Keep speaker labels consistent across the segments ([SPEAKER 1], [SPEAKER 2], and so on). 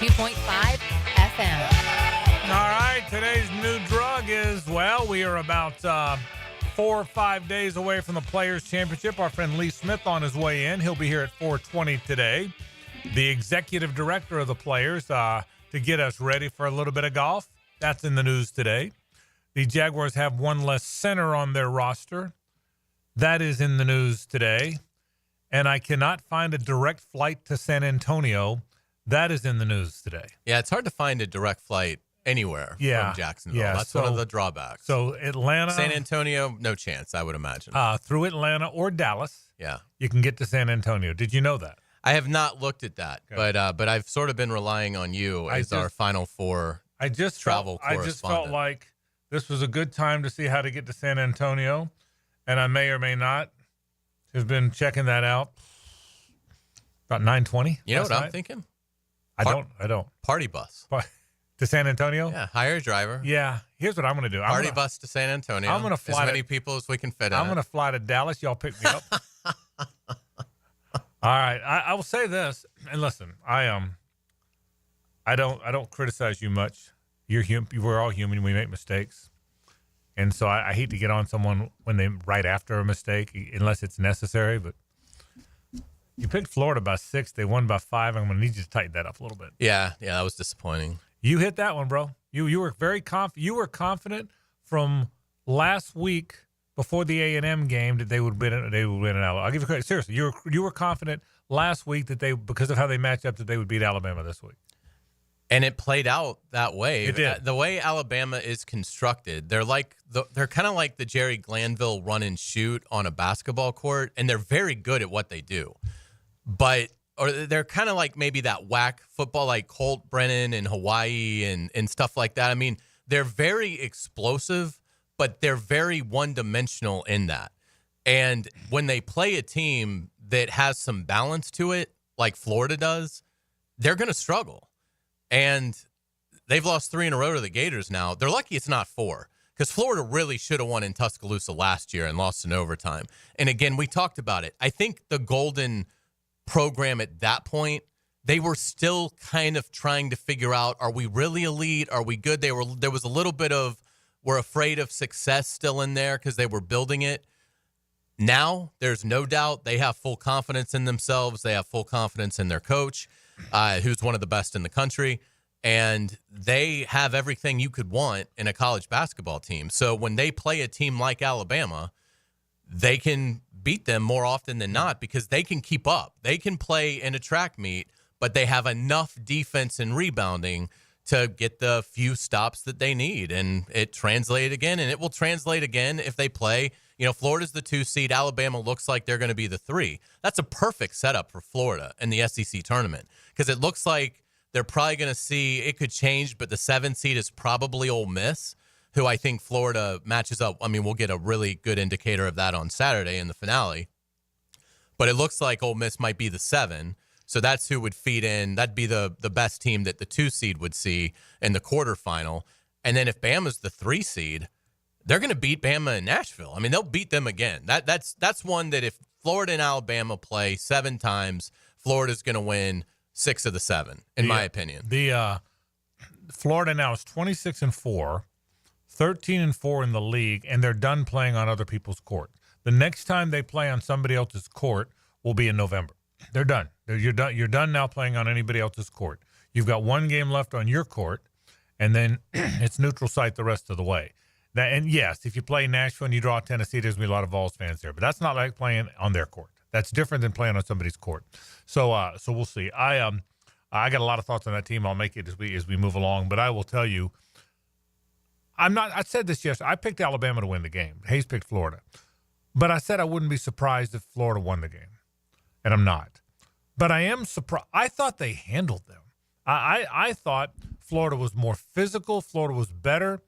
[SPEAKER 1] 92.5 FM.
[SPEAKER 2] All right, today's new drug is, well, we are about 4 or 5 days away from the Players' Championship. Our friend Lee Smith on his way in. He'll be here at 4:20 today. The executive director of the Players to get us ready for a little bit of golf. That's in the news today. The Jaguars have one less center on their roster. That is in the news today. And I cannot find a direct flight to San Antonio. That is in the news today.
[SPEAKER 3] Yeah, it's hard to find a direct flight anywhere from Jacksonville.
[SPEAKER 2] Yeah,
[SPEAKER 3] that's one of the drawbacks.
[SPEAKER 2] So Atlanta.
[SPEAKER 3] San Antonio, no chance, I would imagine.
[SPEAKER 2] Through Atlanta or Dallas, you can get to San Antonio. Did you know that?
[SPEAKER 3] I have not looked at that, but I've sort of been relying on you as our Final Four travel correspondent.
[SPEAKER 2] I just felt like this was a good time to see how to get to San Antonio, and I may or may not have been checking that out about 9:20.
[SPEAKER 3] You know what I'm thinking?
[SPEAKER 2] I don't.
[SPEAKER 3] Party bus.
[SPEAKER 2] To San Antonio?
[SPEAKER 3] Yeah, hire a driver.
[SPEAKER 2] Yeah. Here's what I'm going to do.
[SPEAKER 3] Party bus to San Antonio.
[SPEAKER 2] I'm going to fly
[SPEAKER 3] as many people as we can fit in.
[SPEAKER 2] I'm going to fly to Dallas. Y'all pick me up. All right. I will say this, and listen, I don't criticize you much. You're human. We're all human. We make mistakes. And so I hate to get on someone when they right after a mistake, unless it's necessary. But you picked Florida by 6. They won by 5. I'm going to need you to tighten that up a little bit.
[SPEAKER 3] Yeah, that was disappointing.
[SPEAKER 2] You hit that one, bro. You were very confident. You were confident from last week before the A&M game that they would win it. They would win it. I'll give you credit. Seriously, you were confident last week that because of how they match up, that they would beat Alabama this week.
[SPEAKER 3] And it played out that way.
[SPEAKER 2] It did.
[SPEAKER 3] The way Alabama is constructed, they're kind of like the Jerry Glanville run and shoot on a basketball court, and they're very good at what they do. Or they're kind of like maybe that whack football, like Colt Brennan in Hawaii and stuff like that. I mean, they're very explosive, but they're very one-dimensional in that. And when they play a team that has some balance to it, like Florida does, they're going to struggle. And they've lost 3 in a row to the Gators now. They're lucky it's not 4, because Florida really should have won in Tuscaloosa last year and lost in overtime. And again, we talked about it. I think the Golden program at that point, they were still kind of trying to figure out, are we really elite? Are we good? There was a little bit of, we're afraid of success still in there because they were building it. Now, there's no doubt they have full confidence in themselves. They have full confidence in their coach, who's one of the best in the country. And they have everything you could want in a college basketball team. So when they play a team like Alabama, they can beat them more often than not because they can keep up. They can play in a track meet, but they have enough defense and rebounding to get the few stops that they need. And it translated again, and it will translate again if they play. Florida's the 2 seed. Alabama looks like they're going to be the 3. That's a perfect setup for Florida in the SEC tournament because it looks like they're probably going to see it could change, but the 7 seed is probably Ole Miss, who I think Florida matches up. I mean, we'll get a really good indicator of that on Saturday in the finale. But it looks like Ole Miss might be the 7. So that's who would feed in. That'd be the best team that the 2 seed would see in the quarterfinal. And then if Bama's the 3 seed, they're going to beat Bama in Nashville. I mean, they'll beat them again. That's one that if Florida and Alabama play 7 times, Florida's going to win 6 of the 7, in my opinion.
[SPEAKER 2] Florida now is 26-4. 13-4 in the league, and they're done playing on other people's court. The next time they play on somebody else's court will be in November. They're done. You're done. You're done now playing on anybody else's court. You've got 1 game left on your court, and then it's neutral site the rest of the way. And yes, if you play Nashville and you draw Tennessee, there's going to be a lot of Vols fans there, but that's not like playing on their court. That's different than playing on somebody's court. So we'll see. I got a lot of thoughts on that team. I'll make it as we move along, but I will tell you, I said this yesterday. I picked Alabama to win the game. Hays picked Florida. But I said I wouldn't be surprised if Florida won the game. And I'm not. But I am surprised. I thought they handled them. I thought Florida was more physical. Florida was better.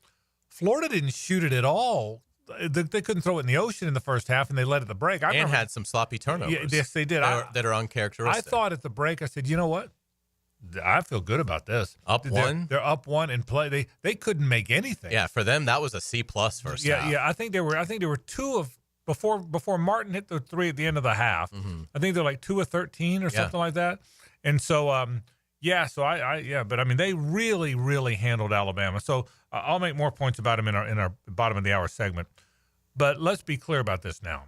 [SPEAKER 2] Florida didn't shoot it at all. They couldn't throw it in the ocean in the first half, and they let it at the break.
[SPEAKER 3] And had some sloppy turnovers.
[SPEAKER 2] Yes, they did.
[SPEAKER 3] That are uncharacteristic.
[SPEAKER 2] I thought at the break, I said, you know what? I feel good about this.
[SPEAKER 3] Up 1?
[SPEAKER 2] They're up 1 and play. They couldn't make anything.
[SPEAKER 3] Yeah, for them that was a C+ first half.
[SPEAKER 2] Yeah. I think there were 2 of before Martin hit the 3 at the end of the half. Mm-hmm. I think they're like 2 of 13 or something like that. And so Yeah, so but I mean, they really, really handled Alabama. So I'll make more points about them in our bottom of the hour segment. But let's be clear about this now.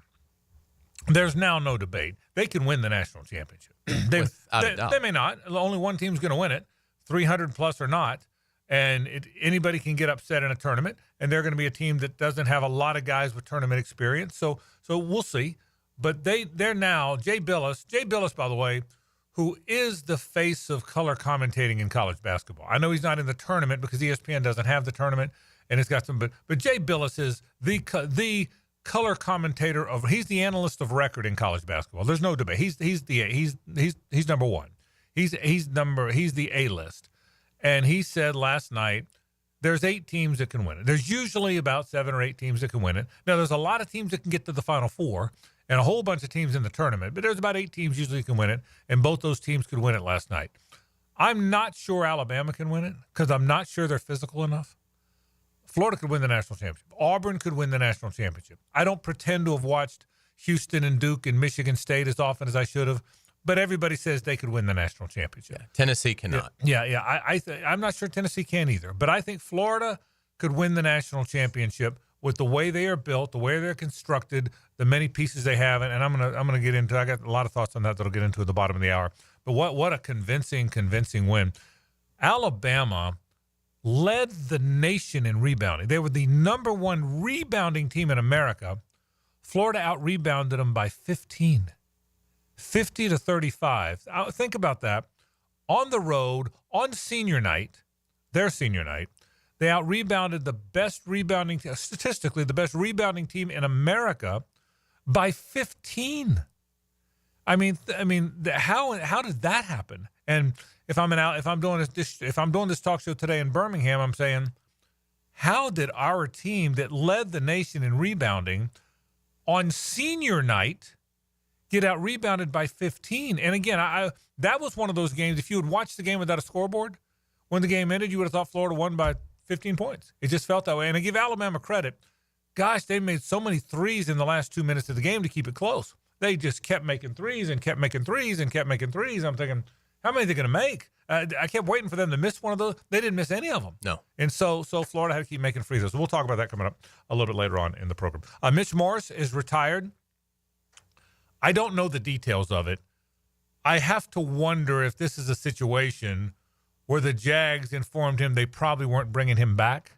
[SPEAKER 2] There's now no debate. They can win the national championship.
[SPEAKER 3] Without a doubt.
[SPEAKER 2] They may not. Only one team's going to win it, 300 plus or not. And anybody can get upset in a tournament, and they're going to be a team that doesn't have a lot of guys with tournament experience. So we'll see. But they're now Jay Billis, by the way, who is the face of color commentating in college basketball. I know he's not in the tournament because ESPN doesn't have the tournament, and it's got some. But Jay Billis is the color commentator he's the analyst of record in college basketball. There's no debate. He's number one. He's the A-list. And he said last night, there's 8 teams that can win it. There's usually about 7 or 8 teams that can win it. Now, there's a lot of teams that can get to the Final Four and a whole bunch of teams in the tournament, but there's about 8 teams usually can win it, and both those teams could win it last night. I'm not sure Alabama can win it because I'm not sure they're physical enough. Florida could win the national championship. Auburn could win the national championship. I don't pretend to have watched Houston and Duke and Michigan State as often as I should have, but everybody says they could win the national championship.
[SPEAKER 3] Yeah, Tennessee cannot.
[SPEAKER 2] Yeah. I'm not sure Tennessee can either, but I think Florida could win the national championship with the way they are built, the way they're constructed, the many pieces they have, and I'm gonna get into. I got a lot of thoughts on that that'll get into at the bottom of the hour. But what a convincing win! Alabama led the nation in rebounding. They were the number 1 rebounding team in America. Florida out-rebounded them by 15. 50 to 35. Think about that. On the road, on senior night, their senior night, they out-rebounded the best rebounding, statistically, the best rebounding team in America by 15. I mean, how did that happen? And if I'm doing this talk show today in Birmingham, I'm saying, how did our team that led the nation in rebounding on senior night get out rebounded by 15? And again, that was one of those games. If you had watched the game without a scoreboard, when the game ended, you would have thought Florida won by 15 points. It just felt that way. And I give Alabama credit. Gosh, they made so many threes in the last 2 minutes of the game to keep it close. They just kept making threes and kept making threes and kept making threes. I'm thinking, how many are they going to make? I kept waiting for them to miss one of those. They didn't miss any of them. No. And so Florida had to keep making free throws. So we'll talk about that coming up a little bit later on in the program. Mitch Morse is retired. I don't know the details of it. I have to wonder if this is a situation where the Jags informed him they probably weren't bringing him back,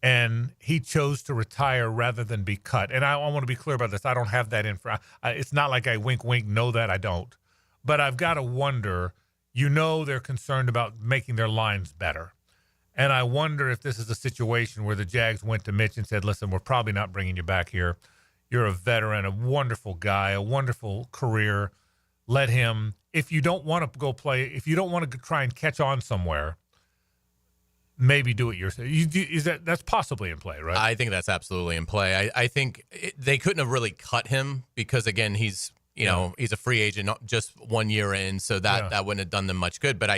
[SPEAKER 2] and he chose to retire rather than be cut. And I want to be clear about this. I don't have that info. It's not like I wink, know that. I don't. But I've got to wonder, they're concerned about making their lines better. And I wonder if this is a situation where the Jags went to Mitch and said, listen, we're probably not bringing you back here. You're a veteran, a wonderful guy, a wonderful career. Let him, if you don't want to go play, if you don't want to try and catch on somewhere, maybe do it yourself. That's possibly in play, right?
[SPEAKER 3] I think that's absolutely in play. I think they couldn't have really cut him because, again, he's a free agent just 1 year in, so that wouldn't have done them much good. But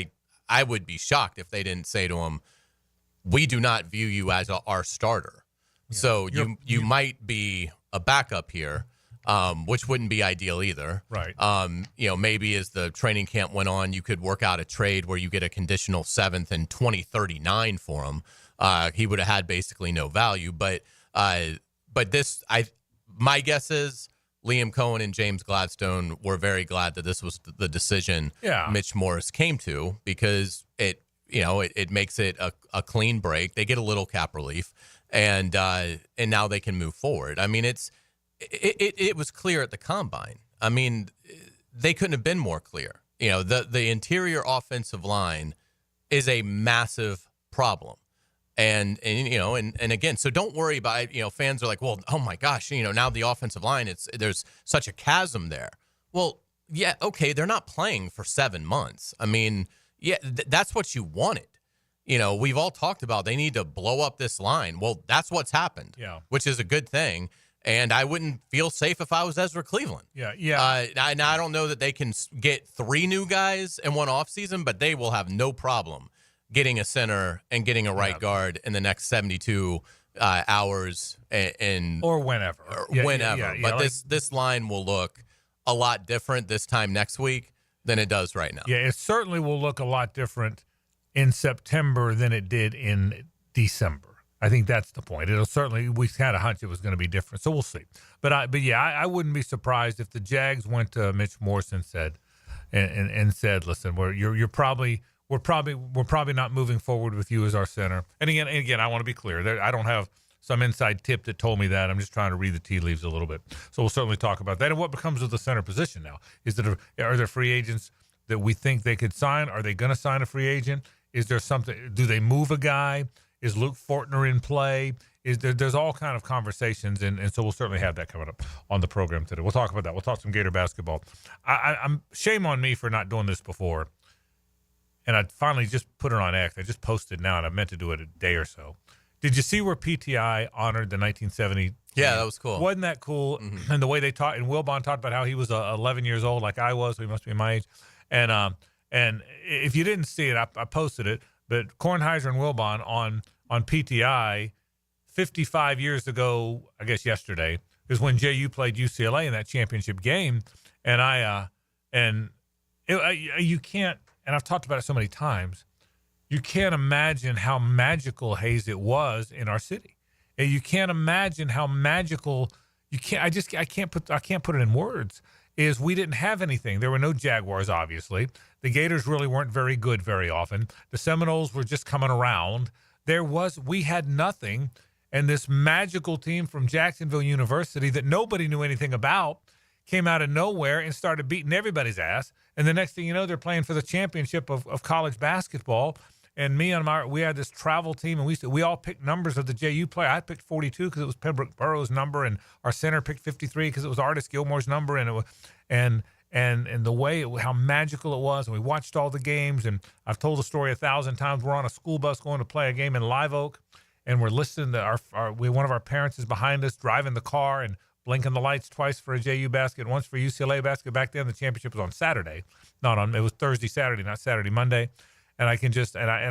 [SPEAKER 3] I would be shocked if they didn't say to him, we do not view you as our starter. Yeah. So you might be a backup here, which wouldn't be ideal either.
[SPEAKER 2] Right.
[SPEAKER 3] Maybe as the training camp went on, you could work out a trade where you get a conditional 7th and 2039 for him. He would have had basically no value. But my guess is Liam Cohen and James Gladstone were very glad that this was the decision Mitch Morse came to, because it makes it a clean break. They get a little cap relief, and now they can move forward. I mean, it was clear at the combine. I mean, they couldn't have been more clear. The interior offensive line is a massive problem. And again, so don't worry about it. Fans are like, well, oh my gosh, now the offensive line, there's such a chasm there. Well, yeah, okay, they're not playing for 7 months. I mean, yeah, that's what you wanted. We've all talked about they need to blow up this line. Well, that's what's happened.
[SPEAKER 2] Yeah,
[SPEAKER 3] which is a good thing. And I wouldn't feel safe if I was Ezra Cleveland.
[SPEAKER 2] Yeah.
[SPEAKER 3] I don't know that they can get 3 new guys in one offseason, but they will have no problem getting a center and getting a right guard in the next 72 hours
[SPEAKER 2] or whenever.
[SPEAKER 3] But this line will look a lot different this time next week than it does right now.
[SPEAKER 2] Yeah, it certainly will look a lot different in September than it did in December. I think that's the point. It'll certainly, we had a hunch it was going to be different, so we'll see. But I wouldn't be surprised if the Jags went to Mitch Morse and said, listen, we're probably not moving forward with you as our center. And again, I want to be clear. I don't have some inside tip that told me that. I'm just trying to read the tea leaves a little bit. So we'll certainly talk about that. And what becomes of the center position now? Are there free agents that we think they could sign? Are they going to sign a free agent? Is there something? Do they move a guy? Is Luke Fortner in play? There's all kind of conversations, and so we'll certainly have that coming up on the program today. We'll talk about that. We'll talk some Gator basketball. I'm shame on me for not doing this before, and I finally just put it on X. I just posted now, and I meant to do it a day or so. Did you see where PTI honored the 1970?
[SPEAKER 3] Yeah, that was cool.
[SPEAKER 2] Wasn't that cool? Mm-hmm. And the way they taught, and Wilbon talked about how he was 11 years old, like I was. So he must be my age. And if you didn't see it, I posted it. But Kornheiser and Wilbon on PTI 55 years ago, I guess yesterday, is when JU played UCLA in that championship game. And you can't, and I've talked about it so many times, you can't imagine how magical Hays it was in our city. And you can't imagine how magical I can't put it in words. Is we didn't have anything. There were no Jaguars, obviously. The Gators really weren't very good very often. The Seminoles were just coming around. We had nothing, and this magical team from Jacksonville University that nobody knew anything about came out of nowhere and started beating everybody's ass. And the next thing you know, they're playing for the championship of college basketball. And we had this travel team, and we all picked numbers of the JU player. I picked 42 because it was Pembroke Burrows' number, and our center picked 53 because it was Artis Gilmore's number, and it was and the way how magical it was. And we watched all the games, and I've told the story 1,000 times. We're on a school bus going to play a game in Live Oak, and we're listening to one of our parents is behind us driving the car and blinking the lights twice for a JU basket, once for UCLA basket. Back then, the championship was on Saturday, it was Thursday, Saturday, not Saturday, Monday. And I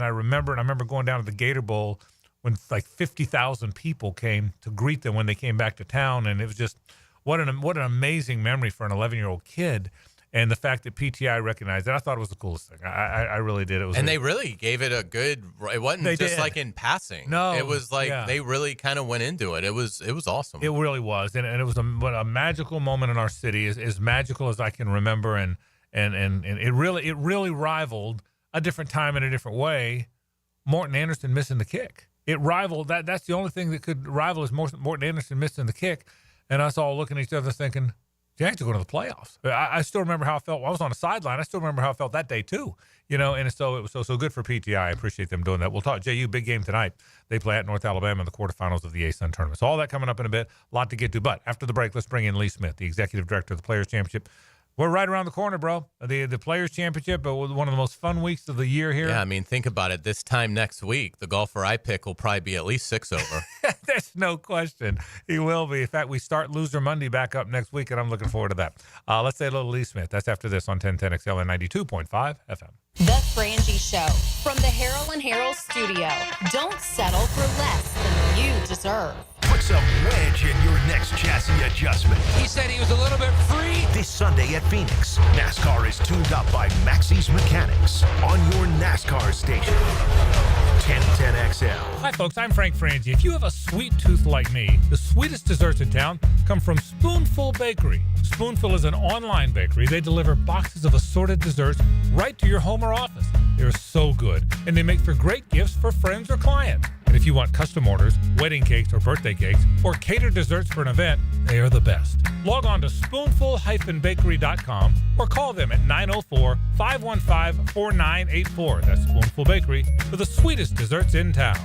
[SPEAKER 2] remember going down to the Gator Bowl when like 50,000 people came to greet them when they came back to town, and it was just what an amazing memory for an 11-year-old kid. And the fact that PTI recognized it, I thought it was the coolest thing. I really did.
[SPEAKER 3] They really gave it a good. It wasn't just like in passing.
[SPEAKER 2] No,
[SPEAKER 3] it was like they really kind of went into it. It was awesome.
[SPEAKER 2] It really was, and it was a magical moment in our city, as magical as I can remember, and it really rivaled a different time in a different way. Morton Anderson missing the kick. It rivaled that. That's the only thing that could rival is Morton Anderson missing the kick, and us all looking at each other thinking, Jags are going to the playoffs. I still remember how I felt. I was on the sideline. I still remember how I felt that day too. And so it was so good for PTI. I appreciate them doing that. We'll talk JU big game tonight. They play at North Alabama in the quarterfinals of the ASUN tournament. So all that coming up in a bit. A lot to get to. But after the break, let's bring in Lee Smith, the executive director of the Players Championship. We're right around the corner, bro. The Players Championship, one of the most fun weeks of the year here.
[SPEAKER 3] Yeah, I mean, think about it. This time next week, the golfer I pick will probably be at least 6 over.
[SPEAKER 2] There's no question. He will be. In fact, we start Loser Monday back up next week, and I'm looking forward to that. Let's say a little Lee Smith. That's after this on 1010XL and 92.5 FM.
[SPEAKER 1] The Frangie Show from the Harold and Harold studio. Don't settle for less than you deserve.
[SPEAKER 4] Put some wedge in your next chassis adjustment.
[SPEAKER 5] He said he was a little bit free.
[SPEAKER 4] This Sunday at Phoenix, NASCAR is tuned up by Maxie's Mechanics on your NASCAR station. 1010XL.
[SPEAKER 2] Hi, folks. I'm Frank Frangie. If you have a sweet tooth like me, the sweetest desserts in town come from Spoonful Bakery. Spoonful is an online bakery. They deliver boxes of assorted desserts right to your home or office. They're so good, and they make for great gifts for friends or clients. And if you want custom orders, wedding cakes or birthday cakes, or cater desserts for an event, they are the best. Log on to spoonful-bakery.com or call them at 904-515-4984. That's Spoonful Bakery for the sweetest desserts in town.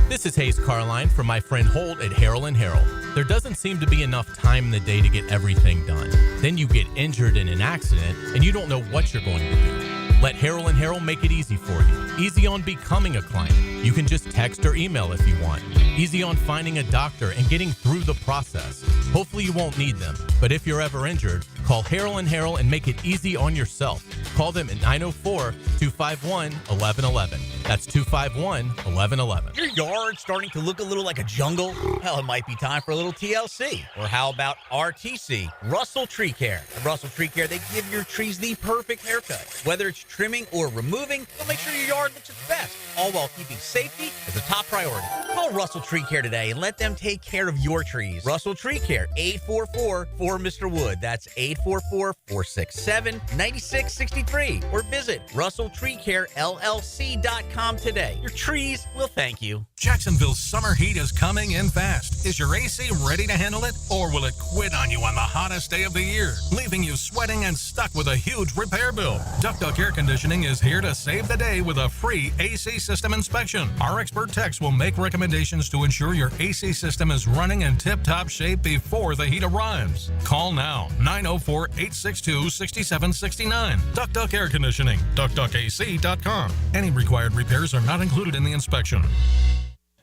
[SPEAKER 3] This is Hays Carlyon from my friend Holt at Harold and Harold. There doesn't seem to be enough time in the day to get everything done. Then you get injured in an accident and you don't know what you're going to do. Let Harold and Harold make it easy for you. Easy on becoming a client. You can just text or email if you want. Easy on finding a doctor and getting through the process. Hopefully you won't need them, but if you're ever injured, Call Harrell & Harrell and make it easy on yourself. Call them at 904-251-1111. That's 251-1111.
[SPEAKER 6] Your yard starting to look a little like a jungle? Well, it might be time for a little TLC. Or how about RTC, Russell Tree Care? At Russell Tree Care, they give your trees the perfect haircut. Whether it's trimming or removing, they'll make sure your yard looks its best, all while keeping safety as a top priority. Call Russell Tree Care today and let them take care of your trees. Russell Tree Care, 844-4Mr. Wood. That's 844-467-9663. Or visit RussellTreeCareLLC.com today. Your trees will thank you.
[SPEAKER 7] Jacksonville's summer heat is coming in fast. Is your AC ready to handle it? Or will it quit on you on the hottest day of the year, leaving you sweating and stuck with a huge repair bill? Duck Air Conditioning is here to save the day with a free AC system inspection. Our expert techs will make recommendations to ensure your AC system is running in tip-top shape before the heat arrives. Call now, 904-862-6769. Duck Air Conditioning, duckac.com. Any required repairs are not included in the inspection.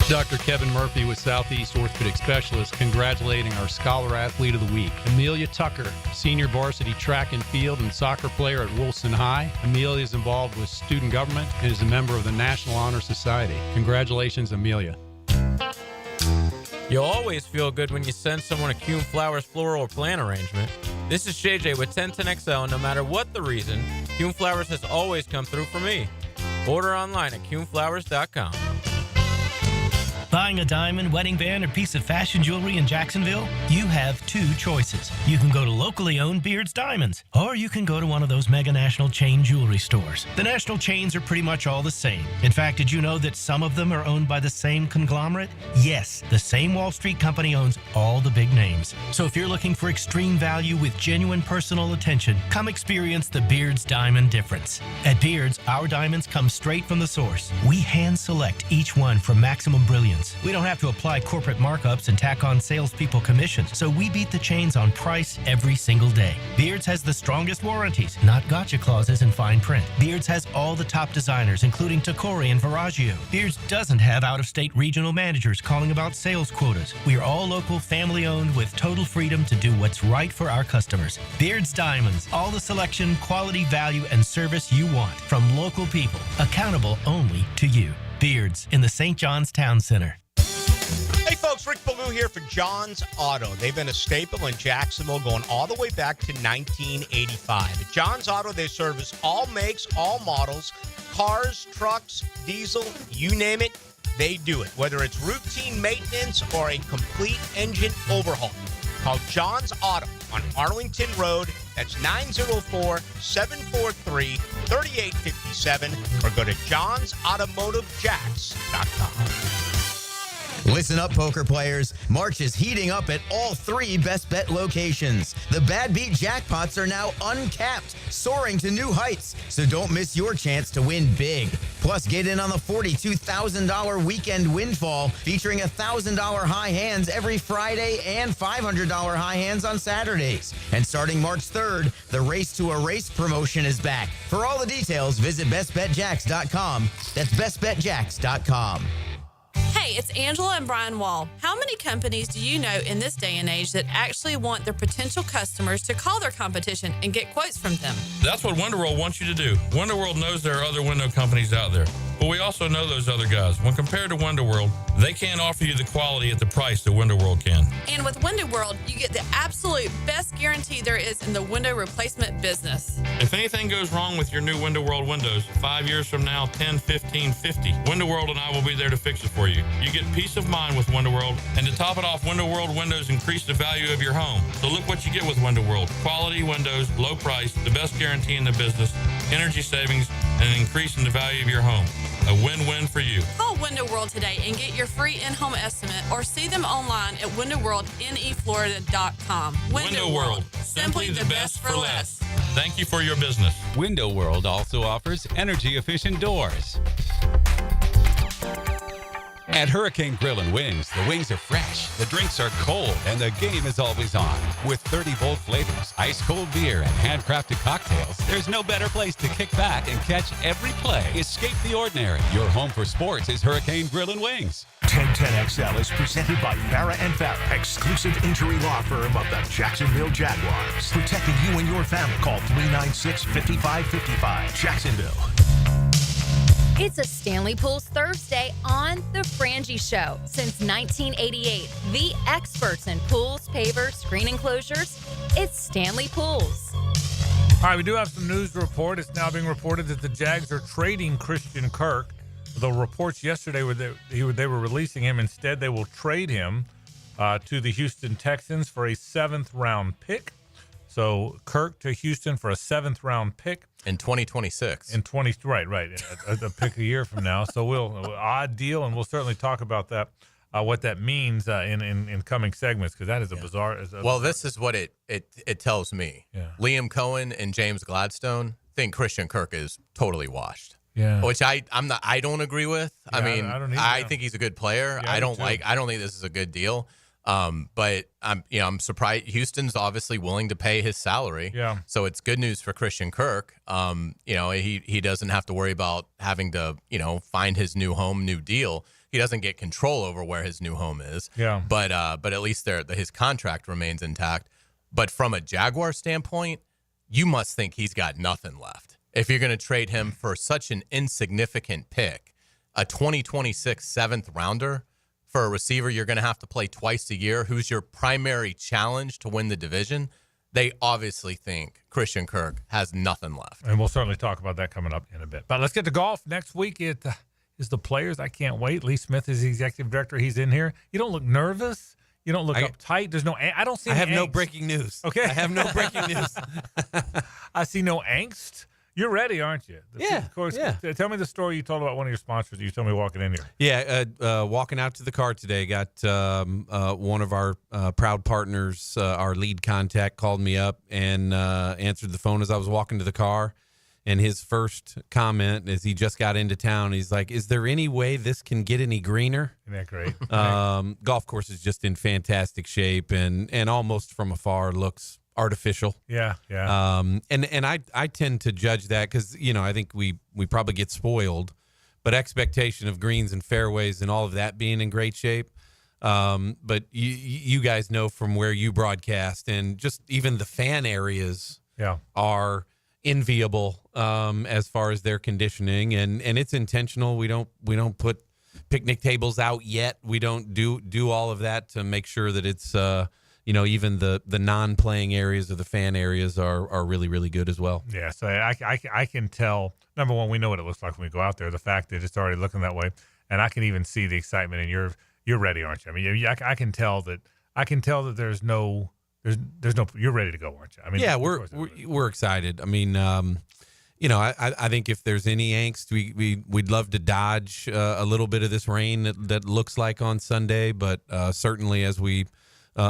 [SPEAKER 8] Dr. Kevin Murphy with Southeast Orthopedic Specialists congratulating our Scholar Athlete of the Week, Amelia Tucker, senior varsity track and field and soccer player at Wilson High. Amelia is involved with student government and is a member of the National Honor Society. Congratulations, Amelia.
[SPEAKER 9] You'll always feel good when you send someone a Kuhn Flowers floral or plant arrangement. This is JJ with 1010XL, and no matter what the reason, Kuhn Flowers has always come through for me. Order online at KuhnFlowers.com.
[SPEAKER 10] Buying a diamond, wedding band, or piece of fashion jewelry in Jacksonville? You have two choices. You can go to locally owned Beard's Diamonds, or you can go to one of those mega national chain jewelry stores. The national chains are pretty much all the same. In fact, did you know that some of them are owned by the same conglomerate? Yes, the same Wall Street company owns all the big names. So if you're looking for extreme value with genuine personal attention, come experience the Beard's Diamond difference. At Beard's, our diamonds come straight from the source. We hand select each one for maximum brilliance. We don't have to apply corporate markups and tack on salespeople commissions, so we beat the chains on price every single day. Beards has the strongest warranties, not gotcha clauses in fine print. Beards has all the top designers, including Tacori and Viraggio. Beards doesn't have out-of-state regional managers calling about sales quotas. We are all local, family-owned with total freedom to do what's right for our customers. Beards Diamonds, all the selection, quality, value, and service you want from local people, accountable only to you. Beards in the St. John's Town Center.
[SPEAKER 11] Hey folks, Rick Ballou here for John's Auto. They've been a staple in Jacksonville going all the way back to 1985. At John's Auto, they service all makes, all models, cars, trucks, diesel, you name it, they do it. Whether it's routine maintenance or a complete engine overhaul. Call John's Auto on Arlington Road. That's 904-743-3857 or go to johnsautomotivejacks.com.
[SPEAKER 12] Listen up, poker players. March is heating up at all 3 Best Bet locations. The Bad Beat jackpots are now uncapped, soaring to new heights. So don't miss your chance to win big. Plus, get in on the $42,000 weekend windfall, featuring $1,000 high hands every Friday and $500 high hands on Saturdays. And starting March 3rd, the Race to a Race promotion is back. For all the details, visit bestbetjacks.com. That's bestbetjacks.com.
[SPEAKER 13] Hey, it's Angela and Brian Wall. How many companies do you know in this day and age that actually want their potential customers to call their competition and get quotes from them?
[SPEAKER 14] That's what WonderWorld wants you to do. WonderWorld knows there are other window companies out there, but we also know those other guys. When compared to WonderWorld, they can't offer you the quality at the price that WonderWorld can.
[SPEAKER 13] And with WonderWorld, you get the absolute best guarantee there is in the window replacement business.
[SPEAKER 14] If anything goes wrong with your new WonderWorld windows, 5 years from now, 10, 15, 50, WonderWorld and I will be there to fix it for you. You get peace of mind with WonderWorld, and to top it off, WonderWorld windows increase the value of your home. So look what you get with WonderWorld. Quality windows, low price, the best guarantee in the business, energy savings, and an increase in the value of your home. A win-win for you.
[SPEAKER 13] Call WonderWorld today and get your free in-home estimate or see them online at WonderWorldNEFlorida.com.
[SPEAKER 14] WonderWorld. Simply the best for less. Thank you for your business.
[SPEAKER 15] WindoWorld also offers energy-efficient doors. At Hurricane Grill and Wings, the wings are fresh, the drinks are cold, and the game is always on. With 30 bold flavors, ice-cold beer, and handcrafted cocktails, there's no better place to kick back and catch every play. Escape the ordinary. Your home for sports is Hurricane Grill and Wings.
[SPEAKER 4] 1010XL is presented by Farah and Farah, exclusive injury law firm of the Jacksonville Jaguars. Protecting you and your family. Call 396-5555. Jacksonville.
[SPEAKER 1] It's a Stanley Pools Thursday on The Frangie Show. Since 1988, the experts in pools, pavers, screen enclosures, it's Stanley Pools.
[SPEAKER 2] All right, we do have some news to report. It's now being reported that the Jags are trading Christian Kirk. The reports yesterday were that they were releasing him. Instead, they will trade him to the Houston Texans for a 7th-round pick. So Kirk to Houston for a 7th-round pick.
[SPEAKER 3] In 2026.
[SPEAKER 2] Right. A pick a year from now. So odd deal, and we'll certainly talk about that, what that means in coming segments, because that is a bizarre.
[SPEAKER 3] Well, this is what it tells me.
[SPEAKER 2] Yeah.
[SPEAKER 3] Liam Cohen and James Gladstone think Christian Kirk is totally washed.
[SPEAKER 2] Yeah.
[SPEAKER 3] Which I don't agree with.
[SPEAKER 2] Yeah,
[SPEAKER 3] I mean,
[SPEAKER 2] I don't either.
[SPEAKER 3] I think he's a good player.
[SPEAKER 2] Yeah,
[SPEAKER 3] I don't think this is a good deal. But I'm surprised Houston's obviously willing to pay his salary.
[SPEAKER 2] Yeah.
[SPEAKER 3] So it's good news for Christian Kirk. He doesn't have to worry about having to, find his new home, new deal. He doesn't get control over where his new home is.
[SPEAKER 2] Yeah.
[SPEAKER 3] But at least his contract remains intact. But from a Jaguar standpoint, you must think he's got nothing left. If you're going to trade him for such an insignificant pick, a 2026 7th-rounder, for a receiver you're going to have to play twice a year, who's your primary challenge to win the division, they obviously think Christian Kirk has nothing left.
[SPEAKER 2] And we'll certainly talk about that coming up in a bit. But let's get to golf. Next week it is the Players. I can't wait. Lee Smith is the executive director. He's in here. You don't look nervous. You don't look uptight. There's no. I don't see.
[SPEAKER 16] I have
[SPEAKER 2] angst.
[SPEAKER 16] no breaking news.
[SPEAKER 2] Okay.
[SPEAKER 16] I have no breaking news.
[SPEAKER 2] I see no angst. You're ready, aren't you? Of course.
[SPEAKER 16] Yeah.
[SPEAKER 2] Tell me the story you told about one of your sponsors that you told me walking in here.
[SPEAKER 16] Yeah, walking out to the car today, got one of our proud partners, our lead contact, called me up and answered the phone as I was walking to the car. And his first comment is he just got into town. He's like, "Is there any way this can get any greener?"
[SPEAKER 2] Isn't that great?
[SPEAKER 16] Golf course is just in fantastic shape and almost from afar looks artificial.
[SPEAKER 2] Yeah.
[SPEAKER 16] And I tend to judge that because, I think we probably get spoiled, but expectation of greens and fairways and all of that being in great shape. But you guys know from where you broadcast and just even the fan areas are enviable as far as their conditioning and it's intentional. We don't put picnic tables out yet. We don't do all of that to make sure that it's even the non-playing areas or the fan areas are really, really good as well.
[SPEAKER 2] Yeah, so I can tell, number one, we know what it looks like when we go out there, the fact that it's already looking that way, and I can even see the excitement, and you're ready, aren't you? I mean, I can tell that there's no, you're ready to go, aren't you? I mean,
[SPEAKER 16] yeah, we're excited. I mean, I think if there's any angst, we'd love to dodge a little bit of this rain that looks like on Sunday, but certainly as we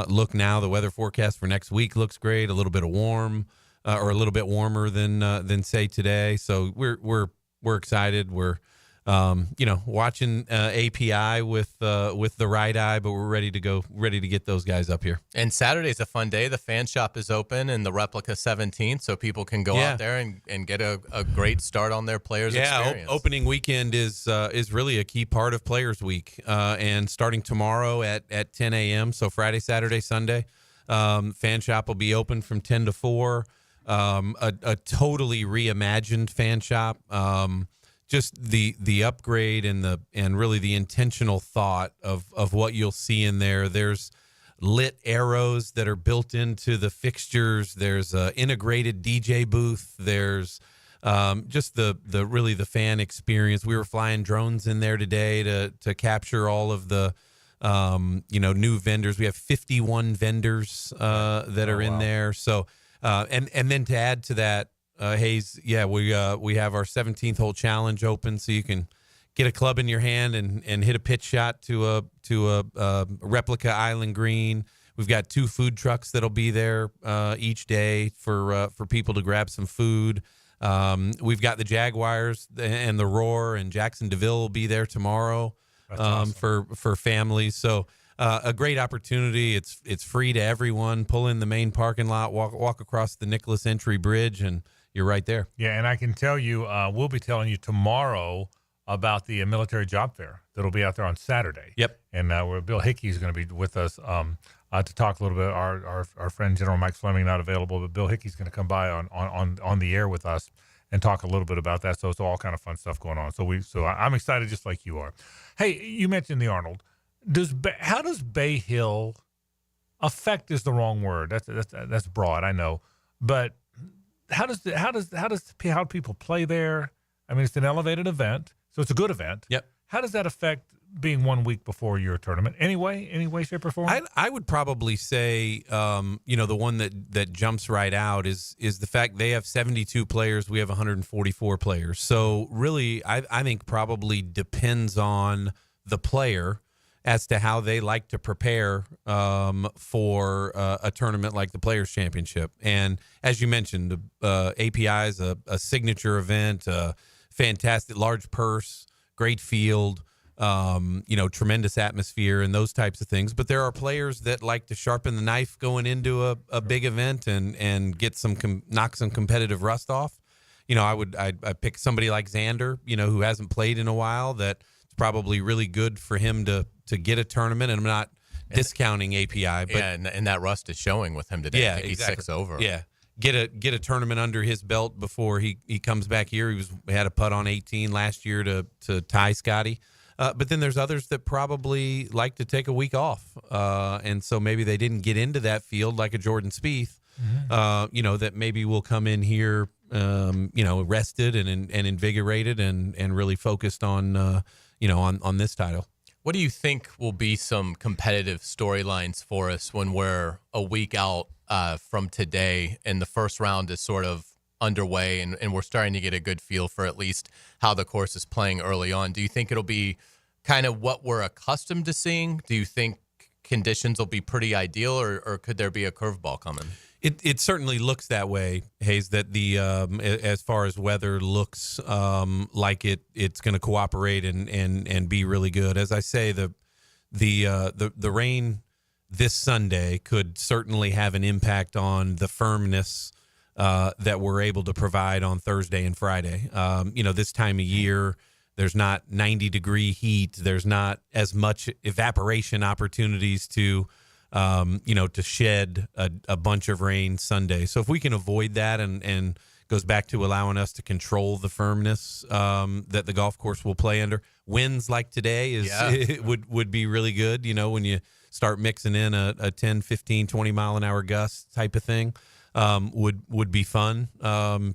[SPEAKER 16] look now, the weather forecast for next week looks great. A little bit of warm, or a little bit warmer than say today. So we're excited. We're watching API with the right eye, but we're ready to go, ready to get those guys up here.
[SPEAKER 3] And Saturday's a fun day. The fan shop is open in the Replica 17th, so people can go out there and get a great start on their Players experience.
[SPEAKER 16] Opening weekend is really a key part of Players Week, and starting tomorrow at 10 a.m. So Friday, Saturday, Sunday, fan shop will be open from 10 to 4. A totally reimagined fan shop. Just the upgrade and really the intentional thought of what you'll see in there. There's lit arrows that are built into the fixtures. There's a integrated DJ booth. There's just the fan experience. We were flying drones in there today to capture all of the new vendors. We have 51 vendors that are in there. So and then to add to that, Hays, we have our 17th hole challenge open, so you can get a club in your hand and hit a pitch shot to a replica island green. We've got 2 food trucks that'll be there each day for people to grab some food. We've got the Jaguars and the Roar, and Jackson DeVille will be there tomorrow. That's awesome. for families. So a great opportunity. It's free to everyone. Pull in the main parking lot, walk across the Nicholas Entry Bridge, and you're right there.
[SPEAKER 2] Yeah, and I can tell you, we'll be telling you tomorrow about the military job fair that'll be out there on Saturday.
[SPEAKER 16] Yep.
[SPEAKER 2] And where Bill Hickey is going to be with us to talk a little bit. Our friend General Mike Fleming not available, but Bill Hickey's going to come by on the air with us and talk a little bit about that. So it's all kind of fun stuff going on. So I'm excited just like you are. Hey, you mentioned the Arnold. How does Bay Hill affect is the wrong word. That's broad, I know, but how do people play there? I mean, it's an elevated event, so it's a good event.
[SPEAKER 16] Yep.
[SPEAKER 2] How does that affect being 1 week before your tournament? Any way, shape, or form?
[SPEAKER 16] I would probably say, the one that jumps right out is the fact they have 72 players. We have 144 players. So really, I think probably depends on the player as to how they like to prepare for a tournament like the Players Championship. And as you mentioned, the API is a signature event, a fantastic large purse, great field, tremendous atmosphere and those types of things. But there are players that like to sharpen the knife going into a big event and get knock some competitive rust off. I'd pick somebody like Xander, who hasn't played in a while. That's probably really good for him to get a tournament. And I'm not discounting API, but
[SPEAKER 3] and that rust is showing with him today.
[SPEAKER 16] Yeah,
[SPEAKER 3] I think he's
[SPEAKER 16] exactly.
[SPEAKER 3] 6 over.
[SPEAKER 16] Yeah. Get a tournament under his belt before he comes back here. He had a putt on 18 last year to tie Scotty. But then there's others that probably like to take a week off. And so maybe they didn't get into that field like a Jordan Spieth, that maybe will come in here, rested and invigorated and really focused on, on this title.
[SPEAKER 3] What do you think will be some competitive storylines for us when we're a week out from today and the first round is sort of underway and we're starting to get a good feel for at least how the course is playing early on? Do you think it'll be kind of what we're accustomed to seeing? Do you think conditions will be pretty ideal or could there be a curveball coming?
[SPEAKER 16] It certainly looks that way, Hays, that the as far as weather looks like it's going to cooperate and be really good. As I say, the rain this Sunday could certainly have an impact on the firmness that we're able to provide on Thursday and Friday. This time of year, there's not 90-degree heat. There's not as much evaporation opportunities to shed a bunch of rain Sunday. So if we can avoid that and goes back to allowing us to control the firmness that the golf course will play under. Winds like today would be really good, when you start mixing in a 10, 15, 20 mile an hour gust type of thing. Would be fun to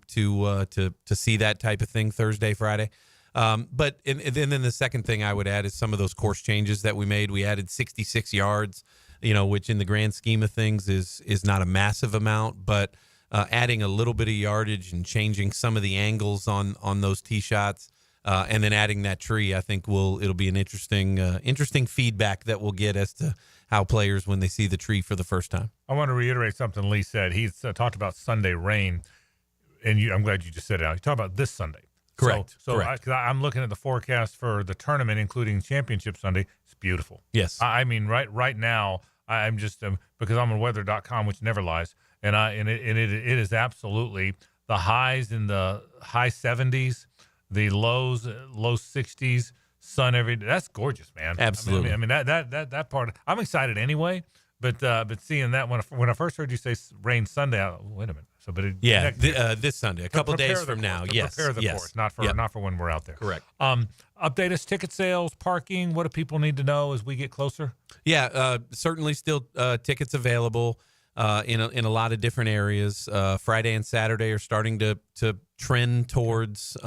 [SPEAKER 16] see that type of thing Thursday, Friday. But then the second thing I would add is some of those course changes that we made. We added 66 yards, which in the grand scheme of things is not a massive amount, but adding a little bit of yardage and changing some of the angles on those tee shots, and then adding that tree, I think it'll be an interesting feedback that we'll get as to how players when they see the tree for the first time.
[SPEAKER 2] I want to reiterate something Lee said. He's talked about Sunday rain, and I'm glad you just said it out. You talked about this Sunday.
[SPEAKER 16] Correct.
[SPEAKER 2] So
[SPEAKER 16] Correct.
[SPEAKER 2] I'm looking at the forecast for the tournament, including Championship Sunday. It's beautiful.
[SPEAKER 16] Yes.
[SPEAKER 2] I mean, right now, I'm just because I'm on weather.com, which never lies, and it is absolutely the highs in the high 70s, the low 60s, sun every day. That's gorgeous, man.
[SPEAKER 16] Absolutely.
[SPEAKER 2] I mean that part. I'm excited anyway, but seeing that when I first heard you say rain Sunday, wait a minute. So, but
[SPEAKER 16] this Sunday, a couple days from now. Yes,
[SPEAKER 2] prepare the course, not for when we're out there.
[SPEAKER 16] Correct.
[SPEAKER 2] Update us: ticket sales, parking. What do people need to know as we get closer?
[SPEAKER 16] Yeah, certainly still tickets available in a lot of different areas. Friday and Saturday are starting to trend towards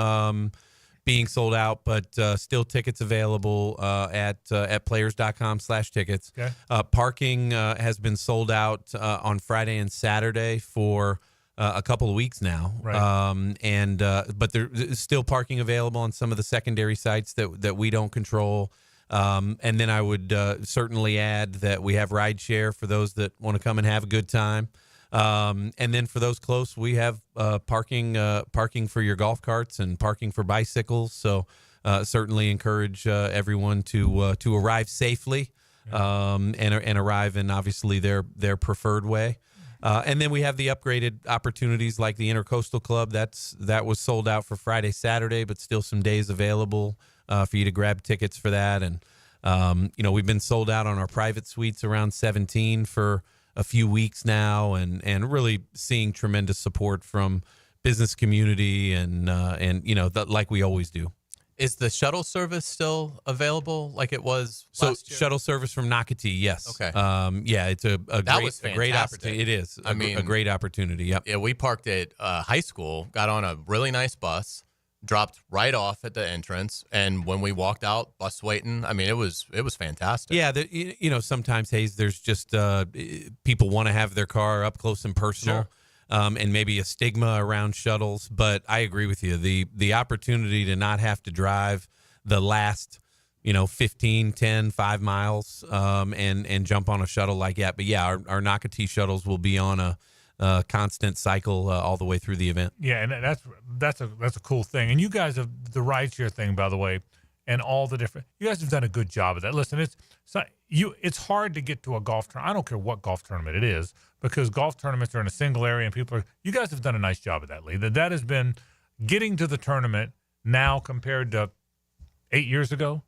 [SPEAKER 16] being sold out, but still tickets available at players.com/tickets.
[SPEAKER 2] Okay.
[SPEAKER 16] Parking has been sold out on Friday and Saturday for a couple of weeks now.
[SPEAKER 2] Right.
[SPEAKER 16] But there's still parking available on some of the secondary sites that we don't control. And then I would certainly add that we have rideshare for those that want to come and have a good time. And then for those close, we have parking for your golf carts and parking for bicycles. So certainly encourage everyone to arrive safely and arrive in obviously their preferred way. And then we have the upgraded opportunities like the Intercoastal Club. That was sold out for Friday, Saturday, but still some days available for you to grab tickets for that. And, we've been sold out on our private suites around 17 for a few weeks now, and really seeing tremendous support from business community and like we always do.
[SPEAKER 3] Is the shuttle service still available like it was last year?
[SPEAKER 16] Shuttle service from Nocatee, yes.
[SPEAKER 3] Okay.
[SPEAKER 16] It's a great opportunity. It is. A great opportunity. Yep.
[SPEAKER 3] Yeah, we parked at high school, got on a really nice bus, dropped right off at the entrance, and when we walked out, bus waiting. I mean, it was fantastic.
[SPEAKER 16] Yeah, sometimes, Hays, there's just people want to have their car up close and personal.
[SPEAKER 3] Sure.
[SPEAKER 16] And maybe a stigma around shuttles, but I agree with you. The opportunity to not have to drive the last, 15, 10, 5 miles and jump on a shuttle like that. But yeah, our Nocatee shuttles will be on a constant cycle all the way through the event.
[SPEAKER 2] Yeah, and that's a cool thing. And you guys have the rideshare thing, by the way, and all the different. You guys have done a good job of that. Listen, it's hard to get to a golf tournament. I don't care what golf tournament it is, because golf tournaments are in a single area, and you guys have done a nice job of that, Lee. That has been getting to the tournament now compared to 8 years ago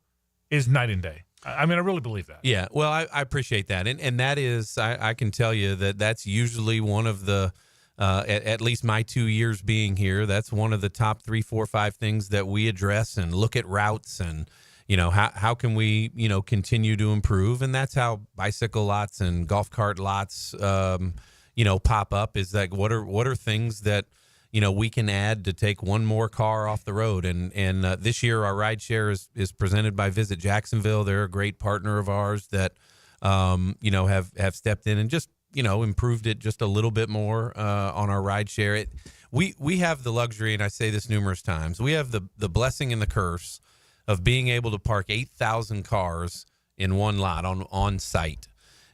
[SPEAKER 2] is night and day. I mean, I really believe that.
[SPEAKER 16] Yeah, well, I appreciate that. And that is, I can tell you that's usually one of the, at least my 2 years being here, that's one of the top 3, 4, 5 things that we address and look at routes and, how can we, continue to improve? And that's how bicycle lots and golf cart lots, pop up, is like, what are things that, we can add to take one more car off the road. And this year our rideshare is presented by Visit Jacksonville. They're a great partner of ours that, have stepped in and just, improved it just a little bit more on our rideshare. We have the luxury, and I say this numerous times, we have the blessing and the curse of being able to park 8,000 cars in one lot on site.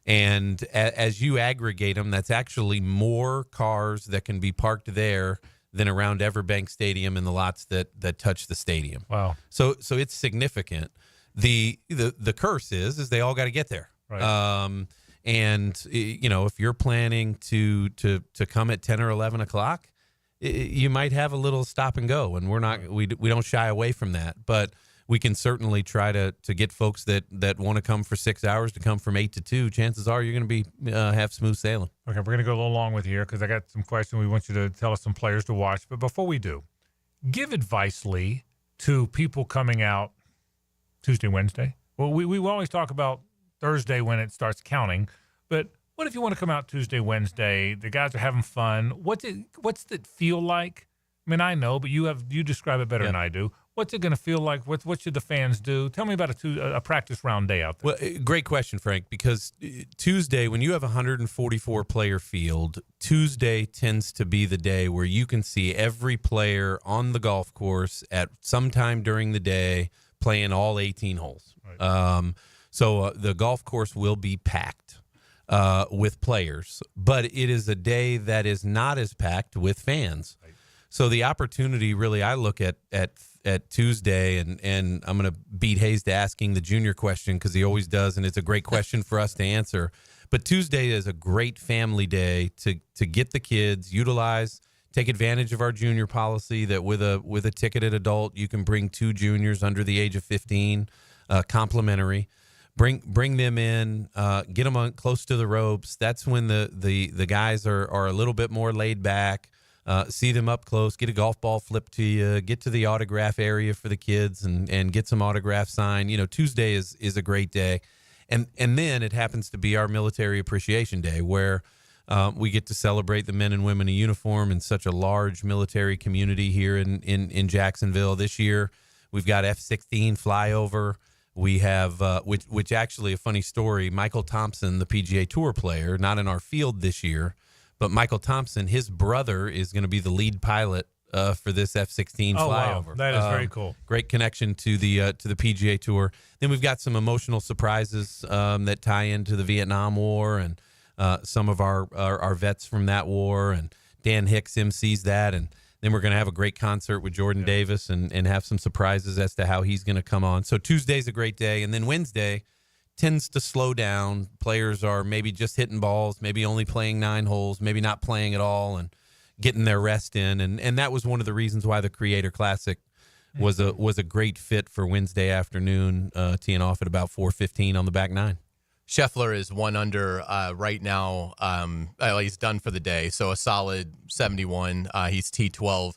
[SPEAKER 16] And as you aggregate them, that's actually more cars that can be parked there than around Everbank Stadium and the lots that touch the stadium.
[SPEAKER 2] Wow.
[SPEAKER 16] So it's significant. The curse is they all got to get there.
[SPEAKER 2] Right.
[SPEAKER 16] And if you're planning to come at 10 or 11 o'clock, you might have a little stop and go, and we don't shy away from that. But we can certainly try to get folks that want to come for 6 hours to come from 8 to 2. Chances are you're going to be have smooth sailing.
[SPEAKER 2] Okay, we're going to go a little long with here because I got some questions. We want you to tell us some players to watch. But before we do, give advice, Lee, to people coming out Tuesday, Wednesday. Well, we always talk about Thursday when it starts counting, but what if you want to come out Tuesday, Wednesday? The guys are having fun. What's it feel like? I mean, I know, but you describe it better than I do. What's it going to feel like? What should the fans do? Tell me about a practice round day out there.
[SPEAKER 16] Well, great question, Frank, because Tuesday, when you have a 144-player field, Tuesday tends to be the day where you can see every player on the golf course at some time during the day playing all 18 holes. Right. So the golf course will be packed with players, but it is a day that is not as packed with fans. Right. So the opportunity, really, I look at Tuesday, and I'm going to beat Hays to asking the junior question because he always does, and it's a great question for us to answer. But Tuesday is a great family day to get the kids, take advantage of our junior policy that with a ticketed adult, you can bring 2 juniors under the age of 15, complimentary. Bring them in, get them close to the ropes. That's when the guys are a little bit more laid back. See them up close, get a golf ball flipped to you, get to the autograph area for the kids and get some autographs signed. Tuesday is a great day. And then it happens to be our Military Appreciation Day where we get to celebrate the men and women in uniform in such a large military community here in Jacksonville. This year, we've got F-16 flyover. We have, which actually a funny story, Michael Thompson, the PGA Tour player, not in our field this year, but Michael Thompson, his brother is going to be the lead pilot for this F-16 flyover.
[SPEAKER 2] Wow. That is very cool.
[SPEAKER 16] Great connection to the PGA Tour. Then we've got some emotional surprises that tie into the Vietnam War and some of our vets from that war. And Dan Hicks MCs that. And then we're going to have a great concert with Jordan Davis and have some surprises as to how he's going to come on. So Tuesday's a great day. And then Wednesday tends to slow down. Players are maybe just hitting balls, maybe only playing 9 holes, maybe not playing at all and getting their rest in. And that was one of the reasons why the Creator Classic was a great fit for Wednesday afternoon, teeing off at about 4:15 on the back nine.
[SPEAKER 3] Scheffler is 1 under right now. He's done for the day, so a solid 71. He's T12.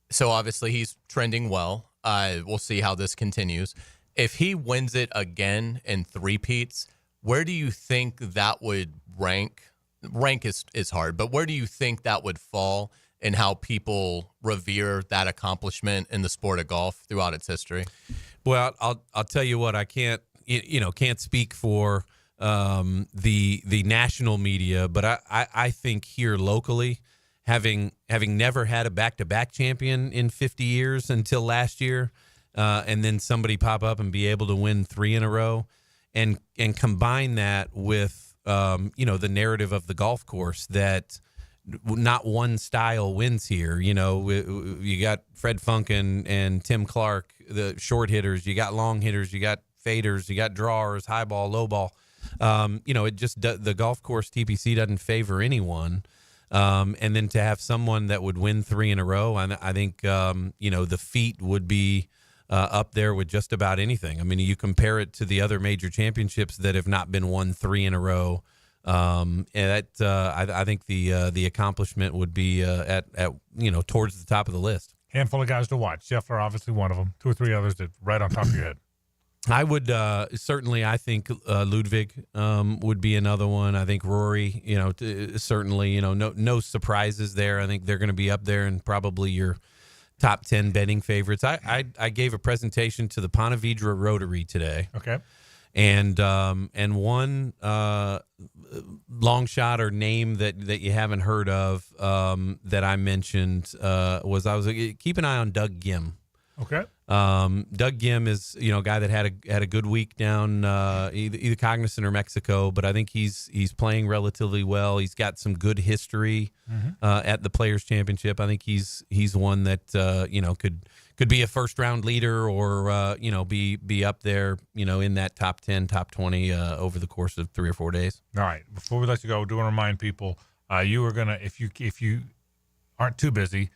[SPEAKER 3] So obviously he's trending well. We'll see how this continues. If he wins it again in three-peats, where do you think that would rank? Rank is hard, but where do you think that would fall in how people revere that accomplishment in the sport of golf throughout its history?
[SPEAKER 16] Well, I'll tell you what, I can't speak for the national media, but I think here locally, having never had a back-to-back champion in 50 years until last year, and then somebody pop up and be able to win 3 in a row, and combine that with the narrative of the golf course that not one style wins here. You got Fred Funk and Tim Clark, the short hitters. You got long hitters. You got faders. You got drawers, high ball, low ball. It just the golf course TPC doesn't favor anyone. And then to have someone that would win 3 in a row, I think the feat would be up there with just about anything. I mean, you compare it to the other major championships that have not been won 3 in a row. And that I think the accomplishment would be at towards the top of the list.
[SPEAKER 2] Handful of guys to watch. Scheffler, obviously one of them. 2 or 3 others that right on top of your head.
[SPEAKER 16] I would certainly. I think Ludwig would be another one. I think Rory. Certainly. No surprises there. I think they're going to be up there and probably your top 10 betting favorites. I gave a presentation to the Ponte Vedra Rotary today.
[SPEAKER 2] Okay.
[SPEAKER 16] And one long shot or name that you haven't heard of that I mentioned was keep an eye on Doug Gim.
[SPEAKER 2] Okay.
[SPEAKER 16] Doug Gim is a guy that had a good week down either Cognizant or Mexico, but I think he's playing relatively well. He's got some good history at the Players Championship. I think he's one that could be a first round leader or be up there in that top 10, top 20 over the course of 3 or 4 days.
[SPEAKER 2] All right. Before we let you go, I do want to remind people you are gonna if you aren't too busy.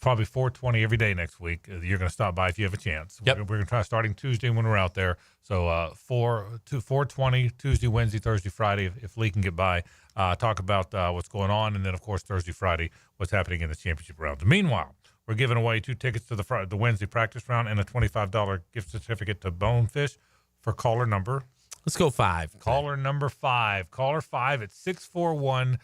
[SPEAKER 2] Probably 4:20 every day next week. You're going to stop by if you have a chance.
[SPEAKER 16] Yep.
[SPEAKER 2] We're going to try starting Tuesday when we're out there. So 4:20 Tuesday, Wednesday, Thursday, Friday, if Lee can get by, talk about what's going on, and then of course Thursday, Friday, what's happening in the championship rounds. Meanwhile, we're giving away 2 tickets to the Wednesday practice round and a $25 gift certificate to Bonefish for caller number.
[SPEAKER 16] Let's go 5.
[SPEAKER 2] Caller number 5. Caller 5 at 641-1010,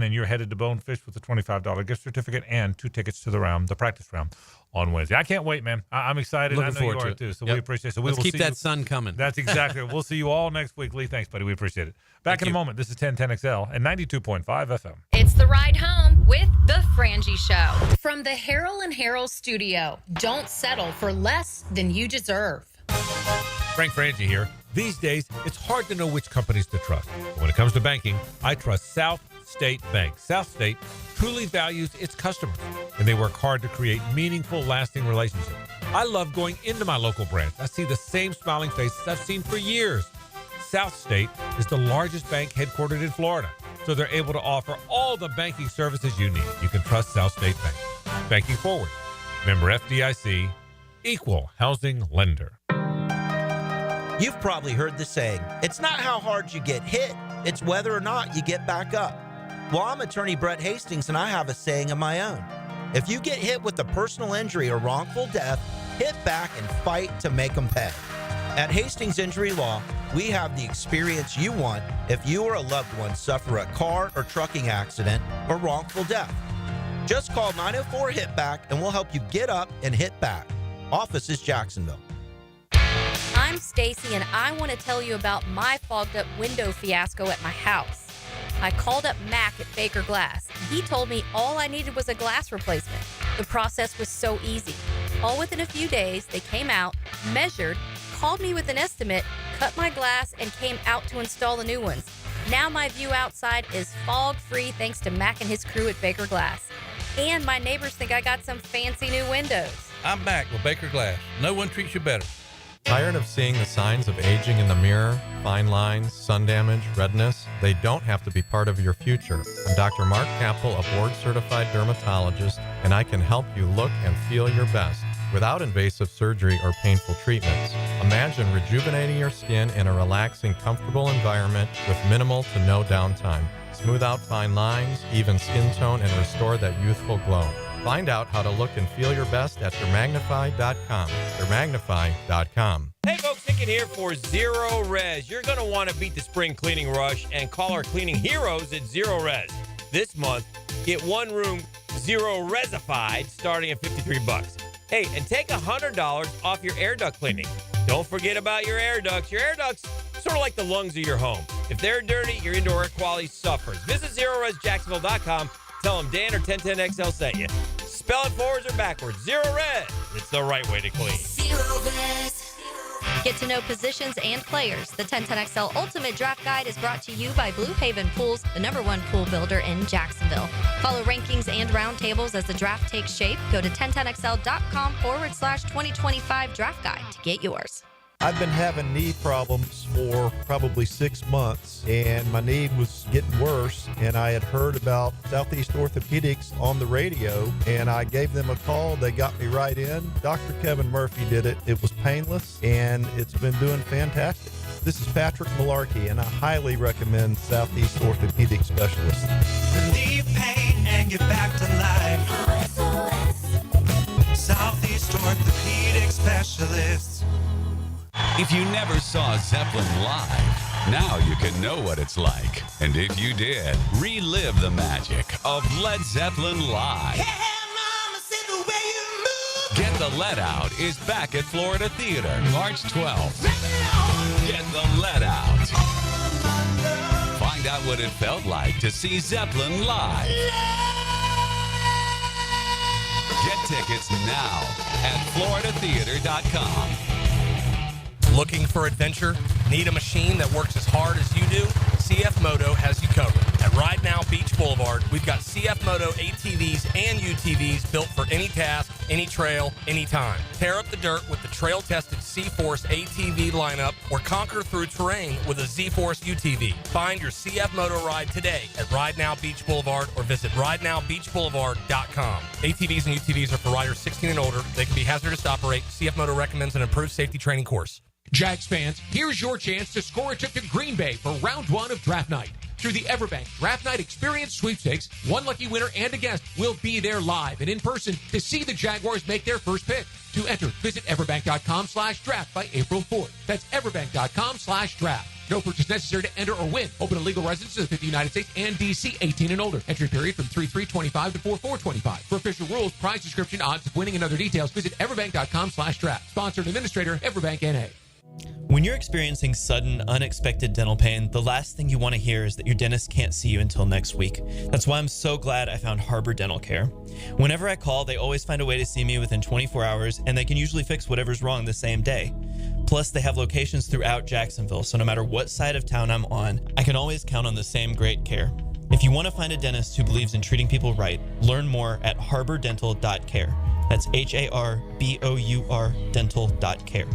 [SPEAKER 2] and you're headed to Bonefish with a $25 gift certificate and 2 tickets to the practice round on Wednesday. I can't wait, man. I'm excited.
[SPEAKER 16] Looking
[SPEAKER 2] I know
[SPEAKER 16] forward
[SPEAKER 2] you
[SPEAKER 16] to
[SPEAKER 2] are
[SPEAKER 16] it.
[SPEAKER 2] too. So
[SPEAKER 16] Yep.
[SPEAKER 2] we appreciate it. So
[SPEAKER 16] Let's
[SPEAKER 2] will
[SPEAKER 16] keep
[SPEAKER 2] see
[SPEAKER 16] that sun coming.
[SPEAKER 2] That's exactly it. We'll see you all next week. Lee, thanks, buddy. We appreciate it. Back in a moment. This is 1010XL and 92.5 FM.
[SPEAKER 1] It's the ride home with the Frangie Show. From the Harrell and Harrell studio. Don't settle for less than you deserve.
[SPEAKER 17] Frank Frangie here. These days, it's hard to know which companies to trust. But when it comes to banking, I trust South State Bank. South State truly values its customers, and they work hard to create meaningful, lasting relationships. I love going into my local branch. I see the same smiling faces I've seen for years. South State is the largest bank headquartered in Florida, so they're able to offer all the banking services you need. You can trust South State Bank. Banking forward. Member FDIC, equal housing lender.
[SPEAKER 18] You've probably heard the saying, it's not how hard you get hit, it's whether or not you get back up. Well, I'm attorney Brett Hastings, and I have a saying of my own. If you get hit with a personal injury or wrongful death, hit back and fight to make them pay. At Hastings Injury Law, we have the experience you want if you or a loved one suffer a car or trucking accident or wrongful death. Just call 904-HIT-BACK and we'll help you get up and hit back. Office is Jacksonville.
[SPEAKER 19] I'm Stacy, and I want to tell you about my fogged up window fiasco at my house. I called up Mac at Baker Glass. He told me all I needed was a glass replacement. The process was so easy. All within a few days, they came out, measured, called me with an estimate, cut my glass, and came out to install the new ones. Now my view outside is fog-free thanks to Mac and his crew at Baker Glass. And my neighbors think I got some fancy new windows.
[SPEAKER 20] I'm Mac with Baker Glass. No one treats you better.
[SPEAKER 21] Tired of seeing the signs of aging in the mirror? Fine lines, sun damage, redness? They don't have to be part of your future. I'm Dr. Mark Capel, a board-certified dermatologist, and I can help you look and feel your best. without invasive surgery or painful treatments. Imagine rejuvenating your skin in a relaxing, comfortable environment with minimal to no downtime. Smooth out fine lines, even skin tone, and restore that youthful glow. Find out how to look and feel your best at Dermagnify.com. Dermagnify.com.
[SPEAKER 5] Hey folks, Hicken here for Zero Res. You're going to want to beat the spring cleaning rush and call our cleaning heroes at Zero Res. This month, get one room Zero Resified starting at $53. Hey, and take $100 off your air duct cleaning. Don't forget about your air ducts. Your air ducts sort of like the lungs of your home. If they're dirty, your indoor air quality suffers. Visit ZeroResJacksonville.com. Tell them Dan or 1010XL sent you. Spell it forwards or backwards. Zero Res. It's the right way to clean.
[SPEAKER 19] Zero Res. Get to know positions and players. The 1010XL Ultimate Draft Guide is brought to you by Blue Haven Pools, the #1 pool builder in Jacksonville. Follow rankings and roundtables as the draft takes shape. Go to 1010XL.com/2025 draft guide to get yours.
[SPEAKER 22] I've been having knee problems for probably 6 months, and my knee was getting worse, and I had heard about Southeast Orthopedics on the radio, and I gave them a call. They got me right in. Dr. Kevin Murphy did it. It was painless, and it's been doing fantastic. This is Patrick Malarkey, and I highly recommend Southeast Orthopedic Specialists.
[SPEAKER 23] Relieve pain and get back to life. Southeast Orthopedic Specialists.
[SPEAKER 15] If you never saw Zeppelin live, now you can know what it's like. And if you did, relive the magic of Led Zeppelin Live. Get the Let Out is back at Florida Theater, March 12th. Get the Let Out. Find out what it felt like to see Zeppelin live. Get tickets now at floridatheater.com.
[SPEAKER 24] Looking for adventure? Need a machine that works as hard as you do? CF Moto has you covered. At Ride Now Beach Boulevard, we've got CF Moto ATVs and UTVs built for any task, any trail, anytime. Tear up the dirt with the trail-tested C-Force ATV lineup or conquer through terrain with a Z-Force UTV. Find your CF Moto ride today at Ride Now Beach Boulevard or visit ridenowbeachboulevard.com. ATVs and UTVs are for riders 16 and older. They can be hazardous to operate. CF Moto recommends an improved safety training course.
[SPEAKER 25] Jags fans, here's your chance to score a trip to Green Bay for round 1 of Draft Night. Through the Everbank Draft Night Experience Sweepstakes, one lucky winner and a guest will be there live and in person to see the Jaguars make their first pick. To enter, visit everbank.com/draft by April 4th. That's everbank.com/draft. No purchase necessary to enter or win. Open to legal residents of the 50 United States and D.C. 18 and older. Entry period from 3/3/25 to 4/4/25. For official rules, prize description, odds of winning, and other details, visit everbank.com/draft. Sponsor and administrator, Everbank N.A.
[SPEAKER 26] When you're experiencing sudden, unexpected dental pain, the last thing you want to hear is that your dentist can't see you until next week. That's why I'm so glad I found Harbor Dental Care. Whenever I call, they always find a way to see me within 24 hours, and they can usually fix whatever's wrong the same day. Plus, they have locations throughout Jacksonville, so no matter what side of town I'm on, I can always count on the same great care. If you want to find a dentist who believes in treating people right, learn more at harbordental.care. That's HARBOUR dental.care.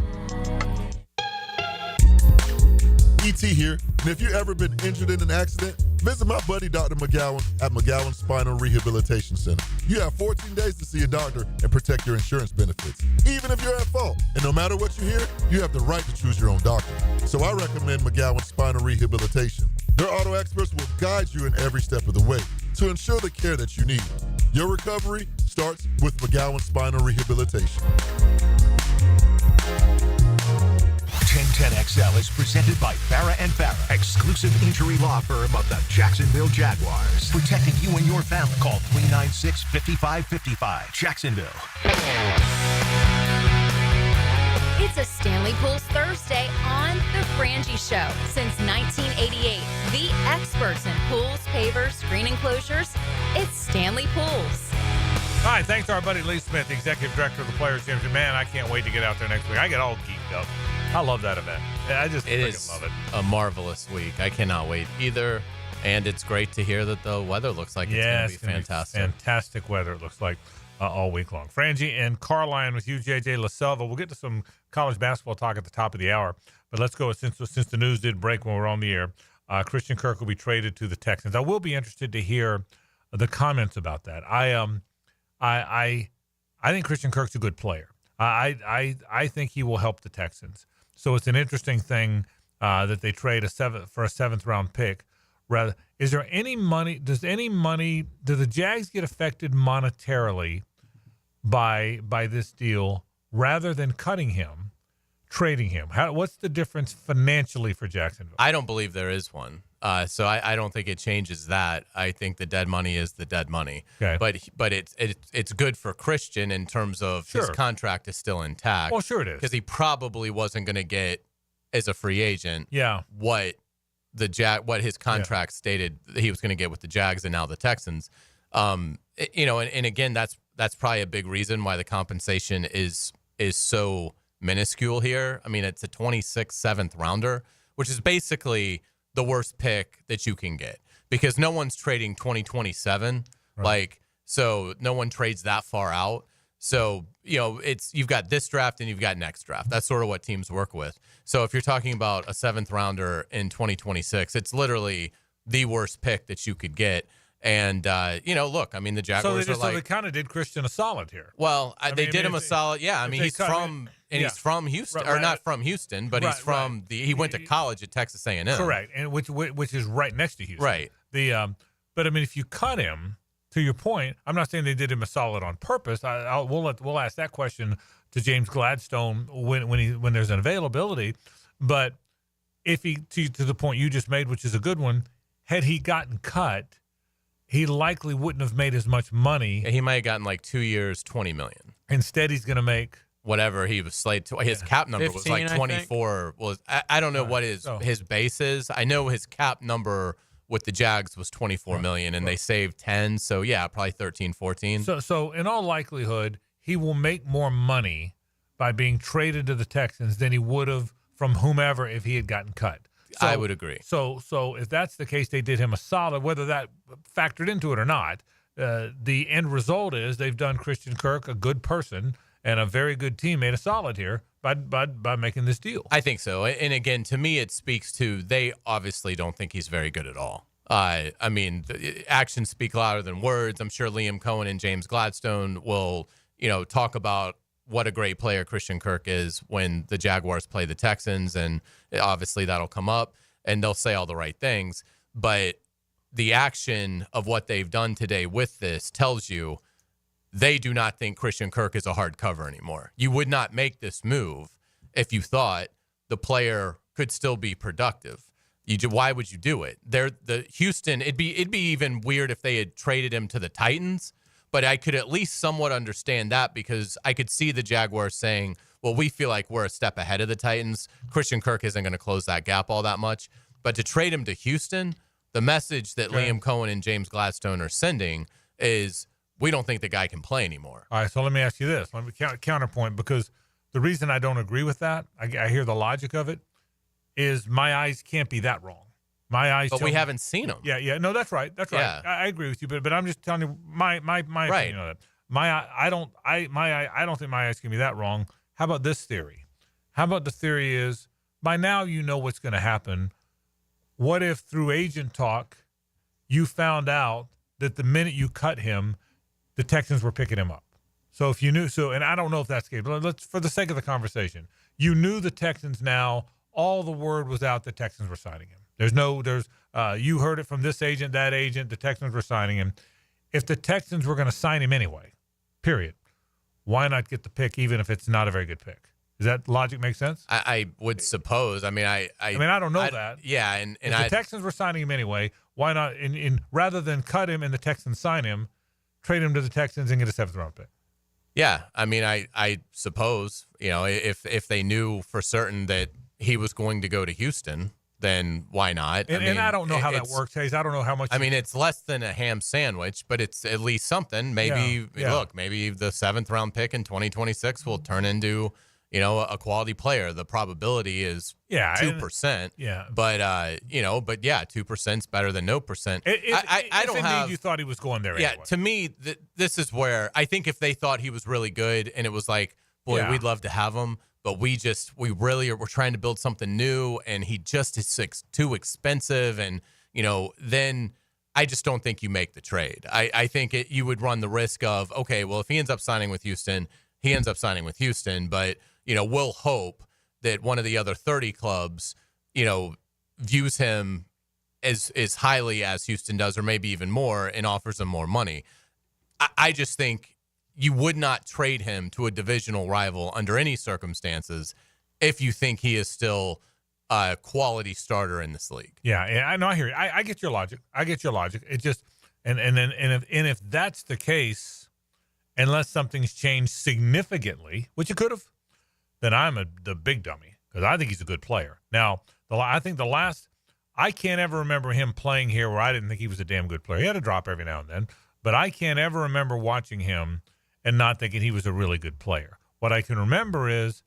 [SPEAKER 27] ET here, and if you've ever been injured in an accident, visit my buddy Dr. McGowan at McGowan Spinal Rehabilitation Center. You have 14 days to see a doctor and protect your insurance benefits, even if you're at fault. And no matter what you hear, you have the right to choose your own doctor. So I recommend McGowan Spinal Rehabilitation. Their auto experts will guide you in every step of the way to ensure the care that you need. Your recovery starts with McGowan Spinal Rehabilitation.
[SPEAKER 4] 1010XL is presented by Farah & Farah, exclusive injury law firm of the Jacksonville Jaguars. Protecting you and your family. Call 396-5555. Jacksonville.
[SPEAKER 1] It's a Stanley Pools Thursday on The Frangie Show. Since 1988, the experts in pools, pavers, screen enclosures, it's Stanley Pools.
[SPEAKER 2] All right, thanks to our buddy Lee Smith, the executive director of the Players Gym. Man, I can't wait to get out there next week. I get all geeked up. I love that event. I just freaking love it.
[SPEAKER 3] A marvelous week. I cannot wait either. And it's great to hear that the weather looks like it's going to be fantastic.
[SPEAKER 2] Fantastic weather, it looks like, all week long. Frangie and Carlyon with you, JJ LaSelva. We'll get to some college basketball talk at the top of the hour. But let's go, since the news did break when we were on the air, Christian Kirk will be traded to the Texans. I will be interested to hear the comments about that. I think Christian Kirk's a good player. I think he will help the Texans. So it's an interesting thing that they trade for a seventh round pick. Rather, is there any money? Do the Jags get affected monetarily by this deal rather than cutting him, trading him? What's the difference financially for Jacksonville?
[SPEAKER 3] I don't believe there is one. So I don't think it changes that. I think the dead money is the dead money.
[SPEAKER 2] Okay.
[SPEAKER 3] But it's good for Christian in terms of his contract is still intact.
[SPEAKER 2] Well, sure it is.
[SPEAKER 3] Because he probably wasn't going to get, as a free agent, what his contract stated he was going to get with the Jags and now the Texans. And again, that's probably a big reason why the compensation is so minuscule here. I mean, it's a 26th, seventh rounder, which is basically the worst pick that you can get because no one's trading 2027. Right. So no one trades that far out. So, you've got this draft and you've got next draft. That's sort of what teams work with. So if you're talking about a seventh rounder in 2026, it's literally the worst pick that you could get. And, look, I mean, the Jaguars
[SPEAKER 2] so they kind of did Christian a solid here.
[SPEAKER 3] Well, they did him a solid. Yeah, I mean, he's from Houston, or not from Houston, but he's from he went to college at Texas A&M.
[SPEAKER 2] Correct, and which is right next to Houston.
[SPEAKER 3] Right.
[SPEAKER 2] But I mean, if you cut him, to your point, I'm not saying they did him a solid on purpose. We'll ask that question to James Gladstone when there's an availability. But if he to the point you just made, which is a good one, had he gotten cut, he likely wouldn't have made as much money.
[SPEAKER 3] He might have gotten like 2 years, $20 million.
[SPEAKER 2] Instead, he's going to make
[SPEAKER 3] whatever he was slated to. His cap number 15, was like 24. I don't know what his base is. I know his cap number with the Jags was 24 million, and they saved 10. So yeah, probably 13, 14.
[SPEAKER 2] So in all likelihood, he will make more money by being traded to the Texans than he would have from whomever if he had gotten cut. So,
[SPEAKER 3] I would agree.
[SPEAKER 2] So if that's the case, they did him a solid, whether that factored into it or not. The end result is they've done Christian Kirk, a good person and a very good teammate, a solid here by making this deal.
[SPEAKER 3] I think so. And again, to me, it speaks to they obviously don't think he's very good at all. I mean, actions speak louder than words. I'm sure Liam Cohen and James Gladstone will, talk about what a great player Christian Kirk is when the Jaguars play the Texans, and obviously that'll come up, and they'll say all the right things. But the action of what they've done today with this tells you they do not think Christian Kirk is a hard cover anymore. You would not make this move if you thought the player could still be productive. Why would you do it? The Houston, it'd be even weird if they had traded him to the Titans, but I could at least somewhat understand that because I could see the Jaguars saying, well, we feel like we're a step ahead of the Titans. Christian Kirk isn't going to close that gap all that much. But to trade him to Houston, the message that Liam Cohen and James Gladstone are sending is we don't think the guy can play anymore.
[SPEAKER 2] All right, so let me ask you this. Let me counterpoint, because the reason I don't agree with that, I hear the logic of it, is my eyes can't be that wrong. My eyes,
[SPEAKER 3] but we haven't seen them.
[SPEAKER 2] Yeah. No, that's right. That's right.
[SPEAKER 3] Yeah.
[SPEAKER 2] I agree with you, but I'm just telling you my opinion on that. I don't think my eyes can be that wrong. How about this theory? How about the theory is by now you know what's going to happen. What if through agent talk you found out that the minute you cut him, the Texans were picking him up? So if you knew, and I don't know if that's the case, but let's, for the sake of the conversation, you knew the Texans now. All the word was out the Texans were signing him. You heard it from this agent, that agent, the Texans were signing him. If the Texans were going to sign him anyway, period, why not get the pick even if it's not a very good pick? Does that logic make sense?
[SPEAKER 3] I would suppose. I mean, I
[SPEAKER 2] don't know that.
[SPEAKER 3] Yeah, and
[SPEAKER 2] if the Texans were signing him anyway, why not, rather than cut him and the Texans sign him, trade him to the Texans and get a 7th round pick?
[SPEAKER 3] Yeah, I mean, I suppose, if they knew for certain that he was going to go to Houston, then why not?
[SPEAKER 2] And I don't know how that works, Hays. I don't know how much.
[SPEAKER 3] I mean, it's less than a ham sandwich, but it's at least something. Maybe, look, maybe the 7th round pick in 2026 will turn into, a quality player. The probability is 2%.
[SPEAKER 2] Yeah.
[SPEAKER 3] But, 2% is better than no percent. I don't have.
[SPEAKER 2] You thought he was going there
[SPEAKER 3] Yeah,
[SPEAKER 2] anyway.
[SPEAKER 3] to me, this is where I think if they thought he was really good and it was like, boy, we'd love to have him. But we're trying to build something new, and he just is too expensive. And, then I just don't think you make the trade. I think you would run the risk of, okay, well, if he ends up signing with Houston, he ends up signing with Houston. But, we'll hope that one of the other 30 clubs, views him as highly as Houston does, or maybe even more, and offers him more money. I just think you would not trade him to a divisional rival under any circumstances if you think he is still a quality starter in this league.
[SPEAKER 2] Yeah, I know. I hear you. I get your logic. It just if that's the case, unless something's changed significantly, which it could have, then I'm the big dummy because I think he's a good player. Now, I can't ever remember him playing here where I didn't think he was a damn good player. He had a drop every now and then, but I can't ever remember watching him and not thinking he was a really good player. What I can remember is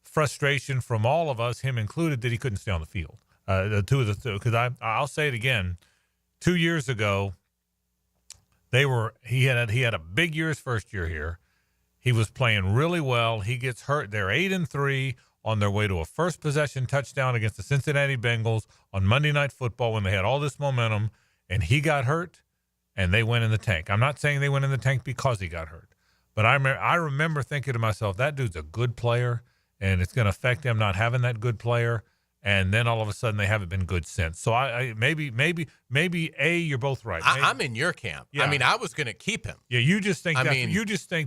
[SPEAKER 2] frustration from all of us, him included, that he couldn't stay on the field. Because I'll say it again, 2 years ago, he had a big year his first year here. He was playing really well. He gets hurt. They're 8-3 on their way to a first possession touchdown against the Cincinnati Bengals on Monday Night Football when they had all this momentum, and he got hurt, and they went in the tank. I'm not saying they went in the tank because he got hurt, but I remember thinking to myself, that dude's a good player, and it's going to affect them not having that good player. And then all of a sudden they haven't been good since. So I maybe you're both right.
[SPEAKER 3] I'm in your camp. Yeah. I mean, I was going to keep him.
[SPEAKER 2] Yeah, you just think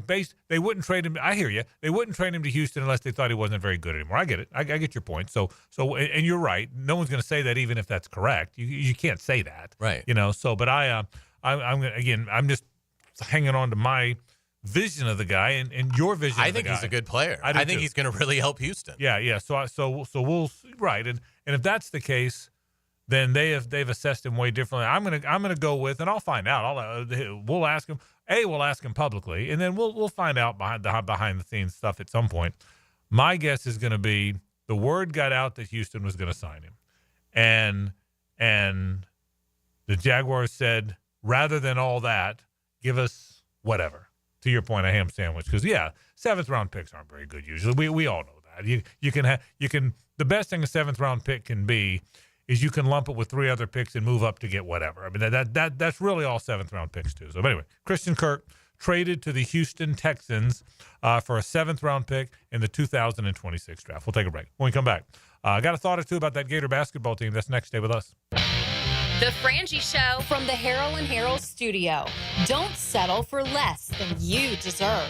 [SPEAKER 2] they wouldn't trade him. I hear you. They wouldn't trade him to Houston unless they thought he wasn't very good anymore. I get it. I get your point. So and you're right. No one's going to say that even if that's correct. You can't say that.
[SPEAKER 3] Right.
[SPEAKER 2] But I'm just hanging on to my vision of the guy and your vision of the guy.
[SPEAKER 3] I think he's a good player. I think he's going to really help Houston.
[SPEAKER 2] Yeah. So we'll right. And if that's the case, then they've assessed him way differently. I'm gonna go with, and I'll find out. We'll ask him. We'll ask him publicly, and then we'll find out behind the scenes stuff at some point. My guess is going to be the word got out that Houston was going to sign him, and the Jaguars said, rather than all that, give us whatever. To your point, a ham sandwich, because 7th round picks aren't very good usually. We all know that. You can the best thing a 7th round pick can be is you can lump it with 3 other picks and move up to get whatever. I mean that's really all 7th round picks do. So anyway, Christian Kirk traded to the Houston Texans for a 7th round pick in the 2026 draft. We'll take a break. When we come back, I got a thought or two about that Gator basketball team. That's next. Stay with us.
[SPEAKER 1] The Frangie Show from the Harold and Harold studio. Don't settle for less than you deserve.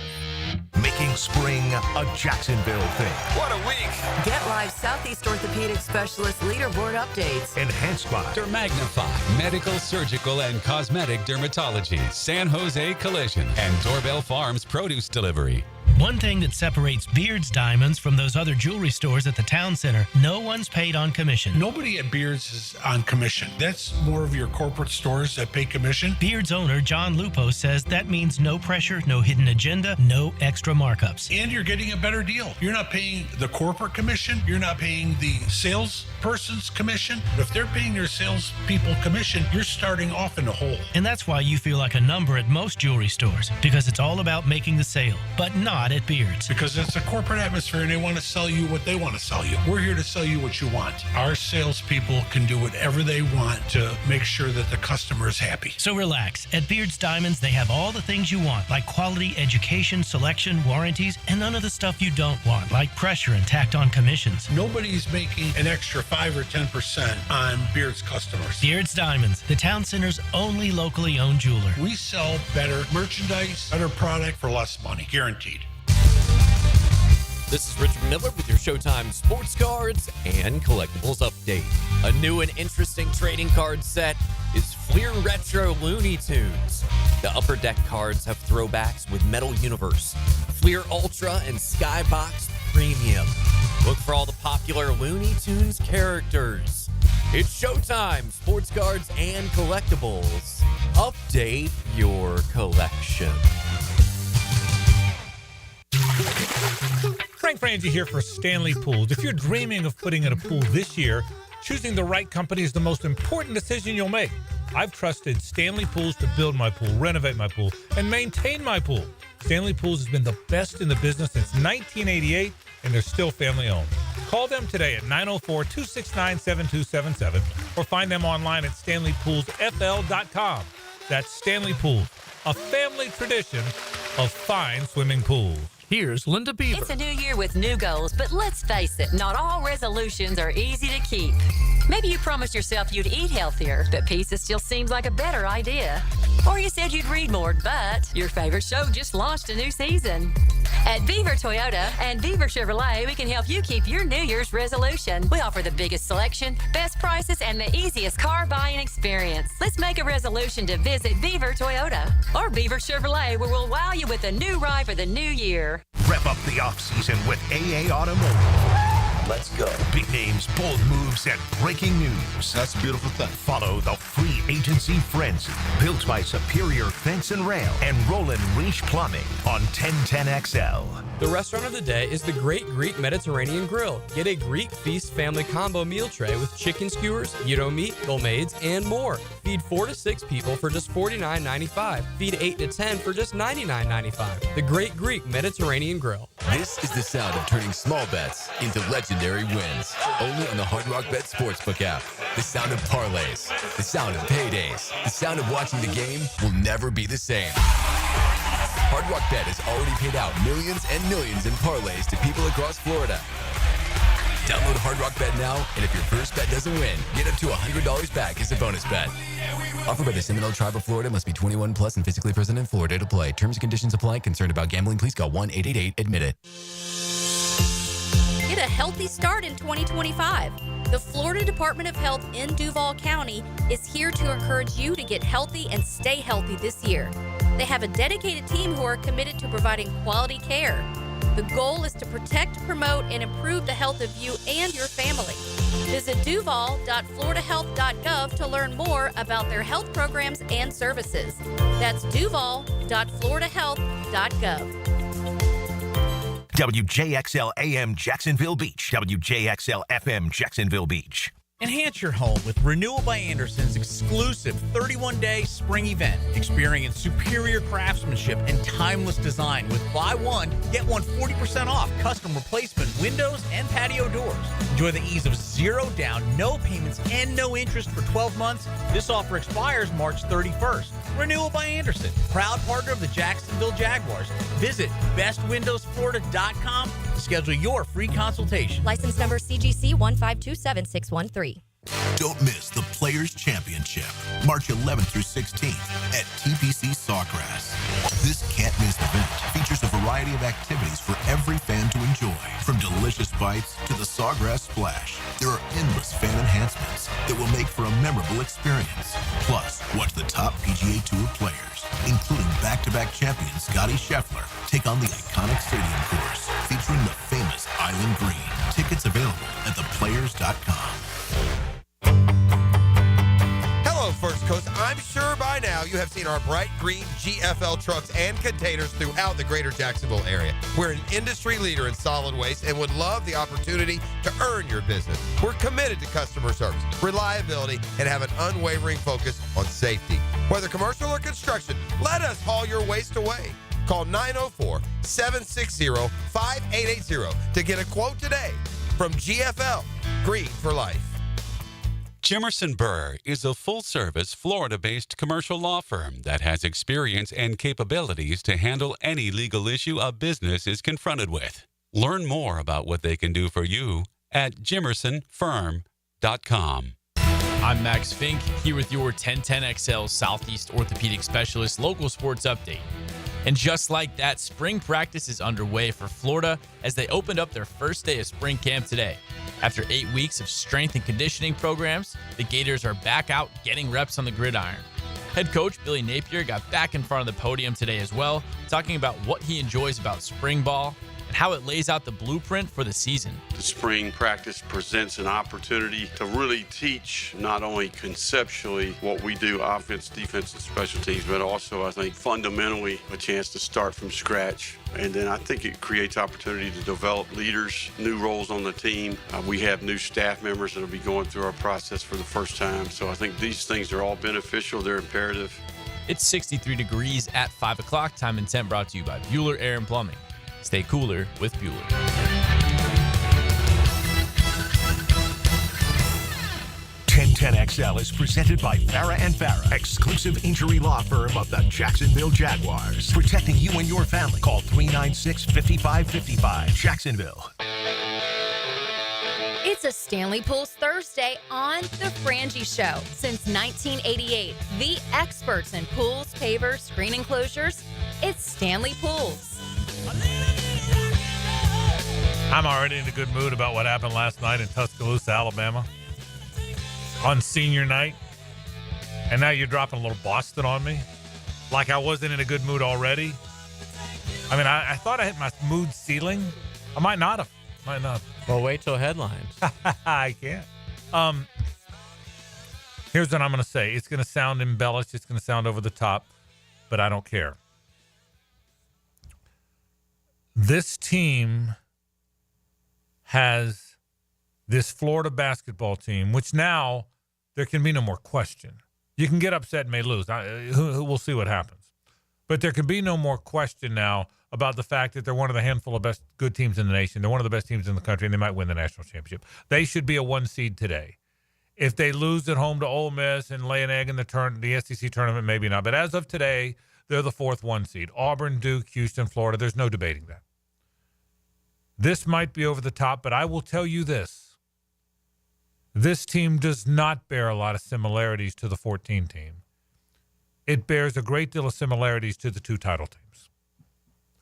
[SPEAKER 4] Making spring a Jacksonville thing.
[SPEAKER 6] What a week! Get live Southeast Orthopedic Specialist leaderboard updates.
[SPEAKER 4] Enhanced by
[SPEAKER 15] Magnify Medical, Surgical, and Cosmetic Dermatology, San Jose Collision, and Doorbell Farms Produce Delivery.
[SPEAKER 7] One thing that separates Beard's Diamonds from those other jewelry stores at the town center, no one's paid on commission.
[SPEAKER 8] Nobody at Beard's is on commission. That's more of your corporate stores that pay commission.
[SPEAKER 7] Beard's owner, John Lupo, says that means no pressure, no hidden agenda, no extra markups.
[SPEAKER 8] And you're getting a better deal. You're not paying the corporate commission. You're not paying the salesperson's commission. But if they're paying their salespeople commission, you're starting off in the hole.
[SPEAKER 7] And that's why you feel like a number at most jewelry stores, because it's all about making the sale, but not at Beard's.
[SPEAKER 8] Because it's a corporate atmosphere and they want to sell you what they want to sell you. We're here to sell you what you want. Our salespeople can do whatever they want to make sure that the customer is happy.
[SPEAKER 7] So relax. At Beard's Diamonds, they have all the things you want, like quality education, selection, warranties, and none of the stuff you don't want, like pressure and tacked on commissions.
[SPEAKER 8] Nobody's making an extra 5 or 10% on Beard's customers.
[SPEAKER 7] Beard's Diamonds, the town center's only locally owned jeweler.
[SPEAKER 8] We sell better merchandise, better product for less money, guaranteed.
[SPEAKER 9] This is Richard Miller with your Showtime Sports Cards and Collectibles Update. A new and interesting trading card set is Fleer Retro Looney Tunes. The Upper Deck cards have throwbacks with Metal Universe, Fleer Ultra, and Skybox Premium. Look for all the popular Looney Tunes characters. It's Showtime Sports Cards and Collectibles. Update your collection.
[SPEAKER 2] Frank Frangie here for Stanley Pools. If you're dreaming of putting in a pool this year, choosing the right company is the most important decision you'll make. I've trusted Stanley Pools to build my pool, renovate my pool, and maintain my pool. Stanley Pools has been the best in the business since 1988, and they're still family-owned. Call them today at 904-269-7277 or find them online at StanleyPoolsFL.com. That's Stanley Pools, a family tradition of fine swimming pools.
[SPEAKER 10] Here's Linda Beaver.
[SPEAKER 6] It's a new year with new goals, but let's face it, not all resolutions are easy to keep. Maybe you promised yourself you'd eat healthier, but pizza still seems like a better idea. Or you said you'd read more, but your favorite show just launched a new season. At Beaver Toyota and Beaver Chevrolet, we can help you keep your New Year's resolution. We offer the biggest selection, best prices, and the easiest car buying experience. Let's make a resolution to visit Beaver Toyota or Beaver Chevrolet, where we'll wow you with a new ride for the new year.
[SPEAKER 4] Rev up the offseason with AA Automotive. Let's go. Big names, bold moves, and breaking news. That's a beautiful thing. Follow the free agency frenzy. Built by Superior Fence and Rail and Roland Reach Plumbing on 1010XL.
[SPEAKER 11] The restaurant of the day is the Great Greek Mediterranean Grill. Get a Greek Feast family combo meal tray with chicken skewers, gyro meat, gulmades, and more. Feed 4 to 6 people for just $49.95. Feed 8 to 10 for just $99.95. The Great Greek Mediterranean Grill.
[SPEAKER 12] This is the sound of turning small bets into legendary wins. Only on the Hard Rock Bet Sportsbook app. The sound of parlays. The sound of paydays. The sound of watching the game will never be the same. Hard Rock Bet has already paid out millions and millions in parlays to people across Florida. Download Hard Rock Bet now, and if your first bet doesn't win, get up to $100 back as a bonus bet. Offered by the Seminole Tribe of Florida. Must be 21 plus and physically present in Florida to play. Terms and conditions apply. Concerned about gambling? Please call 1-888-ADMIT-IT.
[SPEAKER 19] Get a healthy start in 2025. The Florida Department of Health in Duval County is here to encourage you to get healthy and stay healthy this year. They have a dedicated team who are committed to providing quality care. The goal is to protect, promote, and improve the health of you and your family. Visit duval.floridahealth.gov to learn more about their health programs and services. That's duval.floridahealth.gov.
[SPEAKER 4] WJXL AM Jacksonville Beach. WJXL FM Jacksonville Beach.
[SPEAKER 13] Enhance your home with Renewal by Anderson's exclusive 31-day spring event. Experience superior craftsmanship and timeless design with buy one, get one 40% off custom replacement windows and patio doors. Enjoy the ease of zero down, no payments, and no interest for 12 months. This offer expires March 31st. Renewal by Anderson, proud partner of the Jacksonville Jaguars. Visit bestwindowsflorida.com to schedule your free consultation.
[SPEAKER 19] License number CGC 1527613.
[SPEAKER 14] Don't miss the Players Championship, March 11th through 16th at TPC Sawgrass. This can't-miss event features a variety of activities for every fan to enjoy, from delicious bites to the Sawgrass Splash. There are endless fan enhancements that will make for a memorable experience. Plus, watch the top PGA Tour players, including back-to-back champion Scottie Scheffler, take on the iconic stadium course featuring the famous Island Green. Tickets available at theplayers.com.
[SPEAKER 16] Hello, First Coast. I'm sure by now you have seen our bright green GFL trucks and containers throughout the greater Jacksonville area. We're an industry leader in solid waste and would love the opportunity to earn your business. We're committed to customer service, reliability, and have an unwavering focus on safety. Whether commercial or construction, let us haul your waste away. Call 904-760-5880 to get a quote today from GFL, Green for Life.
[SPEAKER 15] Jimerson Burr is a full-service, Florida-based commercial law firm that has experience and capabilities to handle any legal issue a business is confronted with. Learn more about what they can do for you at jimersonfirm.com.
[SPEAKER 17] I'm Max Fink, here with your 1010XL Southeast Orthopedic Specialist local sports update. And just like that, spring practice is underway for Florida as they opened up their first day of spring camp today. After 8 weeks of strength and conditioning programs, the Gators are back out getting reps on the gridiron. Head coach Billy Napier got back in front of the podium today as well, talking about what he enjoys about spring ball and how it lays out the blueprint for the season.
[SPEAKER 28] The spring practice presents an opportunity to really teach not only conceptually what we do, offense, defense, and special teams, but also, I think, fundamentally a chance to start from scratch. And then I think it creates opportunity to develop leaders, new roles on the team. We have new staff members that will be going through our process for the first time. So I think these things are all beneficial. They're imperative.
[SPEAKER 17] It's 63 degrees at 5 o'clock. Time and Temp brought to you by Bueller Air and Plumbing. Stay cooler with Bueller.
[SPEAKER 4] 1010X XL is presented by Farah and Farah, exclusive injury law firm of the Jacksonville Jaguars. Protecting you and your family. Call 396-5555. Jacksonville.
[SPEAKER 1] It's a Stanley Pools Thursday on The Frangie Show. Since 1988, the experts in pools, pavers, screen enclosures, it's Stanley Pools.
[SPEAKER 2] I'm already in a good mood about what happened last night in Tuscaloosa, Alabama, on senior night. And now you're dropping a little Boston on me, like I wasn't in a good mood already. I mean, I thought I hit my mood ceiling. I might not have.
[SPEAKER 9] Well, wait till headlines.
[SPEAKER 2] I can't. Here's what I'm going to say. It's going to sound embellished. It's going to sound over the top, but I don't care. This team has this Florida basketball team, which now there can be no more question. You can get upset and may lose. We'll see what happens. But there can be no more question now about the fact that they're one of the handful of best good teams in the nation. They're one of the best teams in the country, and they might win the national championship. They should be a 1 seed today. If they lose at home to Ole Miss and lay an egg in the SEC tournament, maybe not. But as of today, they're the 4th 1 seed. Auburn, Duke, Houston, Florida. There's no debating that. This might be over the top, but I will tell you this. This team does not bear a lot of similarities to the 14 team. It bears a great deal of similarities to the 2 title teams.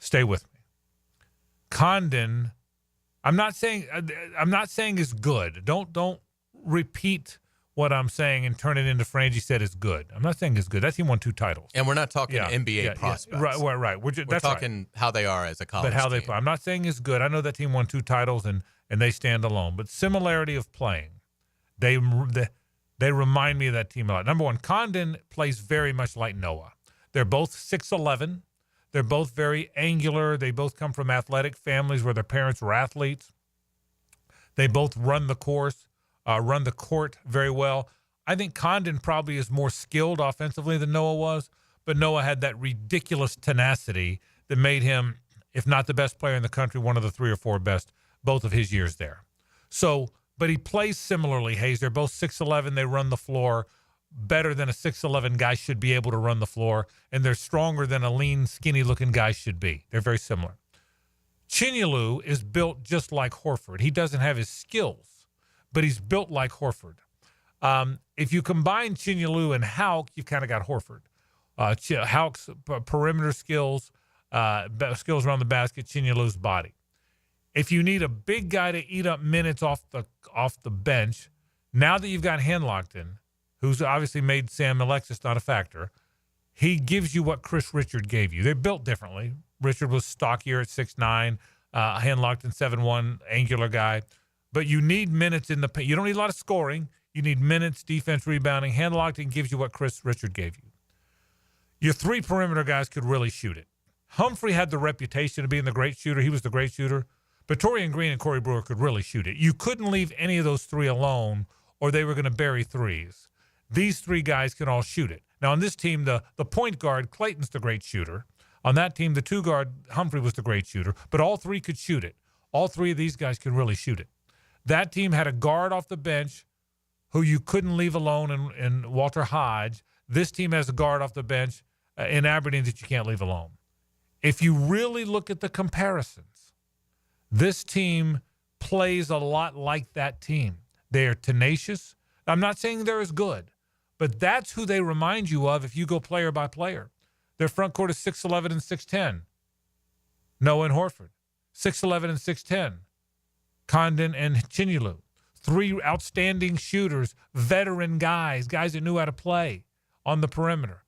[SPEAKER 2] Stay with me. Condon, I'm not saying is good. Don't repeat what I'm saying and turn it into Frangie said is good. I'm not saying it's good. That team won 2 titles.
[SPEAKER 3] And we're not talking NBA prospects.
[SPEAKER 2] Right. We're
[SPEAKER 3] talking how they are as a college
[SPEAKER 2] But how
[SPEAKER 3] team.
[SPEAKER 2] they play. I'm not saying it's good. I know that team won 2 titles and they stand alone. But similarity of playing, they remind me of that team a lot. Number one, Condon plays very much like Noah. They're both 6'11". They're both very angular. They both come from athletic families where their parents were athletes. They both run the court very well. I think Condon probably is more skilled offensively than Noah was, but Noah had that ridiculous tenacity that made him, if not the best player in the country, one of the 3 or 4 best both of his years there. So, but he plays similarly, Hays. They're both 6'11". They run the floor better than a 6'11" guy should be able to run the floor, and they're stronger than a lean, skinny-looking guy should be. They're very similar. Chinyelu is built just like Horford. He doesn't have his skills, but he's built like Horford. If you combine Chinyelu and Hauk, you've kind of got Horford. Hauk's perimeter skills, skills around the basket, Chinyelu's body. If you need a big guy to eat up minutes off the bench, now that you've got Henlockton, who's obviously made Sam Alexis not a factor, he gives you what Chris Richard gave you. They're built differently. Richard was stockier at 6'9", Henlockton 7'1", angular guy. But you need minutes in the paint. You don't need a lot of scoring. You need minutes, defense, rebounding. Henlockton gives you what Chris Richard gave you. Your 3 perimeter guys could really shoot it. Humphrey had the reputation of being the great shooter. He was the great shooter. But Torian Green and Corey Brewer could really shoot it. You couldn't leave any of those 3 alone, or they were going to bury threes. These 3 guys can all shoot it. Now, on this team, the point guard, Clayton's the great shooter. On that team, the 2 guard, Humphrey, was the great shooter. But all 3 could shoot it. All 3 of these guys could really shoot it. That team had a guard off the bench who you couldn't leave alone in Walter Hodge. This team has a guard off the bench in Aberdeen that you can't leave alone. If you really look at the comparisons, this team plays a lot like that team. They are tenacious. I'm not saying they're as good, but that's who they remind you of if you go player by player. Their front court is 6'11" and 6'10". Noah and Horford. 6'11" and 6'10". Condon and Chinyelu. 3 outstanding shooters, veteran guys that knew how to play on the perimeter.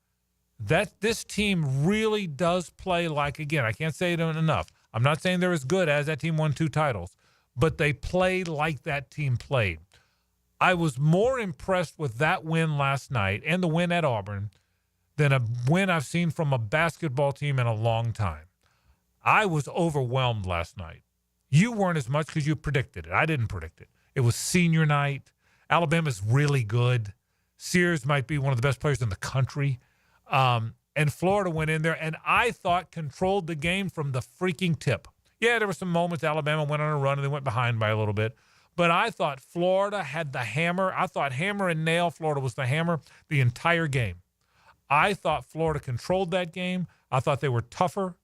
[SPEAKER 2] This team really does play like, again, I can't say it enough. I'm not saying they're as good as that team won 2 titles, but they play like that team played. I was more impressed with that win last night and the win at Auburn than a win I've seen from a basketball team in a long time. I was overwhelmed last night. You weren't as much because you predicted it. I didn't predict it. It was senior night. Alabama's really good. Sears might be one of the best players in the country. And Florida went in there and I thought controlled the game from the freaking tip. Yeah, there were some moments Alabama went on a run and they went behind by a little bit. But I thought Florida had the hammer. I thought hammer and nail. Florida was the hammer the entire game. I thought Florida controlled that game. I thought they were tougher.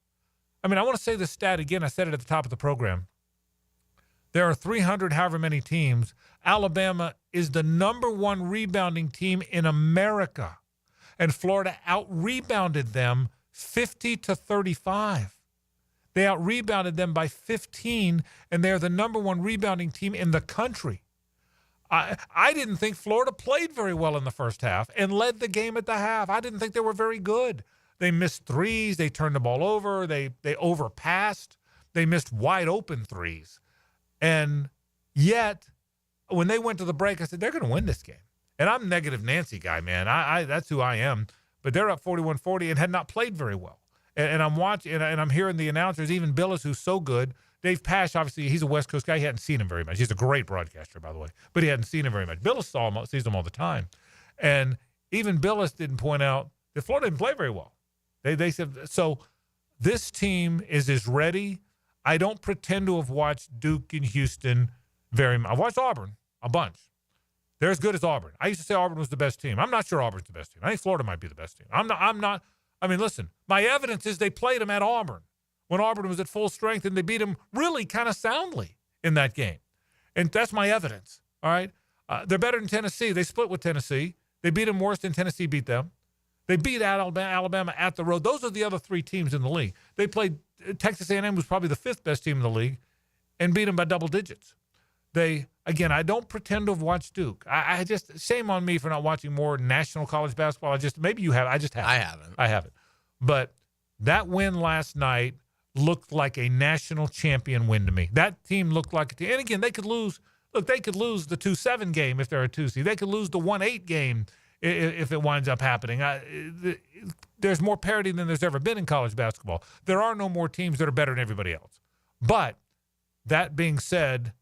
[SPEAKER 2] I mean, I want to say this stat again. I said it at the top of the program. There are 300 however many teams. Alabama is the number one rebounding team in America. And Florida out-rebounded them 50-35. They out-rebounded them by 15, and they're the number one rebounding team in the country. I didn't think Florida played very well in the first half and led the game at the half. I didn't think they were very good. They missed threes. They turned the ball over. They overpassed. They missed wide-open threes. And yet, when they went to the break, I said, they're going to win this game. And I'm negative Nancy guy, man. That's who I am. But they're up 41-40 and had not played very well. And I'm watching, and I'm hearing the announcers, even Billis, who's so good. Dave Pasch, obviously, he's a West Coast guy. He hadn't seen him very much. He's a great broadcaster, by the way. But he hadn't seen him very much. Billis sees him all the time. And even Billis didn't point out that Florida didn't play very well. They said, so this team is as ready. I don't pretend to have watched Duke and Houston very much. I watched Auburn a bunch. They're as good as Auburn. I used to say Auburn was the best team. I'm not sure Auburn's the best team. I think Florida might be the best team. I'm not. I mean, listen, my evidence is they played them at Auburn when Auburn was at full strength, and they beat them really kind of soundly in that game. And that's my evidence, all right? They're better than Tennessee. They split with Tennessee. They beat them worse than Tennessee beat them. They beat Alabama at the road. Those are the other three teams in the league. They played Texas A&M, was probably the fifth best team in the league, and beat them by double digits. Again, I don't pretend to have watched Duke. I just, shame on me for not watching more national college basketball. maybe you have. I just haven't. I haven't. But that win last night looked like a national champion win to me. That team looked like a team. And again, they could lose. Look, they could lose the 2-7 game if they're a 2 seed. They could lose the 1-8 game if it winds up happening. There's more parity than there's ever been in college basketball. There are no more teams that are better than everybody else. But that being said,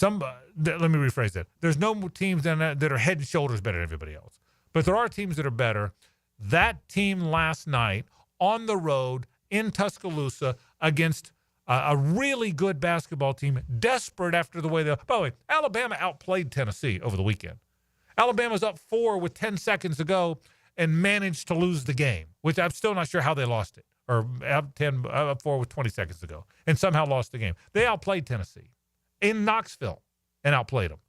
[SPEAKER 2] let me rephrase that. There's no more teams that are head and shoulders better than everybody else. But there are teams that are better. That team last night on the road in Tuscaloosa against a really good basketball team, desperate after the way they. By the way, Alabama outplayed Tennessee over the weekend. Alabama's up 4 with 10 seconds to go and managed to lose the game, which I'm still not sure how they lost it, or up 4 with 20 seconds to go, and somehow lost the game. They outplayed Tennessee in Knoxville and outplayed them.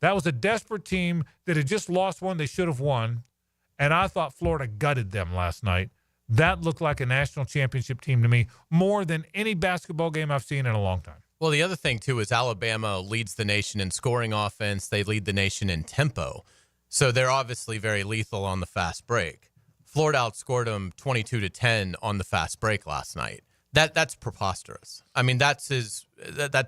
[SPEAKER 2] That was a desperate team that had just lost one they should have won, and I thought Florida gutted them last night. That looked like a national championship team to me, more than any basketball game I've seen in a long time.
[SPEAKER 3] Well, the other thing, too, is Alabama leads the nation in scoring offense. They lead the nation in tempo. So they're obviously very lethal on the fast break. Florida outscored them 22-10 on the fast break last night. That's preposterous. I mean, that's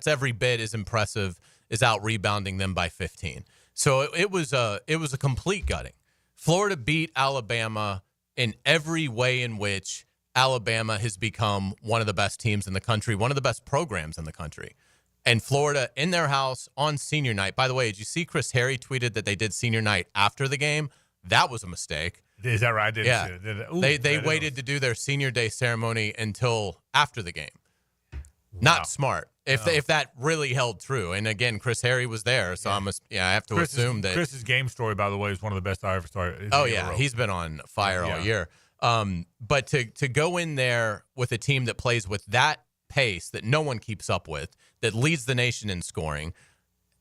[SPEAKER 3] every bit as impressive as out rebounding them by 15. So it was a complete gutting. Florida beat Alabama in every way in which Alabama has become one of the best teams in the country, one of the best programs in the country. And Florida in their house on senior night. By the way, did you see Chris Harry tweeted that they did senior night after the game? That was a mistake.
[SPEAKER 2] Is that right? I didn't see it. Ooh,
[SPEAKER 3] they waited to do their senior day ceremony until after the game. Wow. Not smart. If that really held true. And again, Chris Harry was there, so I have to assume that
[SPEAKER 2] Chris's game story, by the way, is one of the best I ever saw.
[SPEAKER 3] Oh yeah, he's been on fire all year. But to go in there with a team that plays with that pace that no one keeps up with, that leads the nation in scoring,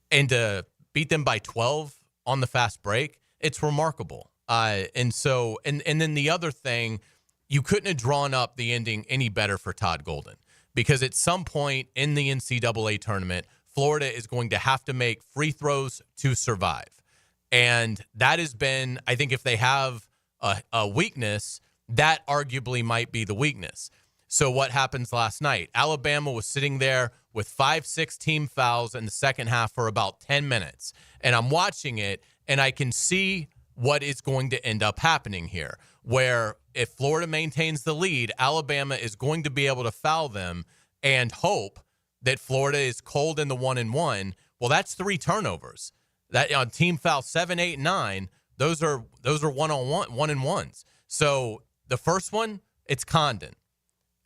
[SPEAKER 3] and to beat them by 12 on the fast break, it's remarkable. And then the other thing, you couldn't have drawn up the ending any better for Todd Golden, because at some point in the NCAA tournament, Florida is going to have to make free throws to survive. And that has been, I think if they have a weakness, that arguably might be the weakness. So what happens last night? Alabama was sitting there with 5-6 team fouls in the second half for about 10 minutes. And I'm watching it, and I can see what is going to end up happening here, where if Florida maintains the lead, Alabama is going to be able to foul them and hope that Florida is cold in the 1-and-1. Well, that's 3 turnovers. That on team foul 7, 8, 9, those are 1-on-1 1-and-1s. So the first one, it's Condon.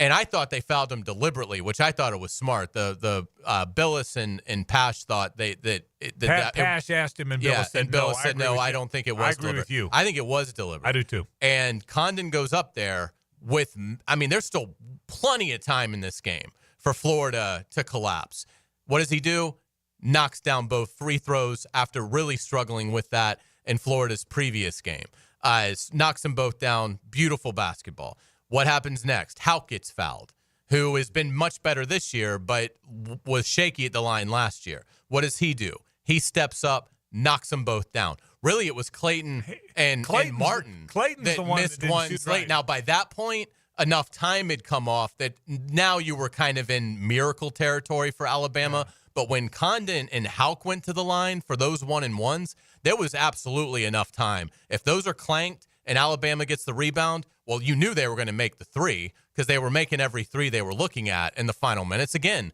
[SPEAKER 3] And I thought they fouled him deliberately, which I thought it was smart. The Billis and Pash thought
[SPEAKER 2] Pash asked him, and Billis said,
[SPEAKER 3] and Billis said, no, I don't think it was
[SPEAKER 2] I agree
[SPEAKER 3] deliberate.
[SPEAKER 2] with you.
[SPEAKER 3] I think it was deliberate.
[SPEAKER 2] I do too.
[SPEAKER 3] And Condon goes up there with, there's still plenty of time in this game for Florida to collapse. What does he do? Knocks down both free throws after really struggling with that in Florida's previous game. Knocks them both down. Beautiful basketball. What happens next? Houck gets fouled, who has been much better this year, but was shaky at the line last year. What does he do? He steps up, knocks them both down. Really, it was Clayton and Martin that missed ones late. Right. Now, by that point, enough time had come off that now you were kind of in miracle territory for Alabama. Yeah. But when Condon and Houck went to the line for those 1-and-1s, there was absolutely enough time. If those are clanked and Alabama gets the rebound, well, you knew they were going to make the three because they were making every three they were looking at in the final minutes. Again,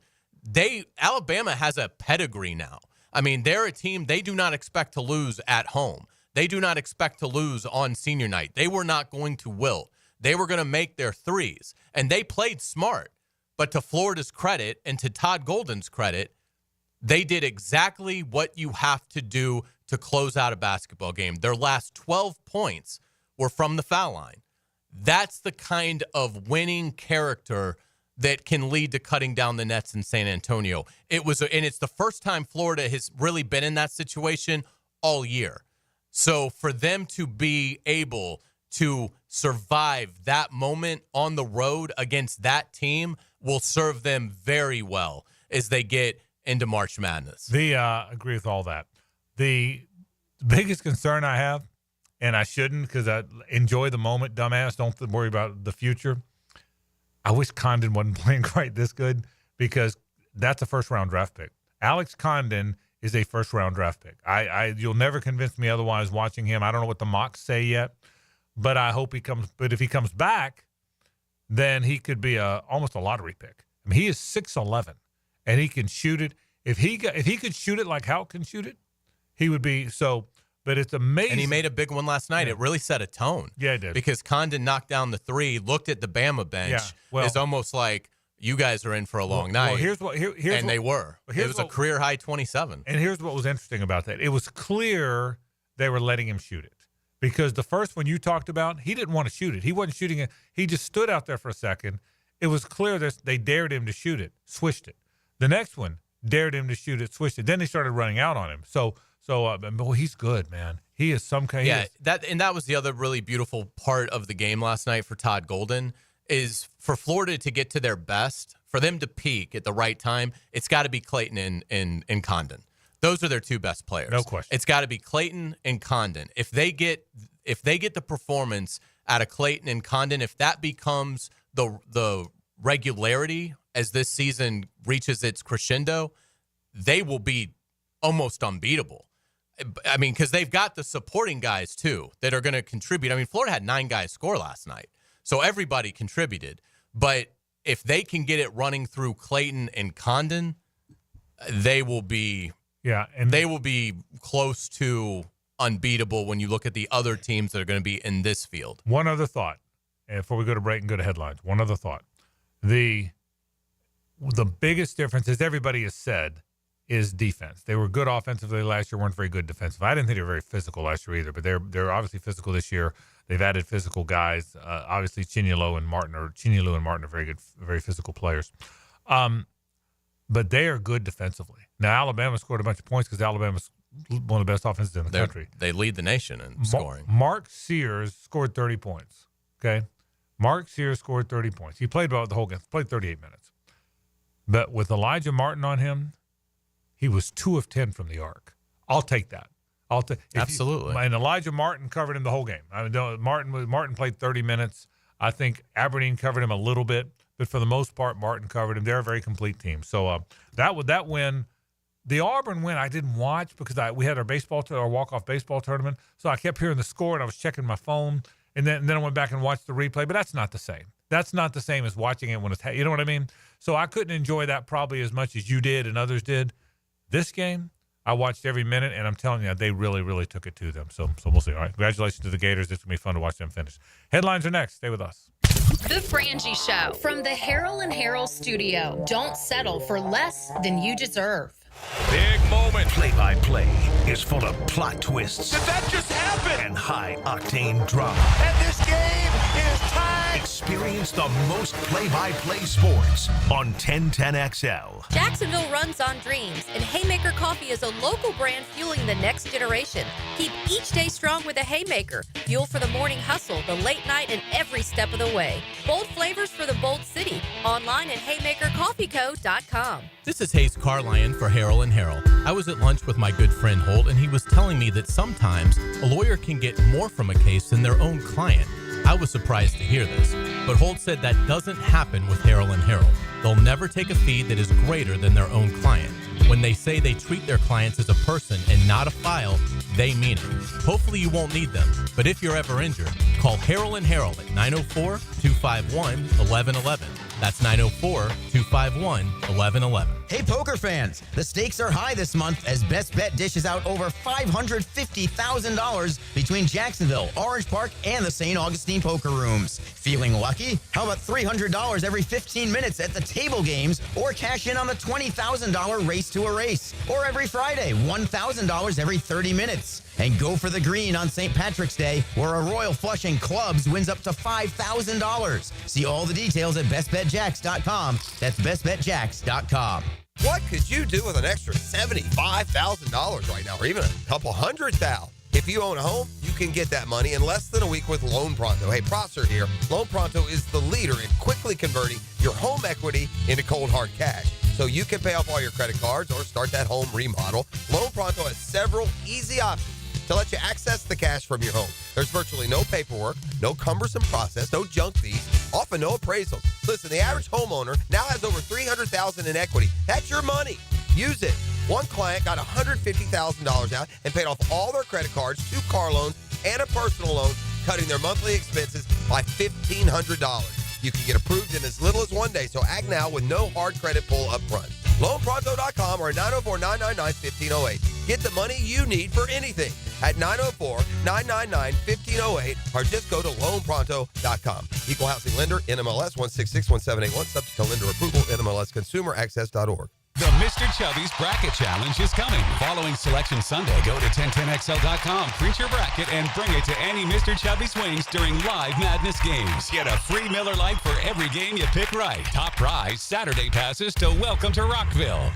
[SPEAKER 3] Alabama has a pedigree now. They're a team they do not expect to lose at home. They do not expect to lose on senior night. They were not going to wilt. They were going to make their threes, and they played smart. But to Florida's credit and to Todd Golden's credit, they did exactly what you have to do to close out a basketball game. Their last 12 points were from the foul line. That's the kind of winning character that can lead to cutting down the nets in San Antonio. And it's the first time Florida has really been in that situation all year. So for them to be able to survive that moment on the road against that team will serve them very well as they get into March Madness.
[SPEAKER 2] I agree with all that. The biggest concern I have, and I shouldn't because I enjoy the moment, dumbass, don't worry about the future. I wish Condon wasn't playing quite this good because that's a first-round draft pick. Alex Condon is a first-round draft pick. You'll never convince me otherwise watching him. I don't know what the mocks say yet, but I hope he comes. But if he comes back, then he could be almost a lottery pick. He is 6'11", and he can shoot it. If he could shoot it like Houck can shoot it, he would be so. But it's amazing.
[SPEAKER 3] And he made a big one last night. Yeah. It really set a tone.
[SPEAKER 2] Yeah, it did.
[SPEAKER 3] Because Condon knocked down the three, looked at the Bama bench. Yeah, well, it's almost like you guys are in for a long night.
[SPEAKER 2] Well,
[SPEAKER 3] they were. It was a career-high 27.
[SPEAKER 2] And here's what was interesting about that. It was clear they were letting him shoot it. Because the first one you talked about, he didn't want to shoot it. He wasn't shooting it. He just stood out there for a second. It was clear that they dared him to shoot it, swished it. The next one dared him to shoot it, swished it. Then they started running out on him. So he's good, man. He is some kind.
[SPEAKER 3] Yeah, that was the other really beautiful part of the game last night for Todd Golden is for Florida to get to their best, for them to peak at the right time. It's got to be Clayton and Condon. Those are their two best players.
[SPEAKER 2] No question.
[SPEAKER 3] It's got to be Clayton and Condon. If they get the performance out of Clayton and Condon, if that becomes the regularity as this season reaches its crescendo, they will be almost unbeatable. Because they've got the supporting guys, too, that are going to contribute. Florida had 9 guys score last night, so everybody contributed. But if they can get it running through Clayton and Condon, they will be close to unbeatable when you look at the other teams that are going to be in this field.
[SPEAKER 2] One other thought, and before we go to break and go to headlines, one other thought. The biggest difference, as everybody has said, is defense. They were good offensively last year, weren't very good defensively. I didn't think they were very physical last year either, but they're obviously physical this year. They've added physical guys. Obviously, Chinyelu and Martin are very good, very physical players. But they are good defensively. Now, Alabama scored a bunch of points because Alabama's one of the best offenses in the country.
[SPEAKER 3] They lead the nation in scoring.
[SPEAKER 2] Mark Sears scored 30 points, okay? Mark Sears scored 30 points. He played about the whole game, played 38 minutes. But with Elijah Martin on him, he was 2 of 10 from the arc. I'll take that.
[SPEAKER 3] Absolutely.
[SPEAKER 2] And Elijah Martin covered him the whole game. Martin played 30 minutes. I think Aberdeen covered him a little bit, but for the most part, Martin covered him. They're a very complete team. So that win, the Auburn win, I didn't watch because we had our walk-off baseball tournament. So I kept hearing the score and I was checking my phone, and then I went back and watched the replay. But that's not the same. That's not the same as watching it when it's, you know what I mean? So I couldn't enjoy that probably as much as you did and others did. This game, I watched every minute, and I'm telling you, they really, really took it to them. So we'll see. All right, congratulations to the Gators. It's going to be fun to watch them finish. Headlines are next. Stay with us.
[SPEAKER 1] The Frangie Show from the Harold and Harold studio. Don't settle for less than you deserve.
[SPEAKER 4] Big moment. Play-by-play is full of plot twists.
[SPEAKER 25] Did that just happen?
[SPEAKER 4] And high-octane drama.
[SPEAKER 25] And this game is tied.
[SPEAKER 4] Experience the most play-by-play sports on 1010XL.
[SPEAKER 19] Jacksonville runs on dreams, and Haymaker Coffee is a local brand fueling the next generation. Keep each day strong with a Haymaker. Fuel for the morning hustle, the late night, and every step of the way. Bold flavors for the bold city. Online at haymakercoffeeco.com.
[SPEAKER 3] This is Hays Carlyon for Harold and Harold. I was at lunch with my good friend Holt, and he was telling me that sometimes a lawyer can get more from a case than their own client. I was surprised to hear this, but Holt said that doesn't happen with Harold and Harold. They'll never take a fee that is greater than their own client. When they say they treat their clients as a person and not a file, they mean it. Hopefully you won't need them, but if you're ever injured, call Harold and Harold at 904-251-1111. That's 904-251-1111.
[SPEAKER 5] Hey, poker fans, the stakes are high this month as Best Bet dishes out over $550,000 between Jacksonville, Orange Park, and the St. Augustine poker rooms. Feeling lucky? How about $300 every 15 minutes at the table games, or cash in on the $20,000 race to a race, or every Friday, $1,000 every 30 minutes. And go for the green on St. Patrick's Day, where a Royal Flush in clubs wins up to $5,000. See all the details at bestbetjacks.com. That's bestbetjacks.com.
[SPEAKER 16] What could you do with an extra $75,000 right now, or even a couple $100,000? If you own a home, you can get that money in less than a week with Loan Pronto. Hey, Prosser here. Loan Pronto is the leader in quickly converting your home equity into cold, hard cash, so you can pay off all your credit cards or start that home remodel. Loan Pronto has several easy options to let you access the cash from your home. There's virtually no paperwork, no cumbersome process, no junk fees, often no appraisals. Listen, the average homeowner now has over $300,000 in equity. That's your money. Use it. One client got $150,000 out and paid off all their credit cards, 2 car loans, and a personal loan, cutting their monthly expenses by $1,500. You can get approved in as little as 1 day, so act now with no hard credit pull up front. LoanPronto.com or 904-999-1508. Get the money you need for anything at 904-999-1508 or just go to LoanPronto.com. Equal housing lender, NMLS 1661781, subject to lender approval, NMLSconsumeraccess.org.
[SPEAKER 15] The Mr. Chubby's Bracket Challenge is coming. Following Selection Sunday, go to 1010XL.com, print your bracket, and bring it to any Mr. Chubby's Wings during Live Madness games. Get a free Miller Lite for every game you pick right. Top prize, Saturday passes to Welcome to Rockville.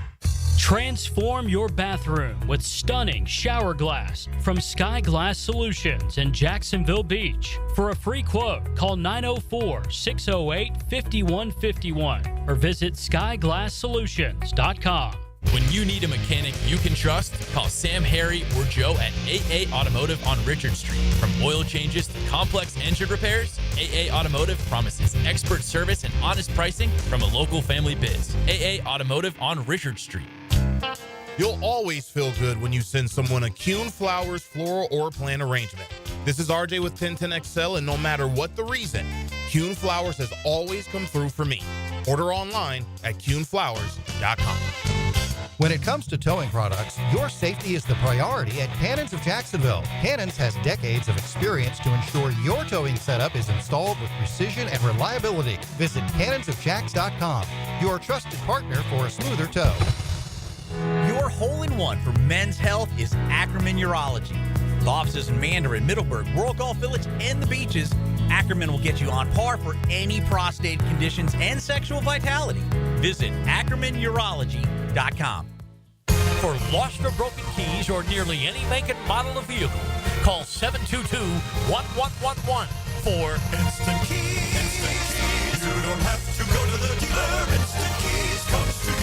[SPEAKER 10] Transform your bathroom with stunning shower glass from Sky Glass Solutions in Jacksonville Beach. For a free quote, call 904-608-5151 or visit skyglasssolutions.com.
[SPEAKER 17] When you need a mechanic you can trust, call Sam, Harry, or Joe at AA Automotive on Richard Street. From oil changes to complex engine repairs, AA Automotive promises expert service and honest pricing from a local family biz. AA Automotive on Richard Street.
[SPEAKER 18] You'll always feel good when you send someone a Kuhn Flowers floral or plant arrangement. This is RJ with 1010XL, and no matter what the reason, Kuhn Flowers has always come through for me. Order online at KuhnFlowers.com.
[SPEAKER 20] When it comes to towing products, your safety is the priority at Cannons of Jacksonville. Cannons has decades of experience to ensure your towing setup is installed with precision and reliability. Visit cannonsofjacks.com, your trusted partner for a smoother tow.
[SPEAKER 13] Your hole-in-one for men's health is Ackerman Urology. With offices in Mandarin, Middleburg, World Golf Village, and the beaches, Ackerman will get you on par for any prostate conditions and sexual vitality. Visit AckermanUrology.com.
[SPEAKER 21] For lost or broken keys or nearly any make and model of vehicle, call 722-1111 for Instant Keys. Instant Keys. You don't have to go to the dealer. Instant Keys comes to you.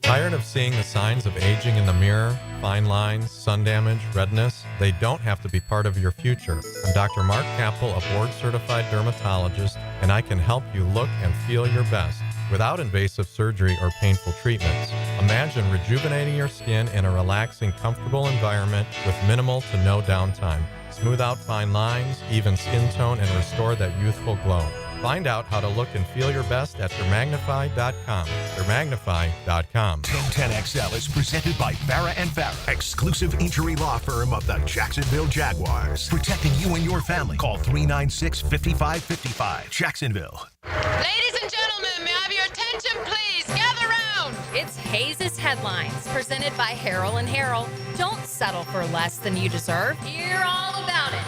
[SPEAKER 22] Tired of seeing the signs of aging in the mirror? Fine lines, sun damage, redness? They don't have to be part of your future. I'm Dr. Mark Capel, a board-certified dermatologist, and I can help you look and feel your best without invasive surgery or painful treatments. Imagine rejuvenating your skin in a relaxing, comfortable environment with minimal to no downtime. Smooth out fine lines, even skin tone, and restore that youthful glow. Find out how to look and feel your best at Thermagnify.com. Thermagnify.com.
[SPEAKER 4] 1010XL is presented by Farrah & Farrah, exclusive injury law firm of the Jacksonville Jaguars. Protecting you and your family. Call 396-5555. Jacksonville.
[SPEAKER 1] Ladies and gentlemen, may I have your attention, please? Gather round. It's Hays' Headlines, presented by Harrell & Harrell. Don't settle for less than you deserve. Hear all about it.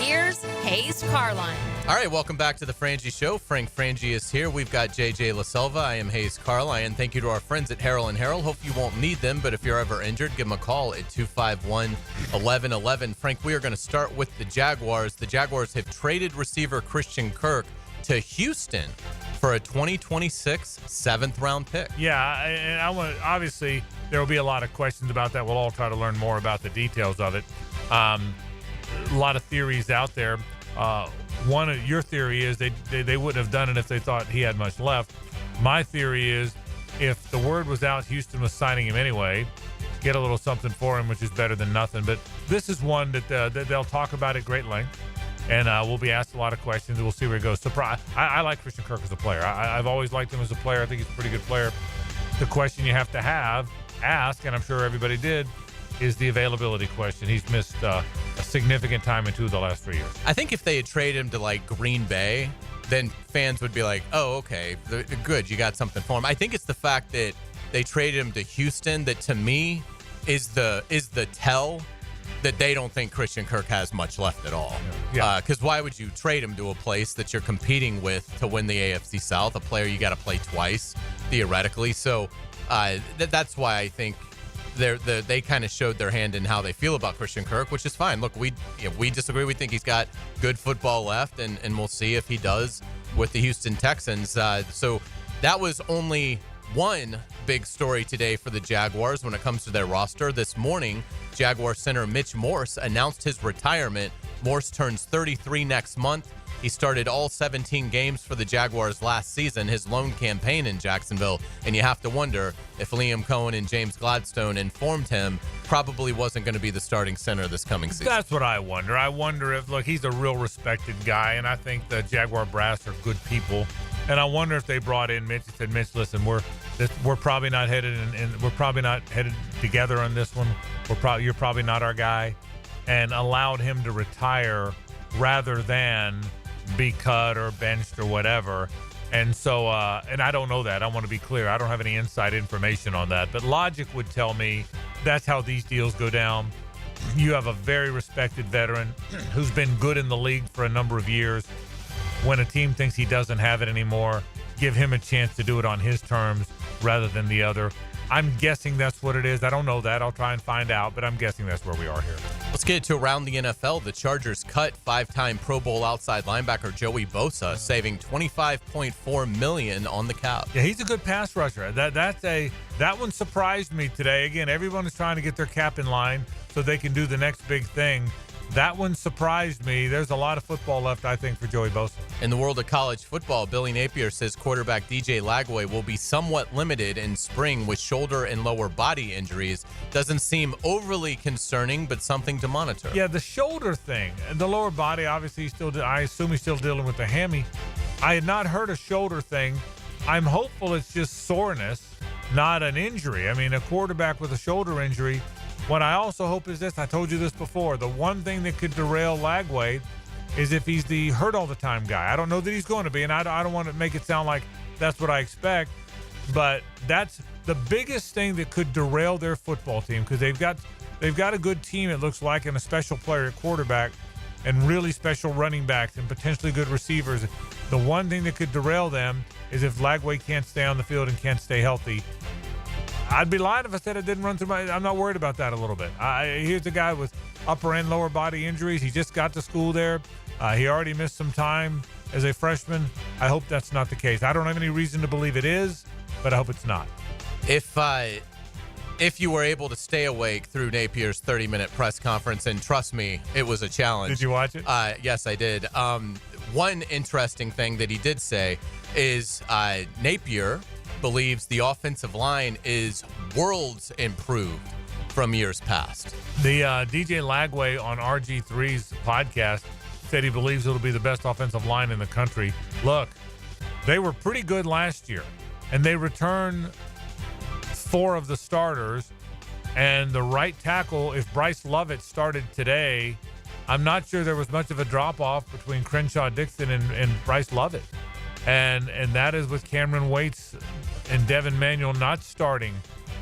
[SPEAKER 1] Here's Hays Carlyon.
[SPEAKER 3] All right, welcome back to the Frangie Show. Frank Frangie is here. We've got JJ LaSelva. I am Hays Carlyon. Thank you to our friends at Harrell & Harrell. Hope you won't need them, but if you're ever injured, give them a call at 251-1111. Frank, we are going to start with the Jaguars. The Jaguars have traded receiver Christian Kirk to Houston for a 2026 7th-round pick.
[SPEAKER 2] Yeah, and I want obviously there will be a lot of questions about that. We'll all try to learn more about the details of it. A lot of theories out there. One of your theory is they wouldn't have done it if they thought he had much left. My theory is if the word was out, Houston was signing him anyway. Get a little something for him, which is better than nothing. But this is one that they'll talk about at great length. And we'll be asked a lot of questions, and we'll see where it goes. Surprise! I like Christian Kirk as a player. I've always liked him as a player. I think he's a pretty good player. The question you have to ask, and I'm sure everybody did, is the availability question. He's missed a significant time in 2 of the last 3 years.
[SPEAKER 3] I think if they had traded him to, like, Green Bay, then fans would be like, oh, okay, good, you got something for him. I think it's the fact that they traded him to Houston that, to me, is the tell that they don't think Christian Kirk has much left at all. Because why would you trade him to a place that you're competing with to win the AFC South, a player you got to play twice, theoretically? So that's why I think they kind of showed their hand in how they feel about Christian Kirk, which is fine. Look, we disagree. We think he's got good football left, and we'll see if he does with the Houston Texans. So that was only one big story today for the Jaguars when it comes to their roster. This morning, Jaguar center Mitch Morse announced his retirement. Morse turns 33 next month. He started all 17 games for the Jaguars last season, his lone campaign in Jacksonville, and you have to wonder if Liam Cohen and James Gladstone informed him probably wasn't going to be the starting center this coming season.
[SPEAKER 2] That's what I wonder. I wonder if, look, he's a real respected guy, and I think the Jaguar brass are good people. And I wonder if they brought in Mitch and said, Mitch, listen, we're probably not headed we're probably not headed together on this one. You're probably not our guy, and allowed him to retire rather than be cut or benched or whatever. And so, and I don't know that. I want to be clear. I don't have any inside information on that. But logic would tell me that's how these deals go down. You have a very respected veteran who's been good in the league for a number of years. When a team thinks he doesn't have it anymore, give him a chance to do it on his terms rather than the other. I'm guessing that's what it is. I don't know that. I'll try and find out, but I'm guessing that's where we are here.
[SPEAKER 3] Let's get to around the NFL. The Chargers cut 5-time Pro Bowl outside linebacker Joey Bosa, saving $25.4 million on the cap.
[SPEAKER 2] Yeah, he's a good pass rusher. That one surprised me today. Again, everyone is trying to get their cap in line so they can do the next big thing. That one surprised me. There's a lot of football left, I think, for Joey Bosa.
[SPEAKER 3] In the world of college football, Billy Napier says quarterback DJ Lagway will be somewhat limited in spring with shoulder and lower body injuries. Doesn't seem overly concerning, but something to monitor.
[SPEAKER 2] Yeah, the shoulder thing. The lower body, obviously, I assume he's still dealing with the hammy. I had not heard a shoulder thing. I'm hopeful it's just soreness, not an injury. I mean, a quarterback with a shoulder injury. What I also hope is this, I told you this before, the one thing that could derail Lagway is if he's the hurt all the time guy. I don't know that he's going to be, and I don't want to make it sound like that's what I expect, but that's the biggest thing that could derail their football team, because they've got a good team, it looks like, and a special player at quarterback and really special running backs and potentially good receivers. The one thing that could derail them is if Lagway can't stay on the field and can't stay healthy. I'd be lying if I said it didn't run through I'm not worried about that a little bit. Here's a guy with upper and lower body injuries. He just got to school there. He already missed some time as a freshman. I hope that's not the case. I don't have any reason to believe it is, but I hope it's not.
[SPEAKER 3] If you were able to stay awake through Napier's 30-minute press conference, and trust me, it was a challenge.
[SPEAKER 2] Did you watch it?
[SPEAKER 3] Yes, I did. One interesting thing that he did say is Napier believes the offensive line is worlds improved from years past.
[SPEAKER 2] The DJ Lagway on RG3's podcast said he believes it'll be the best offensive line in the country. Look, they were pretty good last year, and they returned 4 of the starters. And the right tackle, if Bryce Lovett started today, I'm not sure there was much of a drop-off between Crenshaw Dixon and Bryce Lovett. And that is with Cameron Waits and Devin Manuel not starting,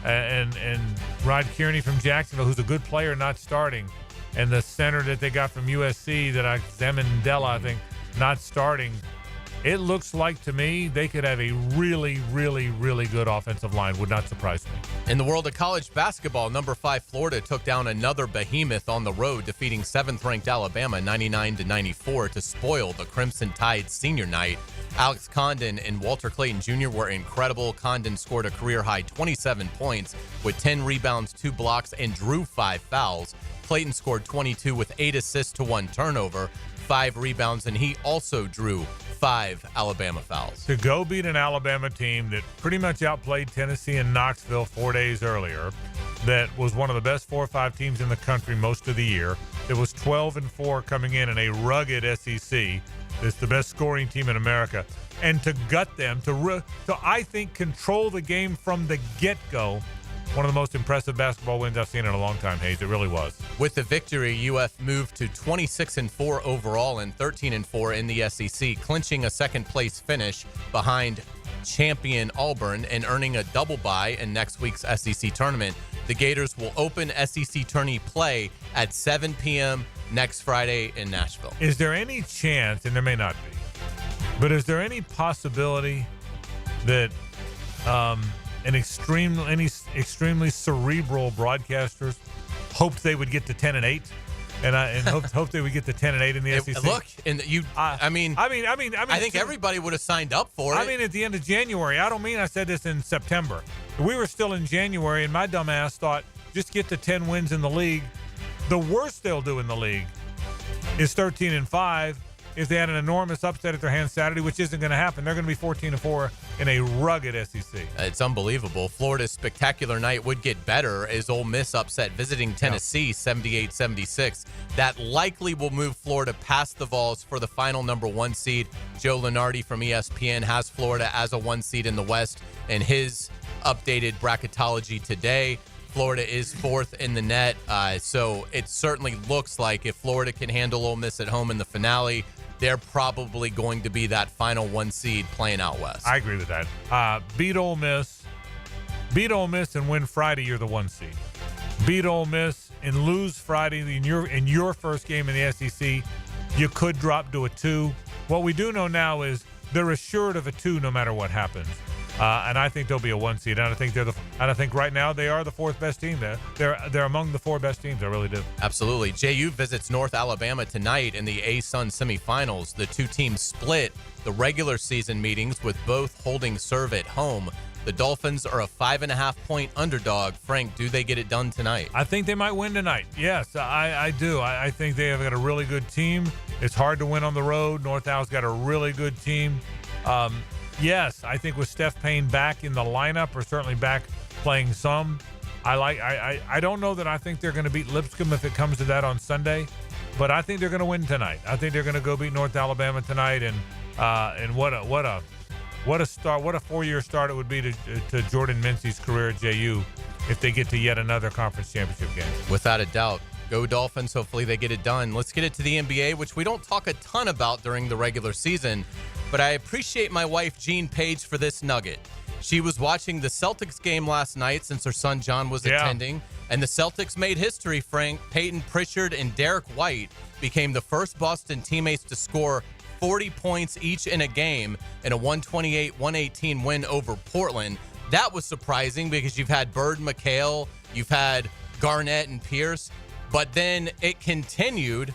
[SPEAKER 2] and Rod Kearney from Jacksonville, who's a good player, not starting, and the center that they got from USC, Zamindela, I think, not starting. It looks like to me they could have a really, really, really good offensive line. Would not surprise me.
[SPEAKER 3] In the world of college basketball, number 5 Florida took down another behemoth on the road, defeating 7th-ranked Alabama 99-94 to spoil the Crimson Tide senior night. Alex Condon and Walter Clayton Jr. were incredible. Condon scored a career-high 27 points with 10 rebounds, 2 blocks, and drew 5 fouls. Clayton scored 22 with 8 assists to 1 turnover, 5 rebounds, and he also drew 5 Alabama fouls.
[SPEAKER 2] To go beat an Alabama team that pretty much outplayed Tennessee and Knoxville 4 days earlier, that was one of the best 4 or 5 teams in the country most of the year, that was 12-4 coming in a rugged SEC, it's the best scoring team in America, and to gut them, to I think, control the game from the get-go. One of the most impressive basketball wins I've seen in a long time, Hays. It really was.
[SPEAKER 3] With the victory, UF moved to 26-4 overall and 13-4 in the SEC, clinching a second-place finish behind champion Auburn and earning a double bye in next week's SEC tournament. The Gators will open SEC tourney play at 7 p.m. next Friday in Nashville.
[SPEAKER 2] Is there any chance, and there may not be, but is there any possibility that extremely cerebral broadcasters hoped they would get to 10-8, and hoped they would get to 10-8 in the SEC?
[SPEAKER 3] Look, and I think everybody would have signed up for it.
[SPEAKER 2] I mean, at the end of January. I don't mean I said this in September. We were still in January, and my dumb ass thought just get to 10 wins in the league. The worst they'll do in the league is 13-5. If they had an enormous upset at their hands Saturday, which isn't going to happen, they're going to be 14-4 in a rugged SEC.
[SPEAKER 3] It's unbelievable. Florida's spectacular night would get better as Ole Miss upset visiting Tennessee 78-76. That likely will move Florida past the Vols for the final number 1 seed. Joe Lunardi from ESPN has Florida as a 1 seed in the West in his updated bracketology today. Florida is 4th in the net, so it certainly looks like if Florida can handle Ole Miss at home in the finale, they're probably going to be that final 1 seed playing out west.
[SPEAKER 2] I agree with that. Beat Ole Miss and win Friday, you're the 1 seed. Beat Ole Miss and lose Friday in your first game in the SEC, you could drop to a 2. What we do know now is they're assured of a 2 no matter what happens. And I think they'll be a 1 seed. And I think right now they are the 4th best team. They're among the 4 best teams. I really do.
[SPEAKER 3] Absolutely. JU visits North Alabama tonight in the A-Sun semifinals. The 2 teams split the regular season meetings with both holding serve at home. The Dolphins are a 5.5-point underdog. Frank, do they get it done tonight?
[SPEAKER 2] I think they might win tonight. Yes, I do. I think they have got a really good team. It's hard to win on the road. North Al's got a really good team. Yes, I think with Steph Payne back in the lineup, or certainly back playing some, I don't know that I think they're going to beat Lipscomb if it comes to that on Sunday, but I think they're going to win tonight. I think they're going to go beat North Alabama tonight, and what a start, what a 4-year start it would be to Jordan Mincy's career at JU if they get to yet another conference championship game.
[SPEAKER 3] Without a doubt. Go Dolphins. Hopefully they get it done. Let's get it to the NBA, which we don't talk a ton about during the regular season, but I appreciate my wife, Jean Page, for this nugget. She was watching the Celtics game last night since her son John was attending, and the Celtics made history, Frank. Peyton Pritchard and Derek White became the first Boston teammates to score 40 points each in a game in a 128-118 win over Portland. That was surprising because you've had Bird and McHale, you've had Garnett and Pierce, but then it continued.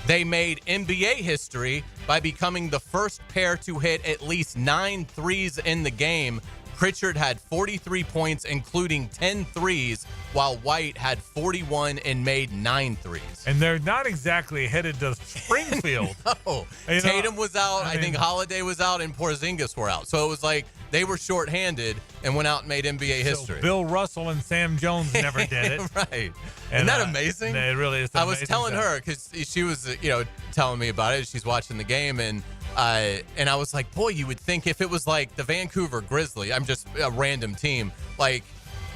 [SPEAKER 3] They made NBA history by becoming the first pair to hit at least 9 threes in the game. Pritchard had 43 points, including 10 threes, while White had 41 and made 9 threes.
[SPEAKER 2] And they're not exactly headed to Springfield.
[SPEAKER 3] No. Tatum was out. I think Holiday was out, and Porzingis were out. So it was like They were shorthanded and went out and made NBA history.
[SPEAKER 2] So Bill Russell and Sam Jones never did it.
[SPEAKER 3] Right.
[SPEAKER 2] And,
[SPEAKER 3] Isn't that amazing?
[SPEAKER 2] It really is.
[SPEAKER 3] I was telling her, because she was, telling me about it. She's watching the game, and I was like, boy, you would think if it was like the Vancouver Grizzlies, I'm just a random team, like,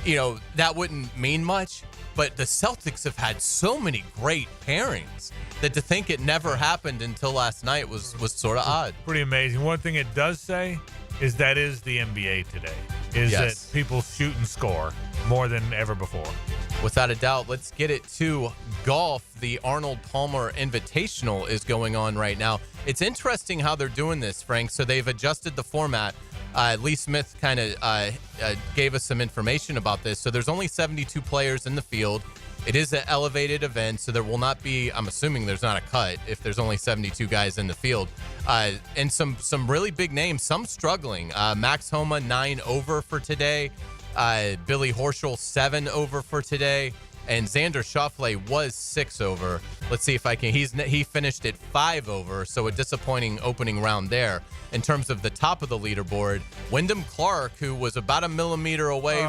[SPEAKER 3] that wouldn't mean much. But the Celtics have had so many great pairings that to think it never happened until last night was sort of odd.
[SPEAKER 2] Pretty amazing. One thing it does say is that is the NBA today, is
[SPEAKER 3] Yes.
[SPEAKER 2] that people shoot and score more than ever before.
[SPEAKER 3] Without a doubt. Let's get it to golf. The Arnold Palmer Invitational is going on right now. It's interesting how they're doing this, Frank. So they've adjusted the format. Lee Smith kind of gave us some information about this. So there's only 72 players in the field. It is an elevated event, so there will not be, I'm assuming there's not a cut if there's only 72 guys in the field. And some really big names, some struggling. Max Homa, 9 over for today. Billy Horschel, 7 over for today. And Xander Schauffele was 6 over. Let's see if I can. He finished at 5 over, so a disappointing opening round there. In terms of the top of the leaderboard, Wyndham Clark, who was about a millimeter away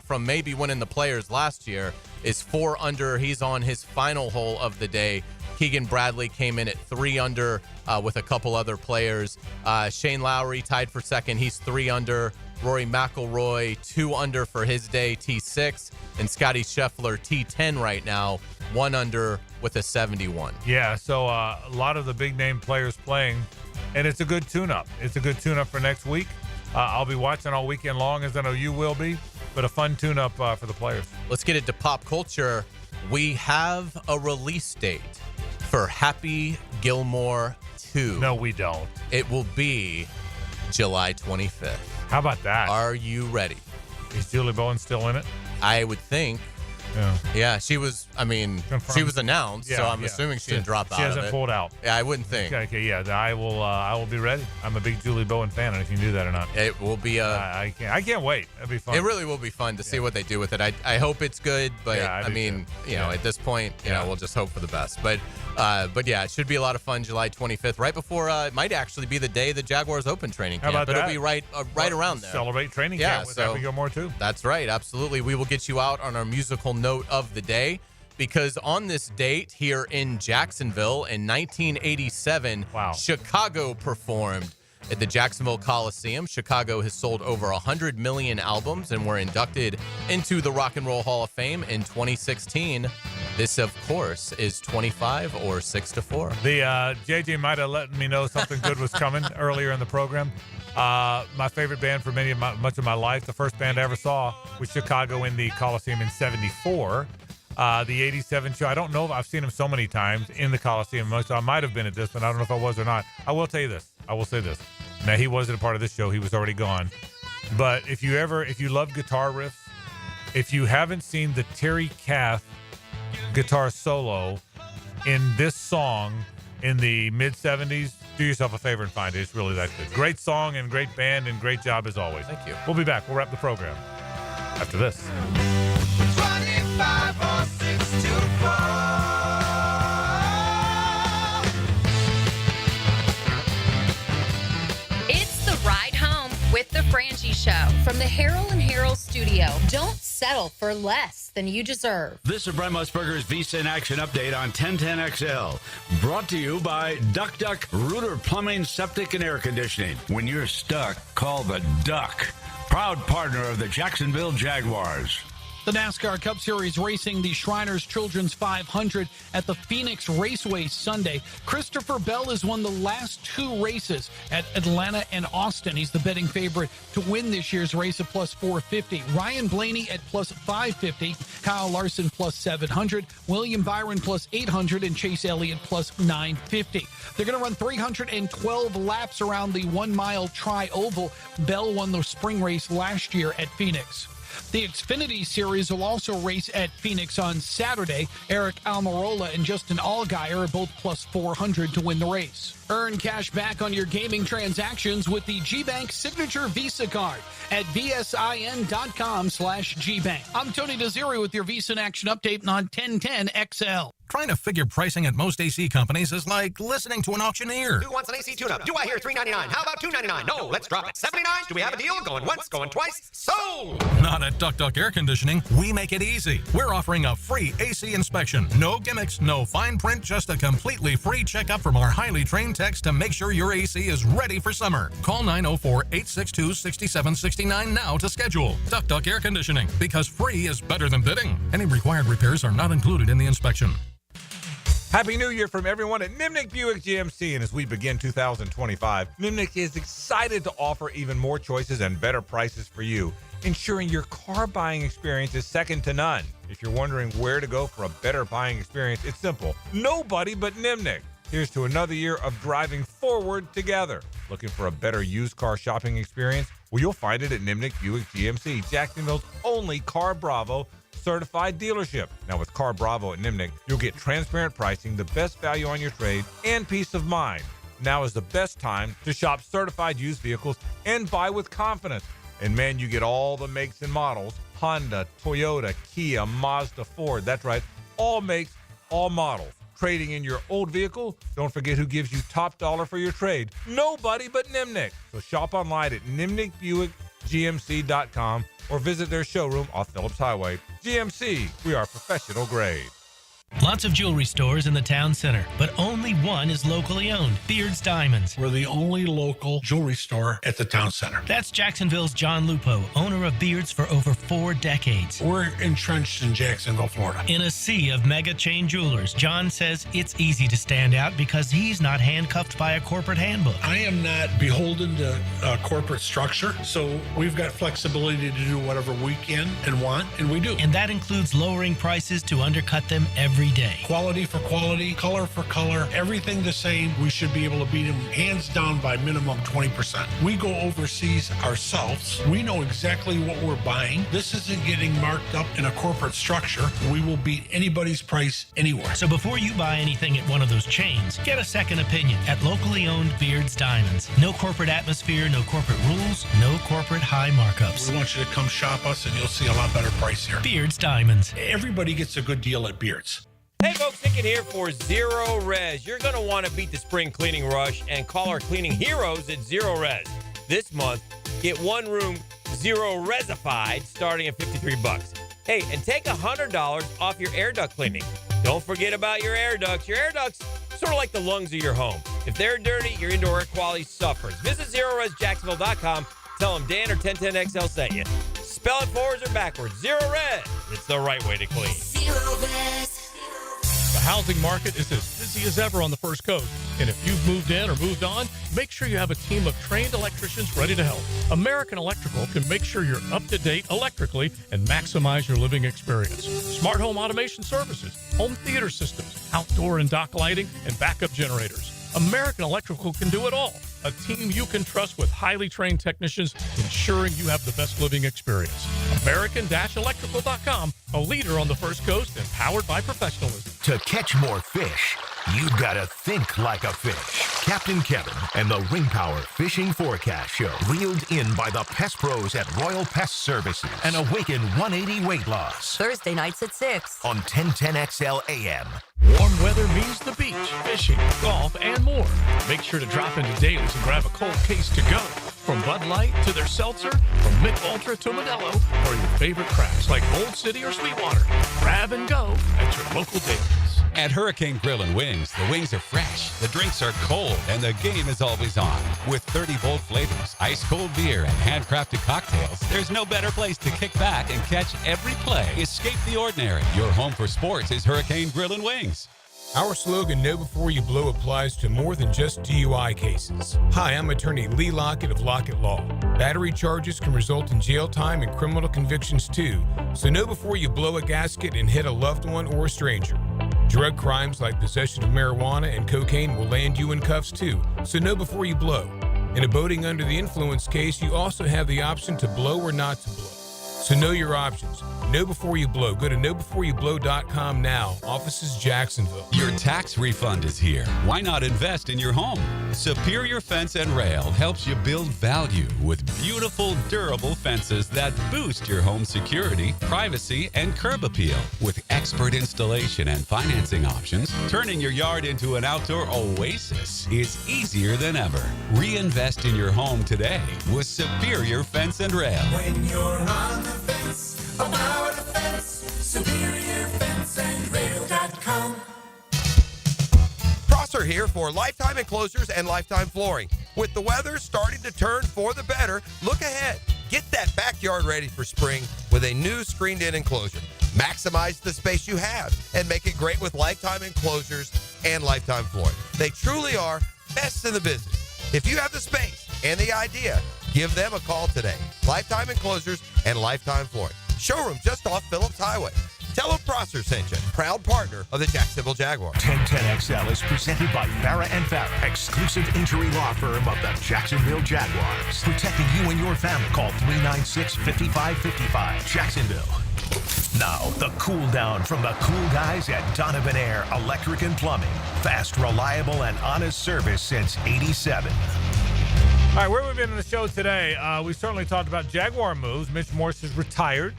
[SPEAKER 3] from maybe winning the Players last year, is 4 under. He's on his final hole of the day. Keegan Bradley came in at 3 under with a couple other players. Shane Lowry tied for second. He's 3 under. Rory McIlroy, 2 under for his day, T6. And Scotty Scheffler, T10 right now, 1 under with a 71.
[SPEAKER 2] Yeah, so a lot of the big-name players playing, and it's a good tune-up. It's a good tune-up for next week. I'll be watching all weekend long, as I know you will be, but a fun tune-up for the players.
[SPEAKER 3] Let's get it to pop culture. We have a release date for Happy Gilmore 2.
[SPEAKER 2] No, we don't.
[SPEAKER 3] It will be July 25th.
[SPEAKER 2] How about that?
[SPEAKER 3] Are you ready?
[SPEAKER 2] Is Julie Bowen still in it?
[SPEAKER 3] I would think. Yeah, she was,
[SPEAKER 2] Confirmed.
[SPEAKER 3] she was announced, so I'm assuming she didn't drop out.
[SPEAKER 2] She hasn't pulled out.
[SPEAKER 3] Yeah, I wouldn't think.
[SPEAKER 2] Okay, yeah, I will be ready. I'm a big Julie Bowen fan, and if you can do that or not.
[SPEAKER 3] It will be
[SPEAKER 2] I can't wait. It'll be fun.
[SPEAKER 3] It really will be fun to see what they do with it. I hope it's good, but at this point, we'll just hope for the best. But yeah, it should be a lot of fun. July 25th, right before it might actually be the day the Jaguars open training camp.
[SPEAKER 2] How about
[SPEAKER 3] It'll
[SPEAKER 2] that?
[SPEAKER 3] be right around there.
[SPEAKER 2] Celebrate training camp with Happy Gilmore too.
[SPEAKER 3] That's right, absolutely. We will get you out on our musical note of the day, because on this date here in Jacksonville in 1987, Chicago performed at the Jacksonville Coliseum. Chicago has sold over 100 million albums and were inducted into the Rock and Roll Hall of Fame in 2016. This, of course, is 25 or 6-4.
[SPEAKER 2] The JJ might have let me know something good was coming earlier in the program. My favorite band for much of my life, the first band I ever saw was Chicago in the Coliseum in 74. The 87 show, I don't know if I've seen him so many times in the Coliseum. So I might have been at this, but I don't know if I was or not. I will tell you this. I will say this. Now, he wasn't a part of this show. He was already gone. But if you love guitar riffs, if you haven't seen the Terry Kath guitar solo in this song in the mid-70s, do yourself a favor and find it. It's really that good. Great song and great band and great job as always.
[SPEAKER 3] Thank you.
[SPEAKER 2] We'll be back. We'll wrap the program after this.
[SPEAKER 21] 25 or 6-4.
[SPEAKER 1] It's the ride home with the Frangie Show from the Harold and Harold studio. Don't settle for less than you deserve.
[SPEAKER 6] This is Brent Musburger's Visa in Action update on 1010XL. Brought to you by Duck Duck Rooter Plumbing, Septic, and Air Conditioning. When you're stuck, call the Duck. Proud partner of the Jacksonville Jaguars.
[SPEAKER 7] The NASCAR Cup Series racing the Shriners Children's 500 at the Phoenix Raceway Sunday. Christopher Bell has won the last 2 races at Atlanta and Austin. He's the betting favorite to win this year's race at plus 450. Ryan Blaney at plus 550. Kyle Larson plus 700. William Byron plus 800. And Chase Elliott plus 950. They're going to run 312 laps around the 1-mile tri-oval. Bell won the spring race last year at Phoenix. The Xfinity Series will also race at Phoenix on Saturday. Eric Almirola and Justin Allgaier are both plus 400 to win the race. Earn cash back on your gaming transactions with the GBank Signature Visa Card at vsin.com/GBank. I'm Tony Desiri with your Visa in Action update on 1010XL.
[SPEAKER 8] Trying to figure pricing at most AC companies is like listening to an auctioneer.
[SPEAKER 11] Who wants an AC tune-up? Do I hear $3.99? How about $2.99? No, let's drop it. $79? Do we have a deal? Going once, going twice? Sold!
[SPEAKER 8] Not at Duck Duck Air Conditioning. We make it easy. We're offering a free AC inspection. No gimmicks, no fine print, just a completely free checkup from our highly trained techs to make sure your AC is ready for summer. Call 904-862-6769 now to schedule. Duck Duck Air Conditioning, because free is better than bidding. Any required repairs are not included in the inspection.
[SPEAKER 2] Happy New Year from everyone at Nimnick Buick GMC. And as we begin 2025, Nimnick is excited to offer even more choices and better prices for you, ensuring your car buying experience is second to none. If you're wondering where to go for a better buying experience, it's simple. Nobody but Nimnick. Here's to another year of driving forward together. Looking for a better used car shopping experience? Well, you'll find it at Nimnick Buick GMC, Jacksonville's only Car Bravo certified dealership. Now with Car Bravo at Nimnick, you'll get transparent pricing, the best value on your trade, and peace of mind. Now is the best time to shop certified used vehicles and buy with confidence. And man, you get all the makes and models: Honda, Toyota, Kia, Mazda, Ford. That's right, all makes, all models. Trading in your old vehicle? Don't forget who gives you top dollar for your trade. Nobody but Nimnick. So shop online at nimnickbuickgmc.com or visit their showroom off Phillips Highway. GMC, we are professional grade.
[SPEAKER 12] Lots of jewelry stores in the town center, but only one is locally owned, Beard's Diamonds.
[SPEAKER 14] We're the only local jewelry store at the town center.
[SPEAKER 12] That's Jacksonville's John Lupo, owner of Beard's for over 4 decades.
[SPEAKER 14] We're entrenched in Jacksonville, Florida.
[SPEAKER 12] In a sea of mega chain jewelers, John says it's easy to stand out because he's not handcuffed by a corporate handbook.
[SPEAKER 14] I am not beholden to a corporate structure, so we've got flexibility to do whatever we can and want, and we do.
[SPEAKER 12] And that includes lowering prices to undercut them every day.
[SPEAKER 14] Quality for quality, color for color, everything the same. We should be able to beat them hands down by minimum 20%. We go overseas ourselves. We know exactly what we're buying. This isn't getting marked up in a corporate structure. We will beat anybody's price anywhere.
[SPEAKER 12] So before you buy anything at one of those chains, get a second opinion at locally owned Beard's Diamonds. No corporate atmosphere, no corporate rules, no corporate high markups.
[SPEAKER 14] We want you to come shop us and you'll see a lot better price here.
[SPEAKER 12] Beard's Diamonds.
[SPEAKER 14] Everybody gets a good deal at Beard's.
[SPEAKER 23] Hey folks, Hicken here for Zero Res. You're going to want to beat the spring cleaning rush and call our cleaning heroes at Zero Res. This month, get one room Zero Resified starting at $53. Hey, and take $100 off your air duct cleaning. Don't forget about your air ducts. Your air ducts, sort of like the lungs of your home. If they're dirty, your indoor air quality suffers. Visit ZeroResJacksonville.com. Tell them Dan or 1010XL sent you. Spell it forwards or backwards. Zero Res. It's the right way to clean.
[SPEAKER 24] Zero Res.
[SPEAKER 26] The housing market is as busy as ever on the First Coast. And if you've moved in or moved on, make sure you have a team of trained electricians ready to help. American Electrical can make sure you're up to date electrically and maximize your living experience. Smart home automation services, home theater systems, outdoor and dock lighting, and backup generators. American Electrical can do it all. A team you can trust with highly trained technicians ensuring you have the best living experience. American-Electrical.com, a leader on the First Coast and powered by professionalism.
[SPEAKER 4] To catch more fish, you gotta think like a fish. Captain Kevin and the Ring Power Fishing Forecast Show, reeled in by the Pest Pros at Royal Pest Services, and Awaken 180 Weight Loss.
[SPEAKER 27] Thursday nights at 6
[SPEAKER 4] on 1010XL AM.
[SPEAKER 26] Warm weather means the beach, fishing, golf, and more. Make sure to drop into Daly's and grab a cold case to go. From Bud Light to their seltzer, from Mick Ultra to Modelo, or your favorite crafts like Old City or Sweetwater. Grab and go at your local Daly's.
[SPEAKER 29] At Hurricane Grill and Wings, the wings are fresh, the drinks are cold, and the game is always on. With 30 bold flavors, ice-cold beer, and handcrafted cocktails, there's no better place to kick back and catch every play. Escape the ordinary. Your home for sports is Hurricane Grill and Wings.
[SPEAKER 30] Our slogan, Know Before You Blow, applies to more than just DUI cases. Hi, I'm attorney Lee Lockett of Lockett Law. Battery charges can result in jail time and criminal convictions too, so know before you blow a gasket and hit a loved one or a stranger. Drug crimes like possession of marijuana and cocaine will land you in cuffs too, so know before you blow. In a boating under the influence case, you also have the option to blow or not to blow. So know your options. Know Before You Blow. Go to knowbeforeyouBlow.com now. Offices Jacksonville.
[SPEAKER 29] Your tax refund is here. Why not invest in your home? Superior Fence and Rail helps you build value with beautiful, durable fences that boost your home security, privacy, and curb appeal. With expert installation and financing options, turning your yard into an outdoor oasis is easier than ever. Reinvest in your home today with Superior Fence and Rail.
[SPEAKER 21] When you're on the fence, about the fence, SuperiorFenceandRail.com.
[SPEAKER 11] Prosser here for Lifetime Enclosures and Lifetime Flooring. With the weather starting to turn for the better, look ahead. Get that backyard ready for spring with a new screened-in enclosure. Maximize the space you have and make it great with Lifetime Enclosures and Lifetime Flooring. They truly are best in the business. If you have the space and the idea, give them a call today. Lifetime Enclosures and Lifetime Flooring. Showroom just off Phillips Highway. Tell them Prosser sent you. Proud partner of the Jacksonville Jaguars.
[SPEAKER 4] 1010XL is presented by Farah & Farah, exclusive injury law firm of the Jacksonville Jaguars. Protecting you and your family. Call 396-5555. Jacksonville. Now, the cool down from the cool guys at Donovan Air Electric and Plumbing. Fast, reliable, and honest service since '87.
[SPEAKER 2] All right, where we've been in the show today, we certainly talked about Jaguar moves. Mitch Morse is retired.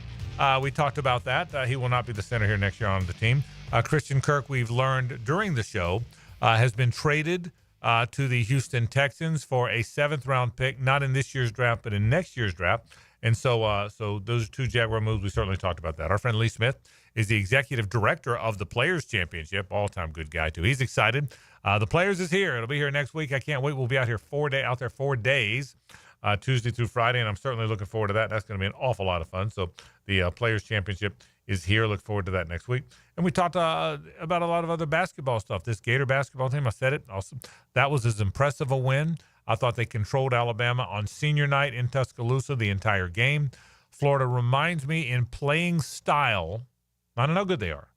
[SPEAKER 2] We talked about that. He will not be the center here next year on the team. Christian Kirk, we've learned during the show, has been traded to the Houston Texans for a 7th-round pick, not in this year's draft, but in next year's draft. And so those are two Jaguar moves. We certainly talked about that. Our friend Lee Smith is the executive director of the Players Championship, all-time good guy, too. He's excited. The Players is here. It'll be here next week. I can't wait. We'll be out there 4 days, Tuesday through Friday, and I'm certainly looking forward to that. That's going to be an awful lot of fun. So the Players Championship is here. Look forward to that next week. And we talked about a lot of other basketball stuff. This Gator basketball team, I said it. Also, that was as impressive a win. I thought they controlled Alabama on senior night in Tuscaloosa the entire game. Florida reminds me in playing style, not in how good they are,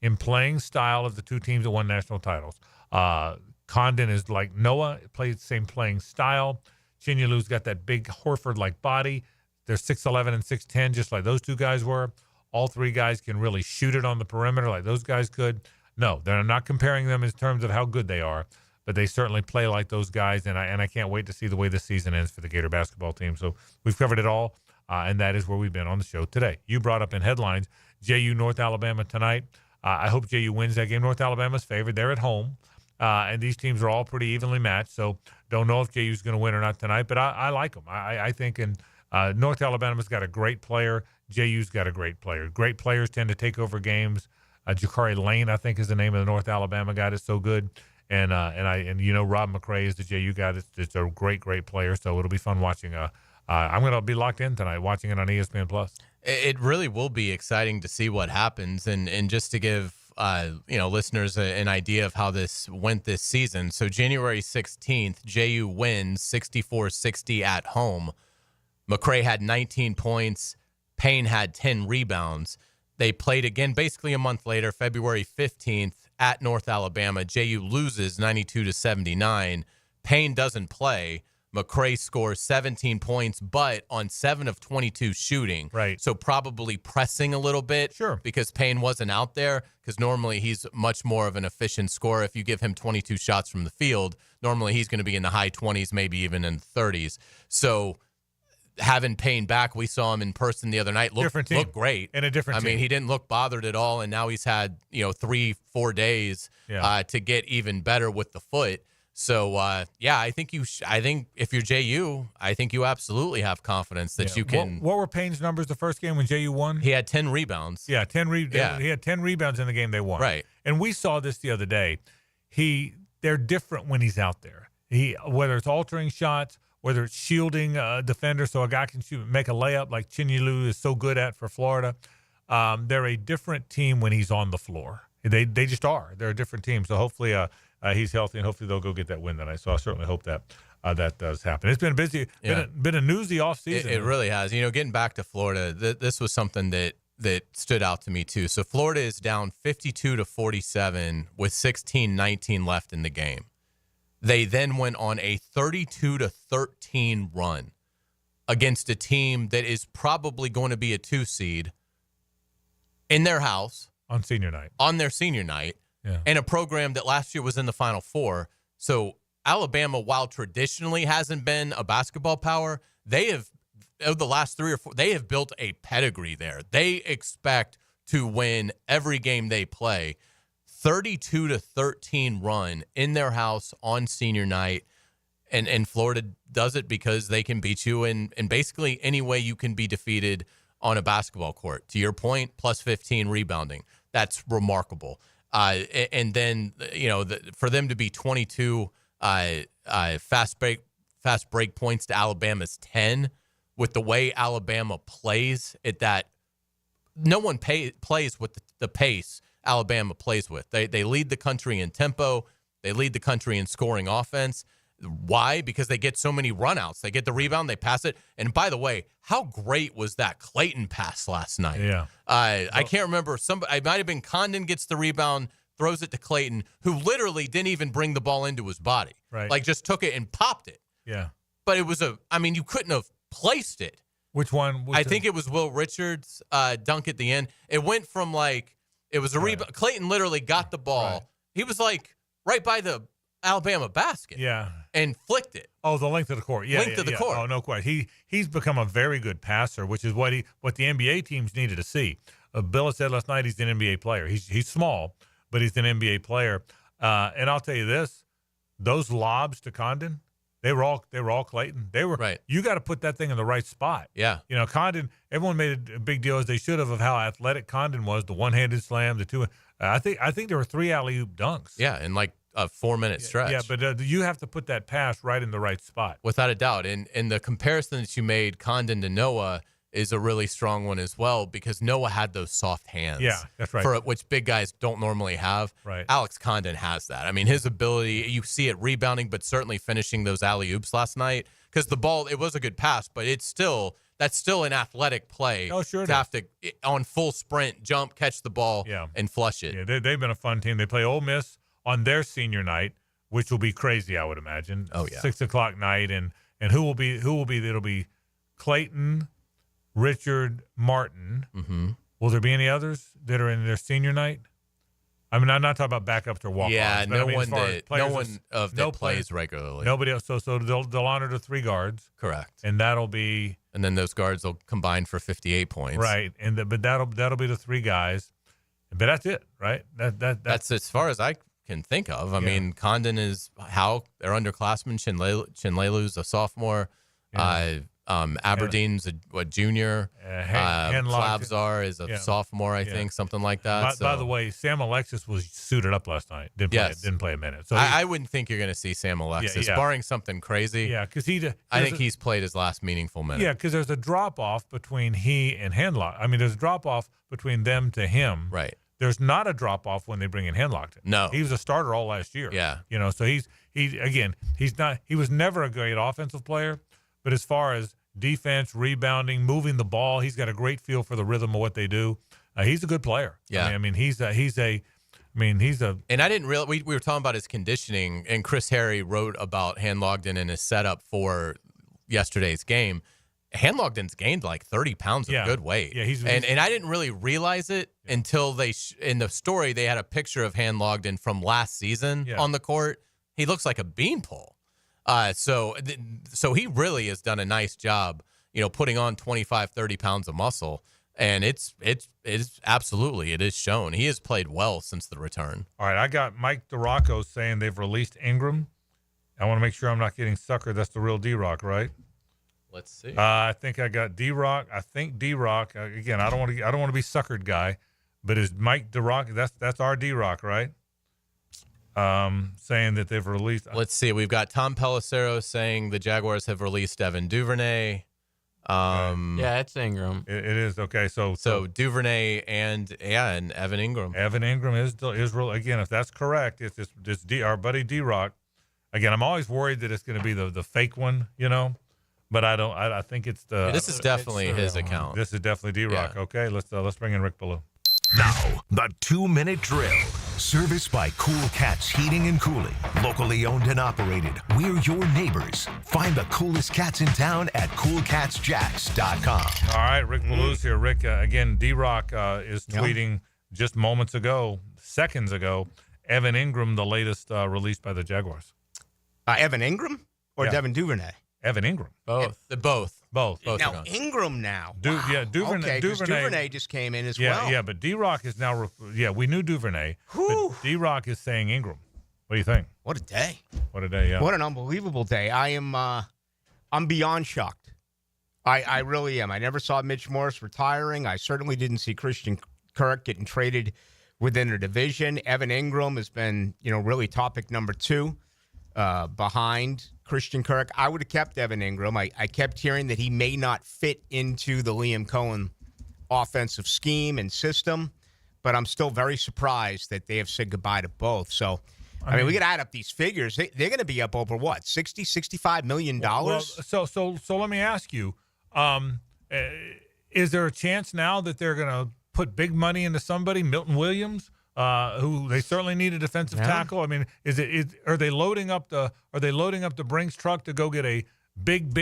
[SPEAKER 2] in playing style of the two teams that won national titles. Condon is like Noah, plays the same playing style. Chinyalu's got that big Horford-like body. They're 6'11 and 6'10, just like those two guys were. All three guys can really shoot it on the perimeter like those guys could. No, they're not comparing them in terms of how good they are, but they certainly play like those guys, and I can't wait to see the way this season ends for the Gator basketball team. So we've covered it all, and that is where we've been on the show today. You brought up in headlines, JU North Alabama tonight. I hope JU wins that game. North Alabama's favored. They're at home, and these teams are all pretty evenly matched, so don't know if JU's going to win or not tonight, but I like them. I think North Alabama's got a great player. JU's got a great player. Great players tend to take over games. Jakari Lane, I think, is the name of the North Alabama guy that's so good. And Rob McCray is the JU guy. It's a great player. So it'll be fun watching. I'm going to be locked in tonight watching it on ESPN Plus.
[SPEAKER 3] It really will be exciting to see what happens, and just to give listeners an idea of how this went this season. So January 16th, JU wins 64-60 at home. McCray had 19 points. Payne had 10 rebounds. They played again basically a month later, February 15th at North Alabama. JU loses 92-79. Payne doesn't play. McCray scores 17 points, but on 7 of 22 shooting.
[SPEAKER 2] Right.
[SPEAKER 3] So probably pressing a little bit.
[SPEAKER 2] Sure.
[SPEAKER 3] Because Payne wasn't out there, because normally he's much more of an efficient scorer. If you give him 22 shots from the field, normally he's going to be in the high 20s, maybe even in the 30s. So having Payne back, we saw him in person the other night. Looked great.
[SPEAKER 2] In a different team.
[SPEAKER 3] I mean, he didn't look bothered at all, and now he's had 3-4 days to get even better with the foot. So I think if you're JU, I think you absolutely have confidence that you can.
[SPEAKER 2] What were Payne's numbers the first game when JU won?
[SPEAKER 3] He had 10 rebounds.
[SPEAKER 2] Yeah, 10 He had 10 rebounds in the game they won.
[SPEAKER 3] Right.
[SPEAKER 2] And we saw this the other day. They're different when he's out there. Whether it's altering shots, whether it's shielding a defender so a guy can make a layup like Chinyalu is so good at for Florida. They're a different team when he's on the floor. They just are. They're a different team. So hopefully he's healthy, and hopefully they'll go get that win tonight. So I certainly hope that that does happen. It's been busy, been a newsy offseason.
[SPEAKER 3] It really has. Getting back to Florida, this was something that stood out to me too. So Florida is down 52-47 with 16-19 left in the game. They then went on a 32-13 run against a team that is probably going to be a 2 seed in their house
[SPEAKER 2] on senior night,
[SPEAKER 3] on their senior night, and a program that last year was in the Final Four. So Alabama, while traditionally hasn't been a basketball power, they have, over the last 3 or 4, they have built a pedigree there. They expect to win every game they play. 32-13 run in their house on senior night. And Florida does it because they can beat you in basically any way you can be defeated on a basketball court. To your point, plus 15 rebounding. That's remarkable. And then, for them to be 22 fast break points to Alabama's 10, with the way Alabama plays at that, no one plays with the pace Alabama plays with. They lead the country in tempo. They lead the country in scoring offense. Why? Because they get so many runouts. They get the rebound, they pass it. And by the way, how great was that Clayton pass last night?
[SPEAKER 2] Yeah.
[SPEAKER 3] I can't remember. It might have been Condon gets the rebound, throws it to Clayton, who literally didn't even bring the ball into his body.
[SPEAKER 2] Right.
[SPEAKER 3] Like just took it and popped it.
[SPEAKER 2] Yeah.
[SPEAKER 3] But it was you couldn't have placed it.
[SPEAKER 2] Which one?
[SPEAKER 3] I think it was Will Richards' dunk at the end. It went from it was a rebound. Clayton literally got the ball. Right. He was right by the Alabama basket.
[SPEAKER 2] Yeah.
[SPEAKER 3] And flicked it.
[SPEAKER 2] Oh, the length of the court. Yeah.
[SPEAKER 3] Length of the court.
[SPEAKER 2] Oh, no question. He's become a very good passer, which is what the NBA teams needed to see. Bill said last night he's an NBA player. He's small, but he's an NBA player. And I'll tell you this, those lobs to Condon, they were all Clayton. They were right. You got to put that thing in the right spot.
[SPEAKER 3] Yeah.
[SPEAKER 2] Condon, everyone made a big deal, as they should have, of how athletic Condon was, the one-handed slam, the two. I think there were 3 alley-oop dunks.
[SPEAKER 3] Yeah, in a 4-minute stretch.
[SPEAKER 2] Yeah, but you have to put that pass right in the right spot.
[SPEAKER 3] Without a doubt. And the comparison that you made, Condon to Noah, is a really strong one as well, because Noah had those soft hands.
[SPEAKER 2] Yeah, that's right.
[SPEAKER 3] Which big guys don't normally have.
[SPEAKER 2] Right.
[SPEAKER 3] Alex Condon has that. I mean, his ability, you see it rebounding, but certainly finishing those alley-oops last night, because the ball, it was a good pass, but that's still an athletic play.
[SPEAKER 2] Oh, sure.
[SPEAKER 3] To have to, on full sprint, jump, catch the ball, and flush it.
[SPEAKER 2] Yeah, they've been a fun team. They play Ole Miss on their senior night, which will be crazy, I would imagine.
[SPEAKER 3] Oh, yeah.
[SPEAKER 2] 6:00 night. And who will be, it'll be Clayton, Richard, Martin.
[SPEAKER 3] Mm-hmm.
[SPEAKER 2] Will there be any others that are in their senior night? I mean, I'm not talking about backups or walk-ons.
[SPEAKER 3] Yeah,
[SPEAKER 2] no one
[SPEAKER 3] that plays regularly.
[SPEAKER 2] Nobody else. So they'll honor the 3 guards.
[SPEAKER 3] Correct.
[SPEAKER 2] And that'll be.
[SPEAKER 3] And then those guards will combine for 58 points.
[SPEAKER 2] Right. But that'll be the 3 guys. But that's it, right?
[SPEAKER 3] That's as far as I can think of. I mean, Condon is they're underclassmen. Chinlelu's a sophomore.
[SPEAKER 2] Yeah.
[SPEAKER 3] Aberdeen's a junior. Clavzar is a sophomore, I think, something like that.
[SPEAKER 2] By the way, Sam Alexis was suited up last night. Didn't play a minute. So
[SPEAKER 3] I wouldn't think you're going to see Sam Alexis, barring something crazy.
[SPEAKER 2] Yeah, because
[SPEAKER 3] I think he's played his last meaningful minute.
[SPEAKER 2] Yeah, because there's a drop off between he and Handlock. I mean, there's a drop off between them to him.
[SPEAKER 3] Right.
[SPEAKER 2] There's not a drop off when they bring in Handlock.
[SPEAKER 3] No,
[SPEAKER 2] he was a starter all last year.
[SPEAKER 3] Yeah,
[SPEAKER 2] so he was never a great offensive player, but as far as defense, rebounding, moving the ball, he's got a great feel for the rhythm of what they do. He's a good player.
[SPEAKER 3] Yeah,
[SPEAKER 2] I mean he's a. And
[SPEAKER 3] I didn't realize we were talking about his conditioning, and Chris Harry wrote about Handlogden and his setup for yesterday's game. Handlogden's gained like 30 pounds of good weight.
[SPEAKER 2] Yeah,
[SPEAKER 3] and I didn't really realize it until in the story they had a picture of Handlogden from last season on the court. He looks like a beanpole. So he really has done a nice job, putting on 25, 30 pounds of muscle. And it's absolutely, it is shown. He has played well since the return.
[SPEAKER 2] All right, I got Mike DeRocco saying they've released Ingram. I want to make sure I'm not getting suckered. That's the real D-Rock, right?
[SPEAKER 3] Let's see.
[SPEAKER 2] I think I got D-Rock. I think D-Rock. Again, I don't want to be suckered guy, but is Mike DeRocco? That's our D-Rock, right? Saying that they've released.
[SPEAKER 3] Let's see. We've got Tom Pelissero saying the Jaguars have released Evan Duvernay.
[SPEAKER 5] Yeah, it's Ingram.
[SPEAKER 2] It is okay. So
[SPEAKER 3] Duvernay and Evan Ingram.
[SPEAKER 2] Evan Ingram is real. Again, if that's correct, it's our buddy D-Rock. Again, I'm always worried that it's going to be the fake one, But I don't. I think it's the.
[SPEAKER 3] Yeah, this is definitely his account.
[SPEAKER 2] This is definitely D-Rock.
[SPEAKER 3] Yeah.
[SPEAKER 2] Okay, let's bring in Rick Ballou.
[SPEAKER 4] Now the 2-minute drill. Service by Cool Cats Heating and Cooling. Locally owned and operated. We're your neighbors. Find the coolest cats in town at coolcatsjacks.com.
[SPEAKER 2] All right, Rick Ballew's here. Rick, again, D-Rock is tweeting just moments ago, seconds ago, Evan Ingram, the latest released by the Jaguars.
[SPEAKER 9] Evan Ingram or Devin Duvernay?
[SPEAKER 2] Evan Ingram.
[SPEAKER 3] Both.
[SPEAKER 2] Both.
[SPEAKER 9] Now, Ingram now.
[SPEAKER 2] Yeah, Duvernay.
[SPEAKER 9] Okay, Duvernay just came in as well.
[SPEAKER 2] Yeah, but D-Rock is now, we knew Duvernay. But D-Rock is saying Ingram. What do you think?
[SPEAKER 9] What a day.
[SPEAKER 2] What a day, yeah.
[SPEAKER 9] What an unbelievable day. I'm beyond shocked. I really am. I never saw Mitch Morse retiring. I certainly didn't see Christian Kirk getting traded within a division. Evan Ingram has been, really topic number 2 behind Christian Kirk. I would have kept Evan Ingram. I kept hearing that he may not fit into the Liam Cohen offensive scheme and system, but I'm still very surprised that they have said goodbye to both. So, I mean we got to add up these figures. They're going to be up over what, $60-65 million?
[SPEAKER 2] Well, so let me ask you, is there a chance now that they're going to put big money into somebody, Milton Williams, who they certainly need a defensive tackle? I mean, are they loading up the Brinks truck to go get a big?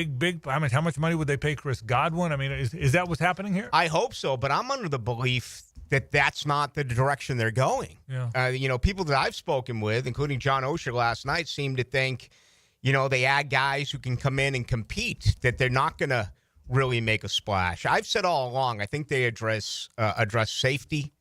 [SPEAKER 2] I mean, how much money would they pay Chris Godwin? I mean, is that what's happening here?
[SPEAKER 9] I hope so, but I'm under the belief that that's not the direction they're going.
[SPEAKER 2] Yeah.
[SPEAKER 9] People that I've spoken with, including John Osher last night, seem to think, they add guys who can come in and compete, that they're not going to really make a splash. I've said all along, I think they address safety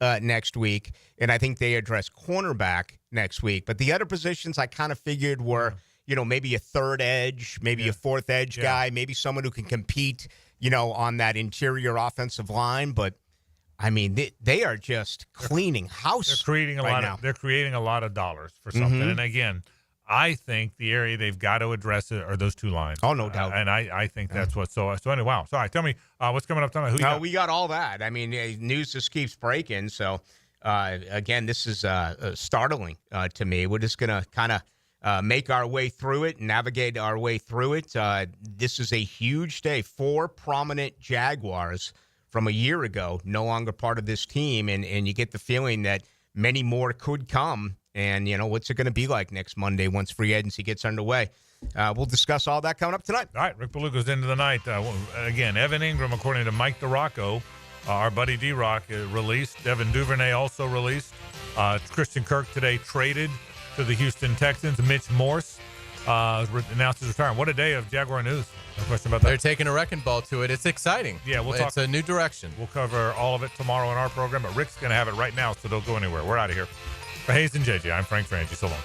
[SPEAKER 9] next week, and I think they address cornerback next week. But the other positions I kind of figured were, maybe a third edge, maybe a fourth edge guy, maybe someone who can compete, on that interior offensive line. But I mean, they are just cleaning house.
[SPEAKER 2] They're creating They're creating a lot of dollars for something. And again, I think the area they've got to address it are those two lines.
[SPEAKER 9] Oh, no doubt.
[SPEAKER 2] And I think that's what. So anyway, wow. Sorry, tell me what's coming up tonight. Who you got?
[SPEAKER 9] We got all that. I mean, news just keeps breaking. So again, this is startling to me. We're just gonna kind of make our way through it and navigate our way through it. This is a huge day. 4 prominent Jaguars from a year ago no longer part of this team, and you get the feeling that many more could come. And, what's it going to be like next Monday once free agency gets underway? We'll discuss all that coming up tonight.
[SPEAKER 2] All right, Rick Ballou goes into the night. Again, Evan Ingram, according to Mike DeRocco, our buddy D-Rock, released. Devin Duvernay also released. Christian Kirk today traded to the Houston Texans. Mitch Morse announced his retirement. What a day of Jaguar news. No question about that.
[SPEAKER 3] They're taking a wrecking ball to it. It's exciting.
[SPEAKER 2] Yeah,
[SPEAKER 3] it's a new direction.
[SPEAKER 2] We'll cover all of it tomorrow in our program, but Rick's going to have it right now, so don't go anywhere. We're out of here. For Hays and JJ, I'm Frank Frangie. So long.